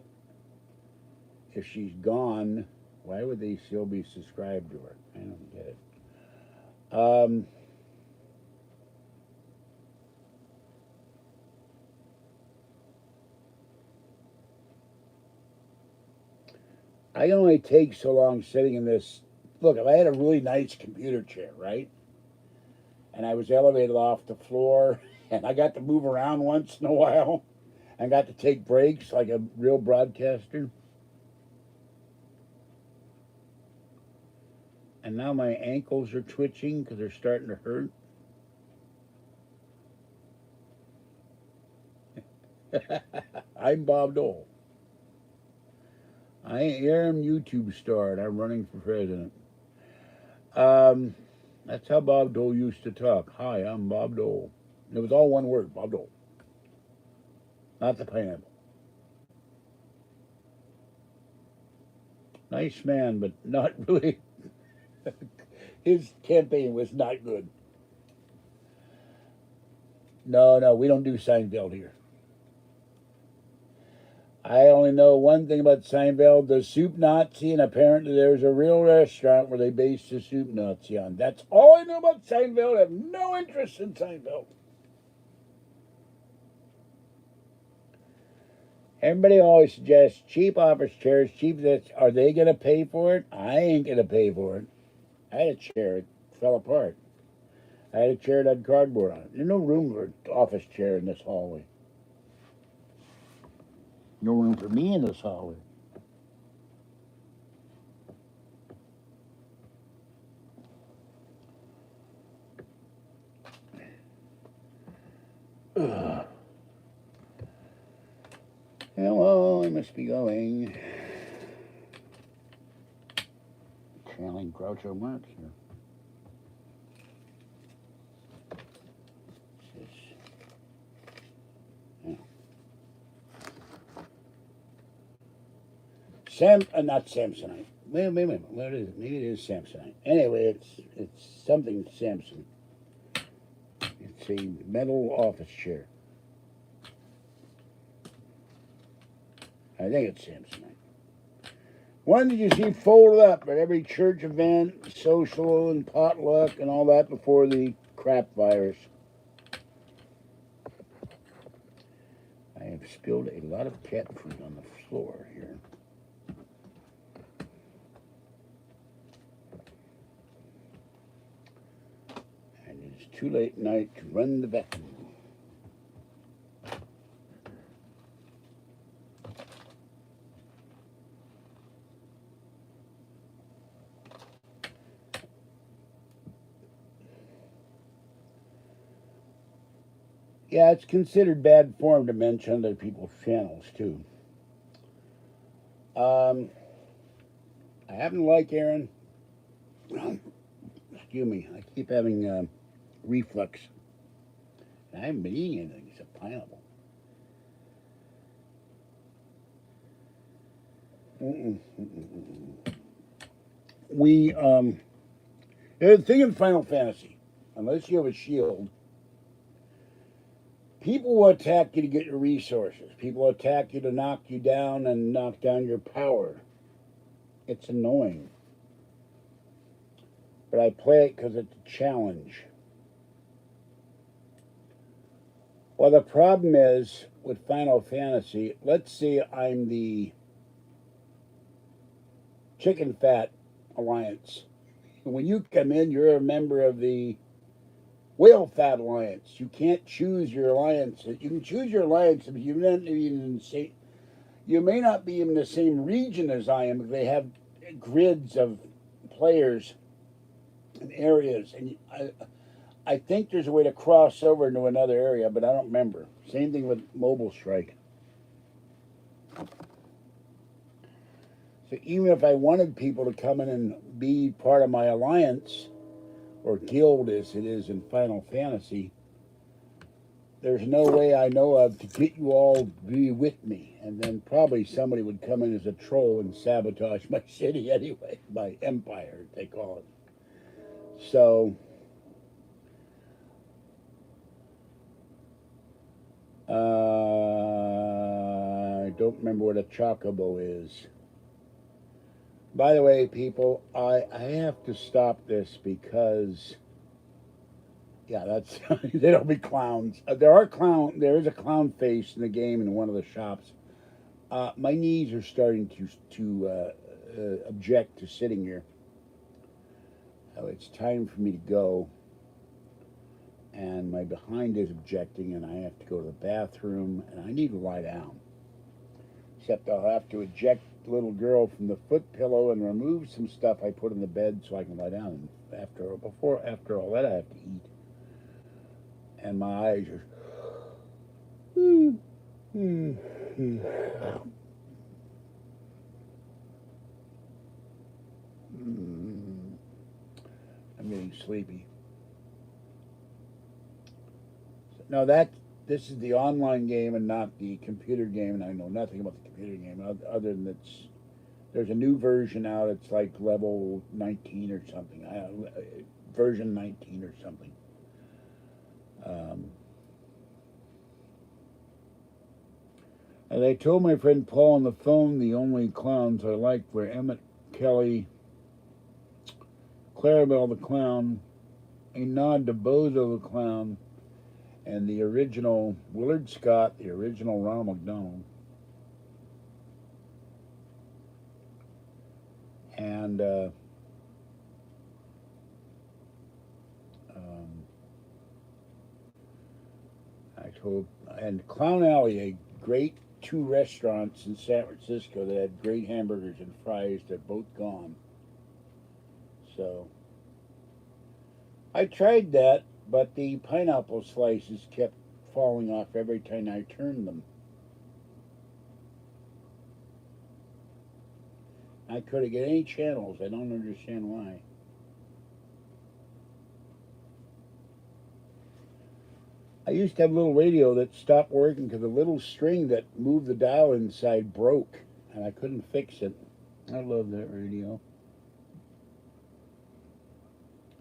if she's gone, why would they still be subscribed to her? I don't get it. I can only take so long sitting in this. Look, if I had a really nice computer chair, right? And I was elevated off the floor, and I got to move around once in a while, and got to take breaks like a real broadcaster. And now my ankles are twitching because they're starting to hurt. I'm Bob Dole. I am YouTube star, and I'm running for president. That's how Bob Dole used to talk. Hi, I'm Bob Dole. It was all one word, Bob Dole. Not the pineapple. Nice man, but not really. His campaign was not good. No, we don't do Seinfeld here. I only know one thing about Seinfeld, the Soup Nazi, and apparently there's a real restaurant where they based the Soup Nazi on. That's all I know about Seinfeld. I have no interest in Seinfeld. Everybody always suggests cheap office chairs, cheap this. Are they going to pay for it? I ain't going to pay for it. I had a chair. It fell apart. I had a chair that had cardboard on it. There's no room for an office chair in this hallway. No room for me in this hallway. Ugh. Hello, I must be going. Channeling Groucho Marx here. Not Samsonite. Wait. What is it? Maybe it is Samsonite. Anyway, it's something Samson. It's a metal office chair. I think it's Samsonite. One that you see folded up at every church event, social and potluck and all that before the crap virus. I have spilled a lot of cat food on the floor here. It's too late at night to run the vacuum. Yeah, it's considered bad form to mention other people's channels too. Um, I happen to like Aaron. Excuse me. I keep having reflux. I haven't been eating anything except pineapple. Mm-mm, mm-mm. We the thing in Final Fantasy, unless you have a shield, people will attack you to get your resources. People attack you to knock you down and knock down your power. It's annoying. But I play it because it's a challenge. Well, the problem is with Final Fantasy, let's say I'm the Chicken Fat Alliance. When you come in, you're a member of the Whale Fat Alliance. You can't choose your alliance. You can choose your alliance if you're not even in the same. You may not be in the same region as I am. They have grids of players and areas, and I think there's a way to cross over into another area, but I don't remember. Same thing with Mobile Strike. So even if I wanted people to come in and be part of my alliance, or guild as it is in Final Fantasy, there's no way I know of to get you all to be with me. And then probably somebody would come in as a troll and sabotage my city anyway, my empire, they call it. So, I don't remember what a chocobo is. By the way, people, I have to stop this because, yeah, that's they'll be clowns. There is a clown face in the game in one of the shops. My knees are starting to object to sitting here. So it's time for me to go, and my behind is objecting, and I have to go to the bathroom, and I need to lie down. Except I'll have to eject the little girl from the foot pillow and remove some stuff I put in the bed so I can lie down. And after all that, I have to eat, and my eyes are. I'm getting sleepy. No, this is the online game and not the computer game, and I know nothing about the computer game other than there's a new version out. It's like level 19 or something. Version 19 or something. And I told my friend Paul on the phone the only clowns I liked were Emmett Kelly, Clarabelle the Clown, a nod to Bozo the Clown, and the original Willard Scott, the original Ronald McDonald. And I told, and Clown Alley, a great two restaurants in San Francisco that had great hamburgers and fries. They're both gone. So I tried that, but the pineapple slices kept falling off every time I turned them. I couldn't get any channels. I don't understand why. I used to have a little radio that stopped working because the little string that moved the dial inside broke, and I couldn't fix it. I love that radio.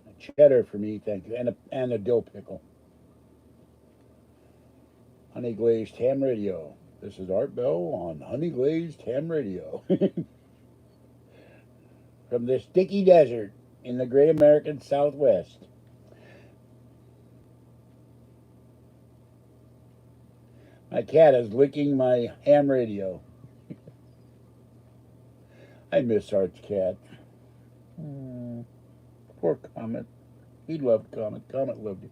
A cheddar for me, thank you, and a dill pickle. Honey Glazed Ham Radio. This is Art Bell on Honey Glazed Ham Radio. From the sticky desert in the great American Southwest. My cat is licking my ham radio. I miss Art's cat. Poor Comet. He loved Comet. Comet loved him.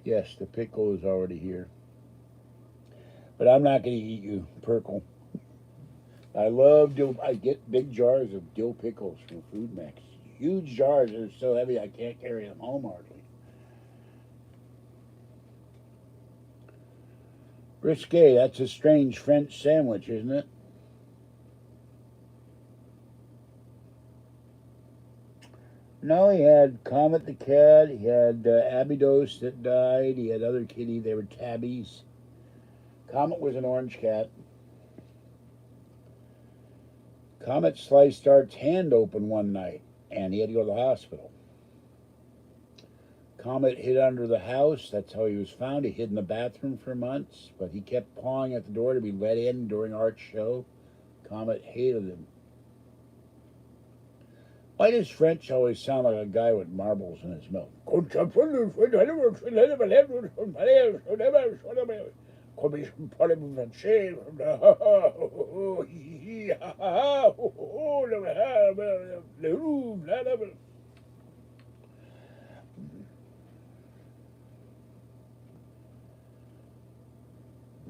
Yes, the pickle is already here. But I'm not going to eat you, Perkle. I love dill. I get big jars of dill pickles from Food Max. Huge jars. They're so heavy I can't carry them home hardly. Risque, that's a strange French sandwich, isn't it? No, he had Comet the cat, he had Abydos that died, he had other kitties, they were tabbies. Comet was an orange cat. Comet sliced Art's hand open one night, and he had to go to the hospital. Comet hid under the house. That's how he was found. He hid in the bathroom for months, but he kept pawing at the door to be let in during Art's show. Comet hated him. Why does French always sound like a guy with marbles in his mouth?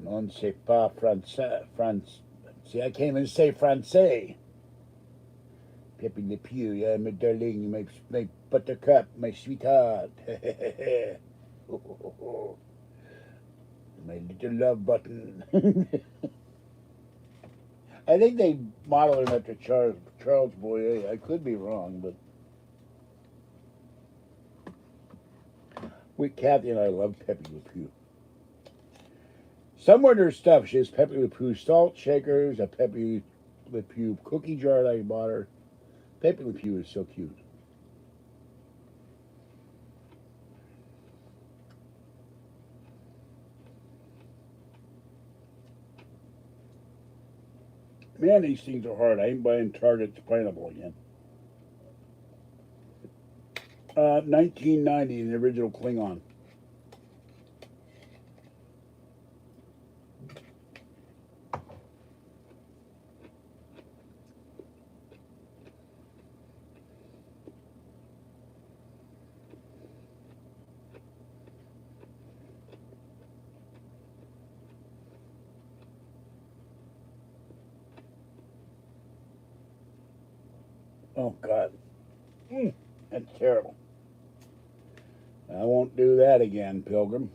Non c'est pas français. See, I can't even say français. Pepe Le Pew, yeah, my darling, my buttercup, my sweetheart. My little love button. I think they model him after Charles Boyer. I could be wrong, but Kathy and I love Pepe Le Pew. Somewhere in her stuff, she has Pepe Le Pew salt shakers, a Pepe Le Pew cookie jar that I bought her. Pepe Le Pew is so cute. Man, these things are hard. I ain't buying Target's pineapple again. 1990, the original Klingon. Oh, God. That's terrible. I won't do that again, Pilgrim.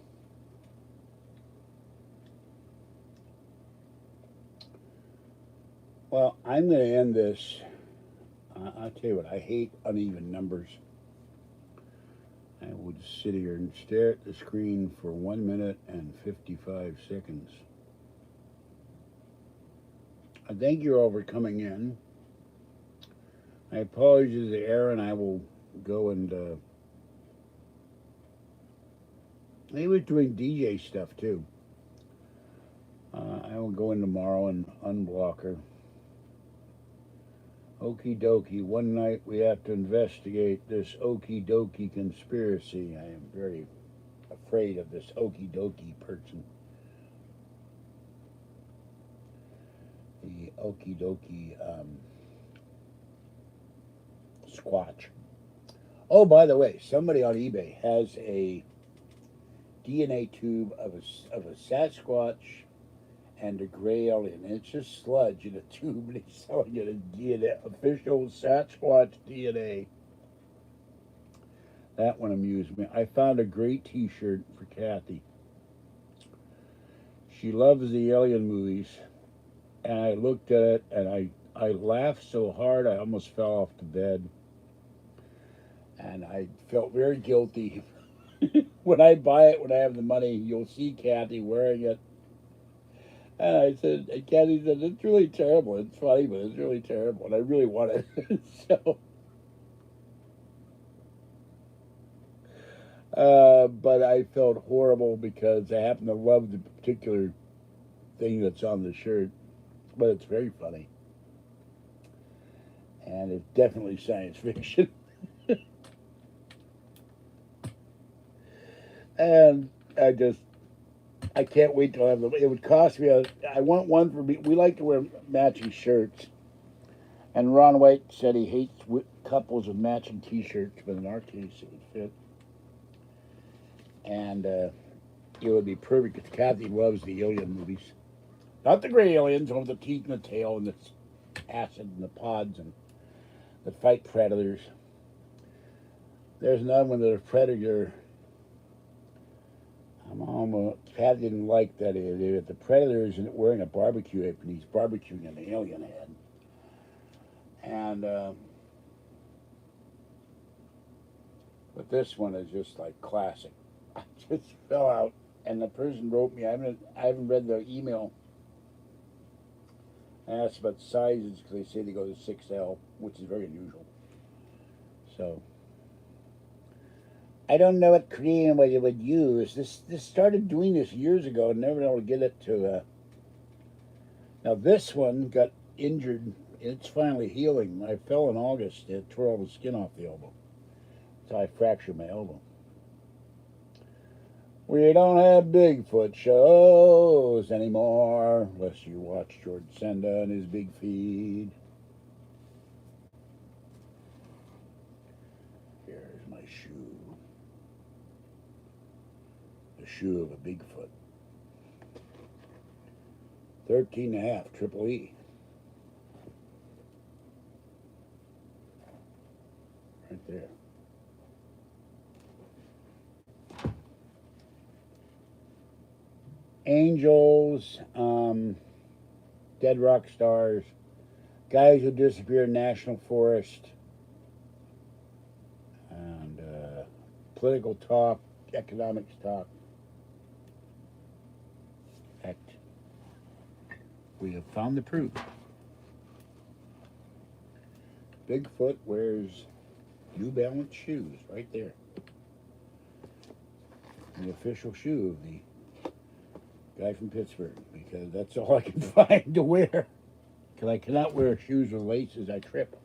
Well, I'm going to end this. I'll tell you what, I hate uneven numbers. I will just sit here and stare at the screen for 1 minute and 55 seconds. I thank you all for coming in. I apologize to Aaron. I will go and he was doing DJ stuff too. I will go in tomorrow and unblock her. Okie dokie. One night we have to investigate this okie dokie conspiracy. I am very afraid of this okie dokie person. The okie dokie Squatch. Oh, by the way, somebody on eBay has a DNA tube of a Sasquatch and a gray alien. It's just sludge in a tube, and he's selling it as DNA, official Sasquatch DNA. That one amused me. I found a great T-shirt for Kathy. She loves the alien movies, and I looked at it, and I laughed so hard I almost fell off the bed. And I felt very guilty. When I buy it, when I have the money, you'll see Kathy wearing it. And I said, and Kathy said, it's really terrible. It's funny, but it's really terrible. And I really want it. But I felt horrible because I happen to love the particular thing that's on the shirt. But it's very funny. And it's definitely science fiction. And I can't wait till I have them. It would cost me I want one for me. We like to wear matching shirts. And Ron White said he hates couples with matching T-shirts, but in our case it would fit. And it would be perfect because Kathy loves the alien movies. Not the gray aliens, with the teeth and the tail and the acid and the pods and that fight predators. There's another one that a predator Cat didn't like that idea. The predator isn't wearing a barbecue apron. He's barbecuing an alien head. And, but this one is just like classic. I just fell out. And the person wrote me, I haven't read the email. I asked about sizes because they say they go to 6L, which is very unusual. So, I don't know what cream what you would use. This started doing this years ago and never been able to get it to. Now this one got injured. It's finally healing. I fell in August. It tore all the skin off the elbow, so I fractured my elbow. We don't have Bigfoot shows anymore, unless you watch George Senda and his big feed. Here's my shoe. The shoe of a Bigfoot. 13.5 triple E. Right there. Angels, dead rock stars, guys who disappear in national forest, and political talk, economics talk. Heck, we have found the proof. Bigfoot wears New Balance shoes right there. The official shoe of the guy from Pittsburgh, because that's all I can find to wear. Because I cannot wear shoes with laces, I trip.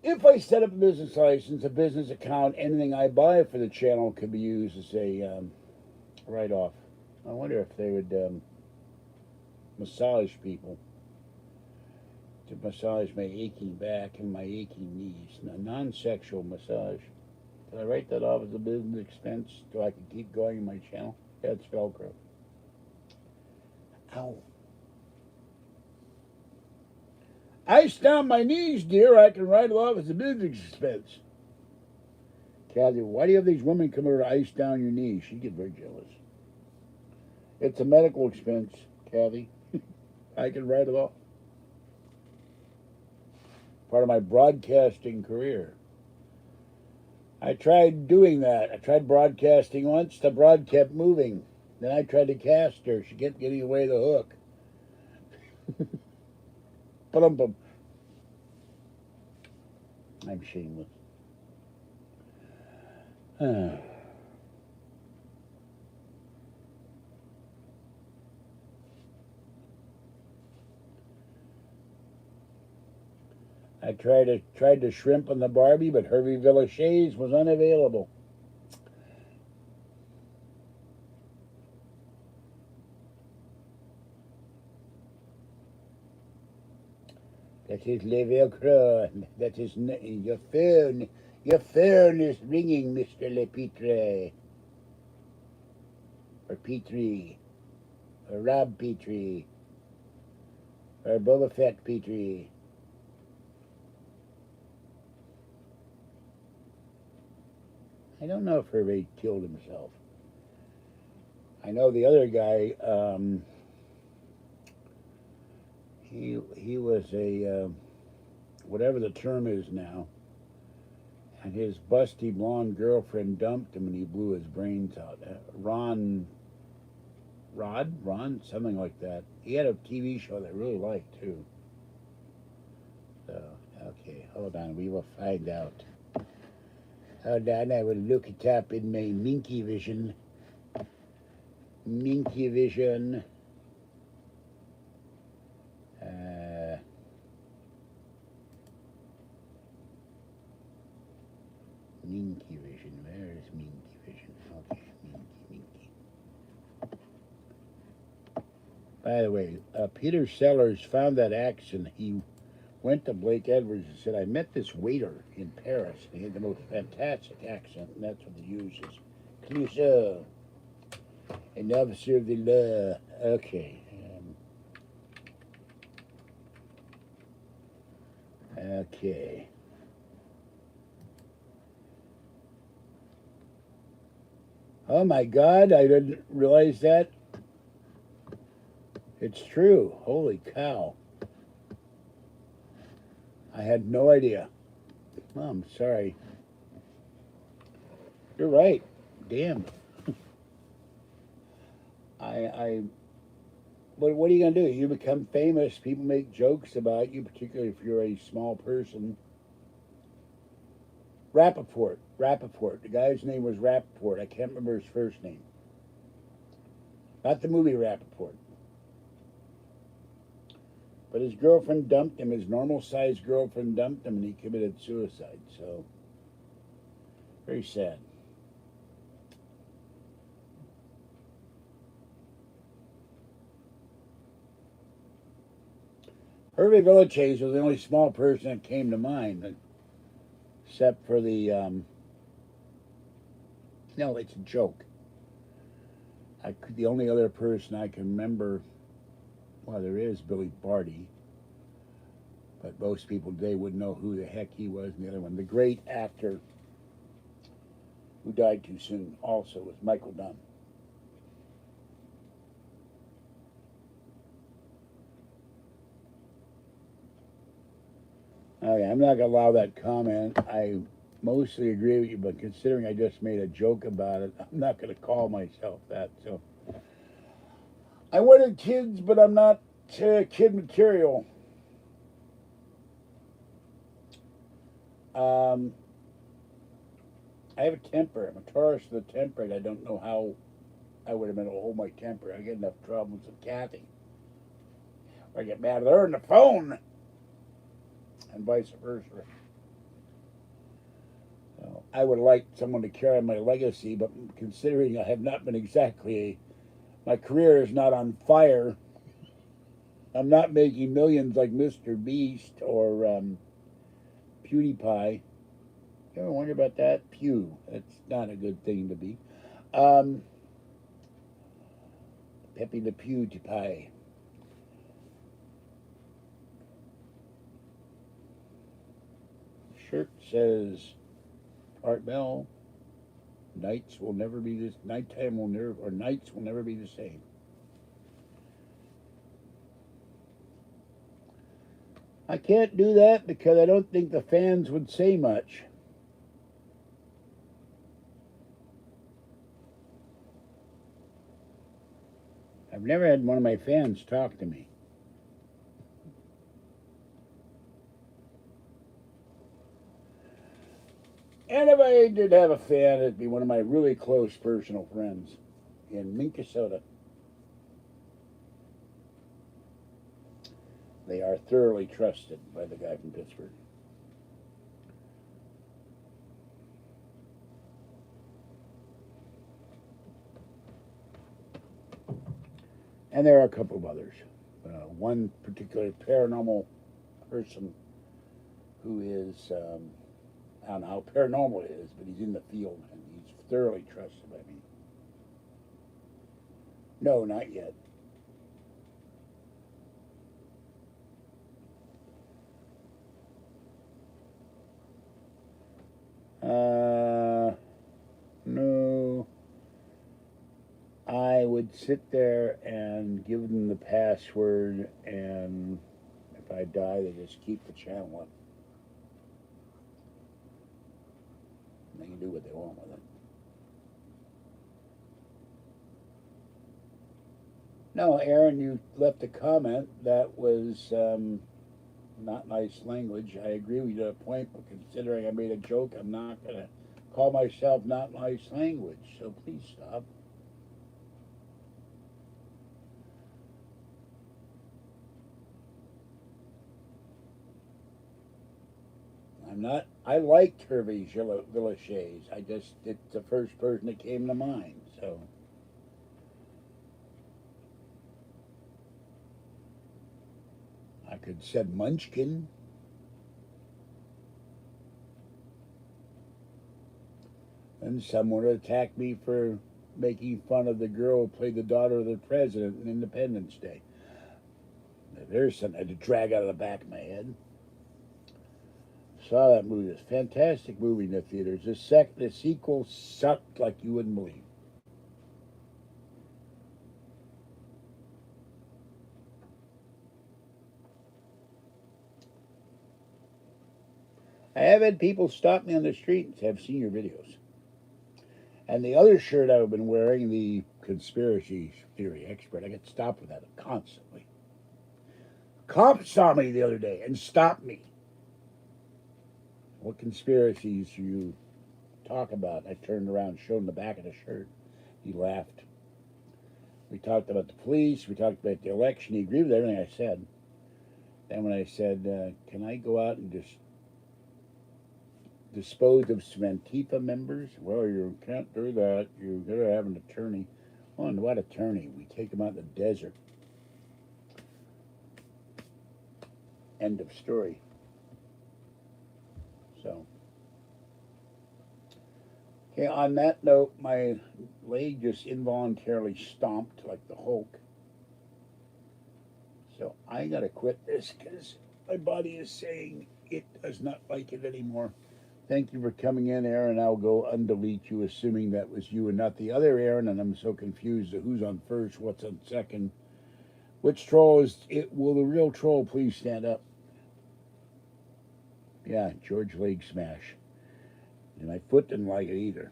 If I set up a business license, a business account, anything I buy for the channel could be used as a write-off. I wonder if they would massage people to massage my aching back and my aching knees. Now, non-sexual massage. Did I write that off as a business expense so I can keep going in my channel? Yeah, it's Velcro. Ow. Ice down my knees, dear. I can write it off as a business expense. Kathy, why do you have these women come over to ice down your knees? She'd get very jealous. It's a medical expense, Kathy. I can write it off. Part of my broadcasting career. I tried doing that. I tried broadcasting once. The broad kept moving. Then I tried to cast her. She kept getting away the hook. Ba-dum-bum. I'm shameless. I tried to shrimp on the Barbie, but Hervey Villachay's was unavailable. That is Le Velcro. That is your phone. Your phone is ringing, Mr. Lepitre. Or Petrie. Or Rob Petrie. Or Boba Fett Petrie. I don't know if Hervey killed himself. I know the other guy, he was a, whatever the term is now, and his busty blonde girlfriend dumped him and he blew his brains out. Ron, something like that. He had a TV show that I really liked too. So, okay, hold on, we will find out. Hold on, I will look it up in my Minky Vision. Minky Vision. Minky Vision. Where is Minky Vision? Okay, Minky. By the way, Peter Sellers found that accent. He went to Blake Edwards and said, I met this waiter in Paris. He had the most fantastic accent, and that's what he uses. Clouseau, an officer of the law. Okay. Okay. Oh my God, I didn't realize that. It's true. Holy cow. I had no idea. Oh, I'm sorry. You're right. Damn. I what are you gonna do? You become famous. People make jokes about you, particularly if you're a small person. Rappaport. The guy's name was Rappaport. I can't remember his first name. Not the movie Rappaport. But his girlfriend dumped him. His normal-sized girlfriend dumped him, and he committed suicide. So, very sad. Hervey Villachez was the only small person that came to mind, except for the. No, it's a joke. The only other person I can remember, well, there is Billy Barty, but most people today wouldn't know who the heck he was. And the other one, the great actor who died too soon, also was Michael Dunn. Okay, I'm not gonna allow that comment. I mostly agree with you, but considering I just made a joke about it, I'm not gonna call myself that. So I wanted kids, but I'm not kid material. Um, I have a temper. I'm a Taurus of the temper, and I don't know how I would have been able to hold my temper. I get enough problems with Kathy. Or I get mad at her on the phone, and vice versa. So I would like someone to carry on my legacy, but considering I have not been exactly my career is not on fire. I'm not making millions like Mr. Beast or PewDiePie. You ever wonder about that? Pew. That's not a good thing to be. Um, Pepe the PewDiePie. Shirt says Art Bell. Nights will never be this. Nighttime will never, or nights will never be the same. I can't do that because I don't think the fans would say much. I've never had one of my fans talk to me. And if I did have a fan, it'd be one of my really close personal friends in Minnesota. They are thoroughly trusted by the guy from Pittsburgh. And there are a couple of others. One particular paranormal person who is, I don't know how paranormal it is, but he's in the field and he's thoroughly trusted by me. No, not yet. No. I would sit there and give them the password, and if I die, they just keep the channel up. And they can do what they want with it. No, Aaron, you left a comment that was not nice language. I agree with you to a point, but considering I made a joke, I'm not going to call myself not nice language. So please stop. I'm not. I liked Hervey Villachez. It's the first person that came to mind. So I could said Munchkin. And someone attacked me for making fun of the girl who played the daughter of the president in Independence Day. There's something I had to drag out of the back of my head. Saw that movie. It's a fantastic movie in the theaters. The sequel sucked like you wouldn't believe. I have had people stop me on the street and say, I've seen your videos. And the other shirt I've been wearing, the conspiracy theory expert, I get stopped with that constantly. Cops saw me the other day and stopped me. What conspiracies do you talk about? I turned around and showed him the back of the shirt. He laughed. We talked about the police. We talked about the election. He agreed with everything I said. Then when I said, can I go out and just dispose of some Antifa members? Well, you can't do that. You gotta have an attorney. Oh, and what attorney? We take them out in the desert. End of story. So, okay, on that note, my leg just involuntarily stomped like the Hulk. So I gotta quit this because my body is saying it does not like it anymore. Thank you for coming in, Aaron. I'll go undelete you, assuming that was you and not the other Aaron, and I'm so confused of who's on first, what's on second. Which troll is it? Will the real troll please stand up? Yeah, George Leg Smash. And my foot didn't like it either.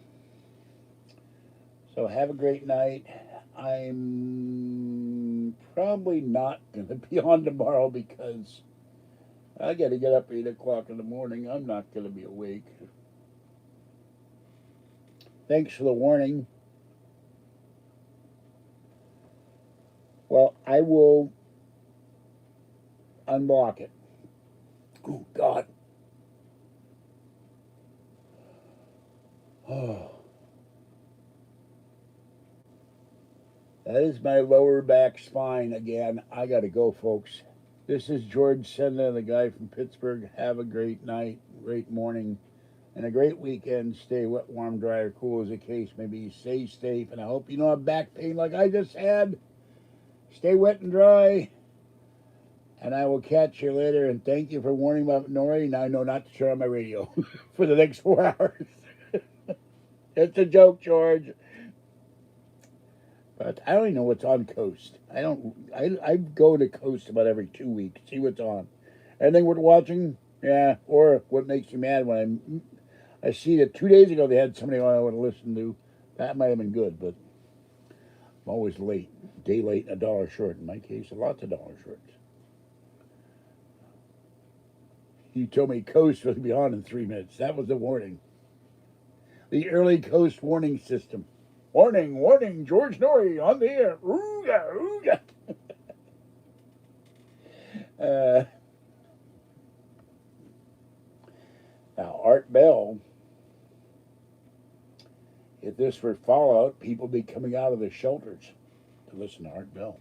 So have a great night. I'm probably not going to be on tomorrow because I got to get up at 8 o'clock in the morning. I'm not going to be awake. Thanks for the warning. Well, I will unblock it. Oh, God. Oh. That is my lower back spine again. I got to go, folks. This is George Senda, the guy from Pittsburgh. Have a great night, great morning, and a great weekend. Stay wet, warm, dry, or cool as the case may be. Stay safe, and I hope you don't have back pain like I just had. Stay wet and dry, and I will catch you later. And thank you for warning about Nori. Now I know not to turn on my radio for the next 4 hours. It's a joke, George. But I don't even know what's on Coast. I go to Coast about every 2 weeks, see what's on. Anything worth watching? Yeah. Or what makes you mad when I see that 2 days ago they had somebody I want to listen to. That might have been good, but I'm always late. Day late and a dollar short. In my case, lots of dollar shorts. You told me Coast was be on in 3 minutes. That was the warning. The early Coast warning system. Warning, warning, George Norrie on the air. Ooga, ooga. Now, Art Bell, if this were Fallout, people would be coming out of the shelters to listen to Art Bell.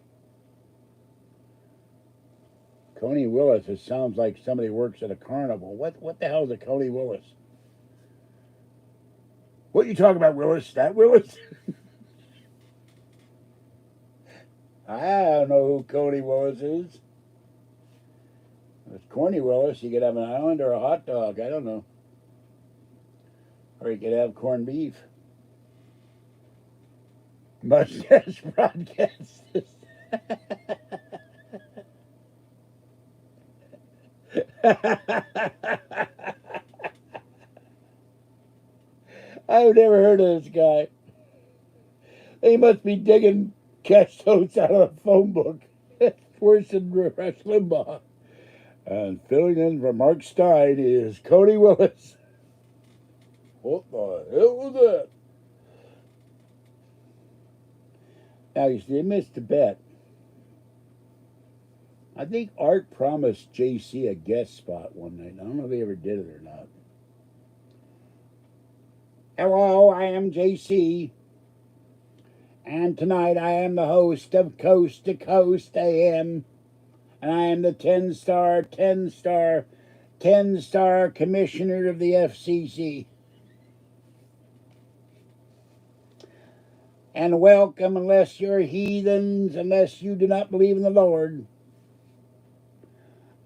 Coney Willis, it sounds like somebody works at a carnival. What the hell is a Coney Willis? What you talking about, Willis? That Willis? I don't know who Coney Willis is. If it's Corny Willis, you could have an island or a hot dog. I don't know. Or you could have corned beef. Mustache broadcast. I've never heard of this guy. They must be digging catch notes out of a phone book. It's worse than Rush Limbaugh. And filling in for Mark Stein is Cody Willis. What the hell was that? Now, you see, they missed a bet. I think Art promised JC a guest spot one night. I don't know if they ever did it or not. Hello, I am JC. And tonight I am the host of Coast to Coast AM. And I am the 10-star commissioner of the FCC. And welcome, unless you're heathens, unless you do not believe in the Lord.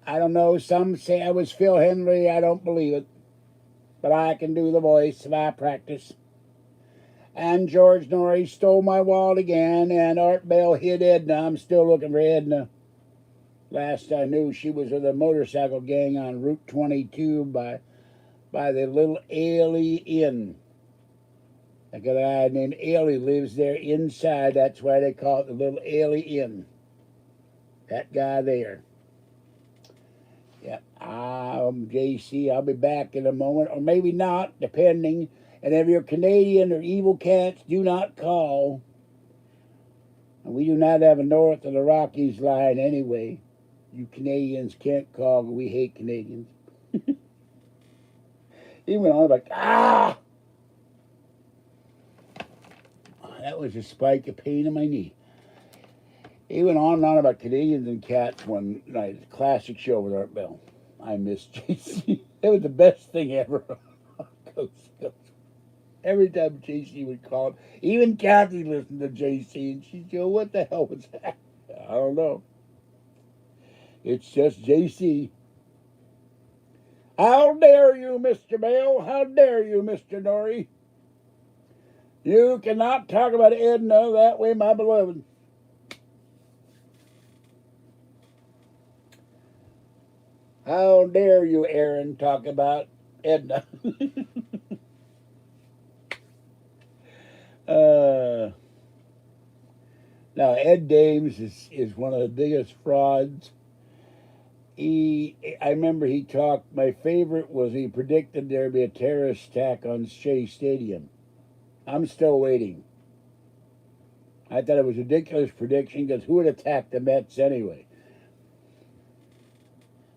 I don't know, some say I was Phil Henry, I don't believe it. But I can do the voice if I practice. And George Norrie stole my wallet again, and Art Bell hid Edna. I'm still looking for Edna. Last I knew, she was with a motorcycle gang on Route 22 by by the little Ailey Inn. I got a guy named Ailey lives there inside. That's why they call it the little Ailey Inn. That guy there. Yeah, JC, I'll be back in a moment, or maybe not, depending. And if you're Canadian or evil cats, do not call. And we do not have a north of the Rockies line anyway. You Canadians can't call. We hate Canadians. He went on like, that was a spike of pain in my knee. He went on and on about Canadians and cats one night. Classic show with Art Bell. I miss JC. It was the best thing ever. Every time JC would call him, even Kathy listened to JC, and she'd go, "What the hell was that?" I don't know. It's just JC. How dare you, Mr. Bell? How dare you, Mr. Norrie? You cannot talk about Edna that way, my beloved. How dare you, Aaron, talk about Edna? Now, Ed Dames is one of the biggest frauds. I remember he talked, my favorite was he predicted there'd be a terrorist attack on Shea Stadium. I'm still waiting. I thought it was a ridiculous prediction because who would attack the Mets anyway?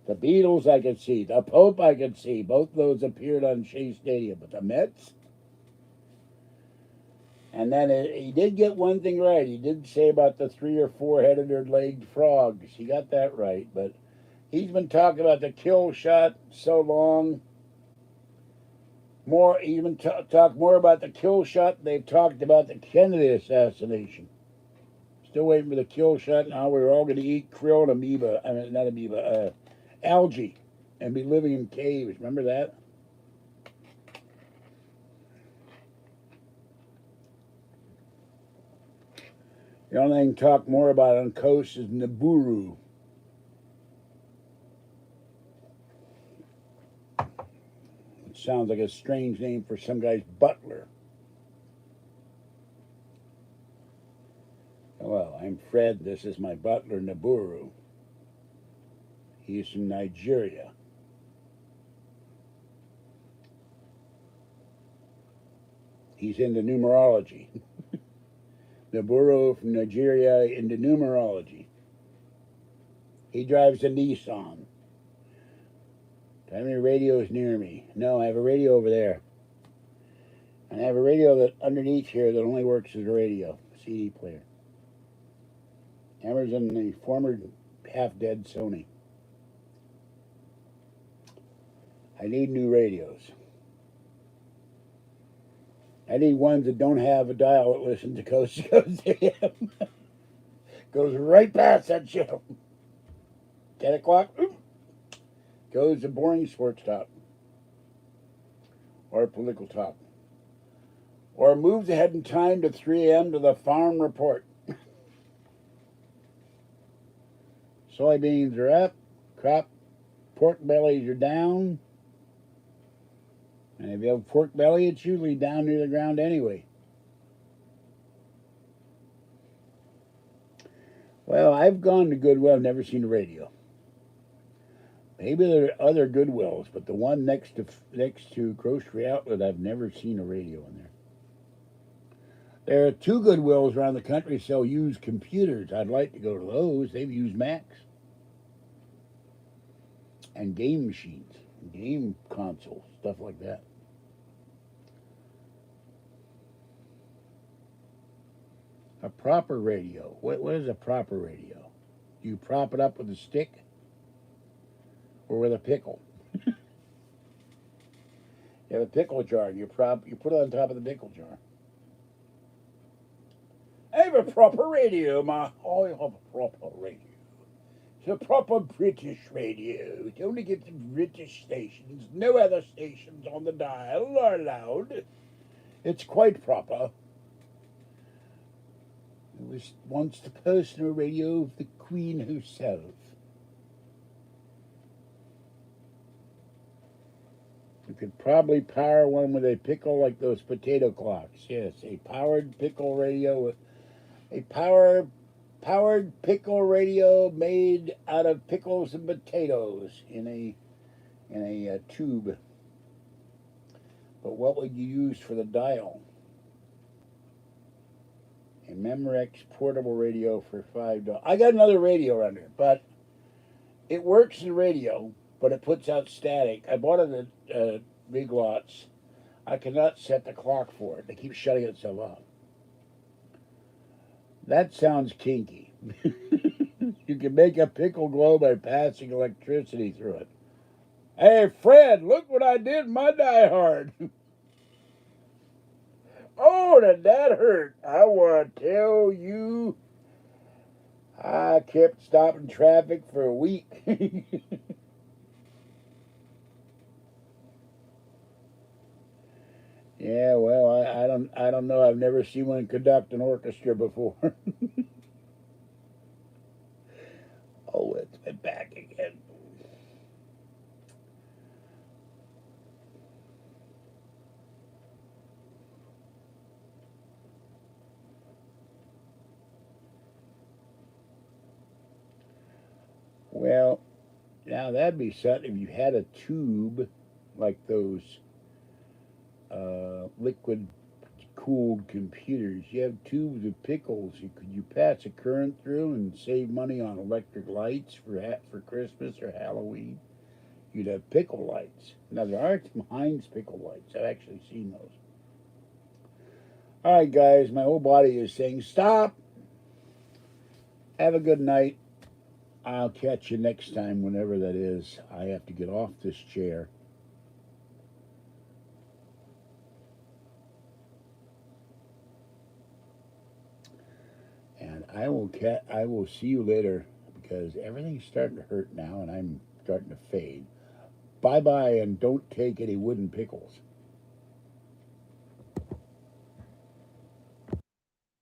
The Beatles I could see. The Pope I could see. Both those appeared on Shea Stadium. But the Mets? And then he did get one thing right. He did say about the 3 or 4-headed or legged frogs. He got that right. But he's been talking about the kill shot so long. He's been talk more about the kill shot than they've talked about the Kennedy assassination. Still waiting for the kill shot. Now we're all going to eat krill and amoeba. I mean, not amoeba, algae, and be living in caves. Remember that? The only thing to talk more about on coast is Nibiru. It sounds like a strange name for some guy's butler. Well, I'm Fred. This is my butler, Nibiru. He's from Nigeria. He's into numerology. Nibiru from Nigeria into numerology. He drives a Nissan. Do I have any radios near me? No, I have a radio over there. And I have a radio that underneath here that only works as a radio, CD player. Emerson, the former half-dead Sony. I need new radios. I need ones that don't have a dial that listens to Coast to Coast AM. Goes right past that show. 10 o'clock, goes to boring sports talk. Or political talk. Or moves ahead in time to 3 a.m. to the Farm Report. Soybeans are up. Crop pork bellies are down. And if you have pork belly, it's usually down near the ground anyway. Well, I've gone to Goodwill. I've never seen a radio. Maybe there are other Goodwills, but the one next to Grocery Outlet, I've never seen a radio in there. There are 2 Goodwills around the country that sell used computers. I'd like to go to those. They've used Macs. And game machines, game consoles, stuff like that. A proper radio. What is a proper radio? Do you prop it up with a stick? Or with a pickle? You have a pickle jar, you put it on top of the pickle jar. I have a proper radio, I have a proper radio. It's a proper British radio. It only gets British stations. No other stations on the dial are allowed. It's quite proper. It was once the personal radio of the Queen herself. You could probably power one with a pickle like those potato clocks. Yes, a powered pickle radio with a powered pickle radio made out of pickles and potatoes in a tube. But what would you use for the dial? A Memorex portable radio for $5. I got another radio around here, but it works the radio, but it puts out static. I bought it at Big Lots. I cannot set the clock for it. It keeps shutting itself off. That sounds kinky. You can make a pickle glow by passing electricity through it. Hey, Fred, look what I did in my Die Hard. Oh, did that hurt? I want to tell you, I kept stopping traffic for a week. Yeah, well, I don't know. I've never seen one conduct an orchestra before. Oh, it's my back again. Well, now that'd be something if you had a tube like those liquid cooled computers. You have tubes of pickles. You pass a current through and save money on electric lights for Christmas or Halloween. You'd have pickle lights. Now there are some Heinz pickle lights. I've actually seen those. All right, guys, my whole body is saying stop. Have a good night. I'll catch you next time, whenever that is. I have to get off this chair. And I will see you later, because everything's starting to hurt now and I'm starting to fade. Bye-bye, and don't take any wooden pickles.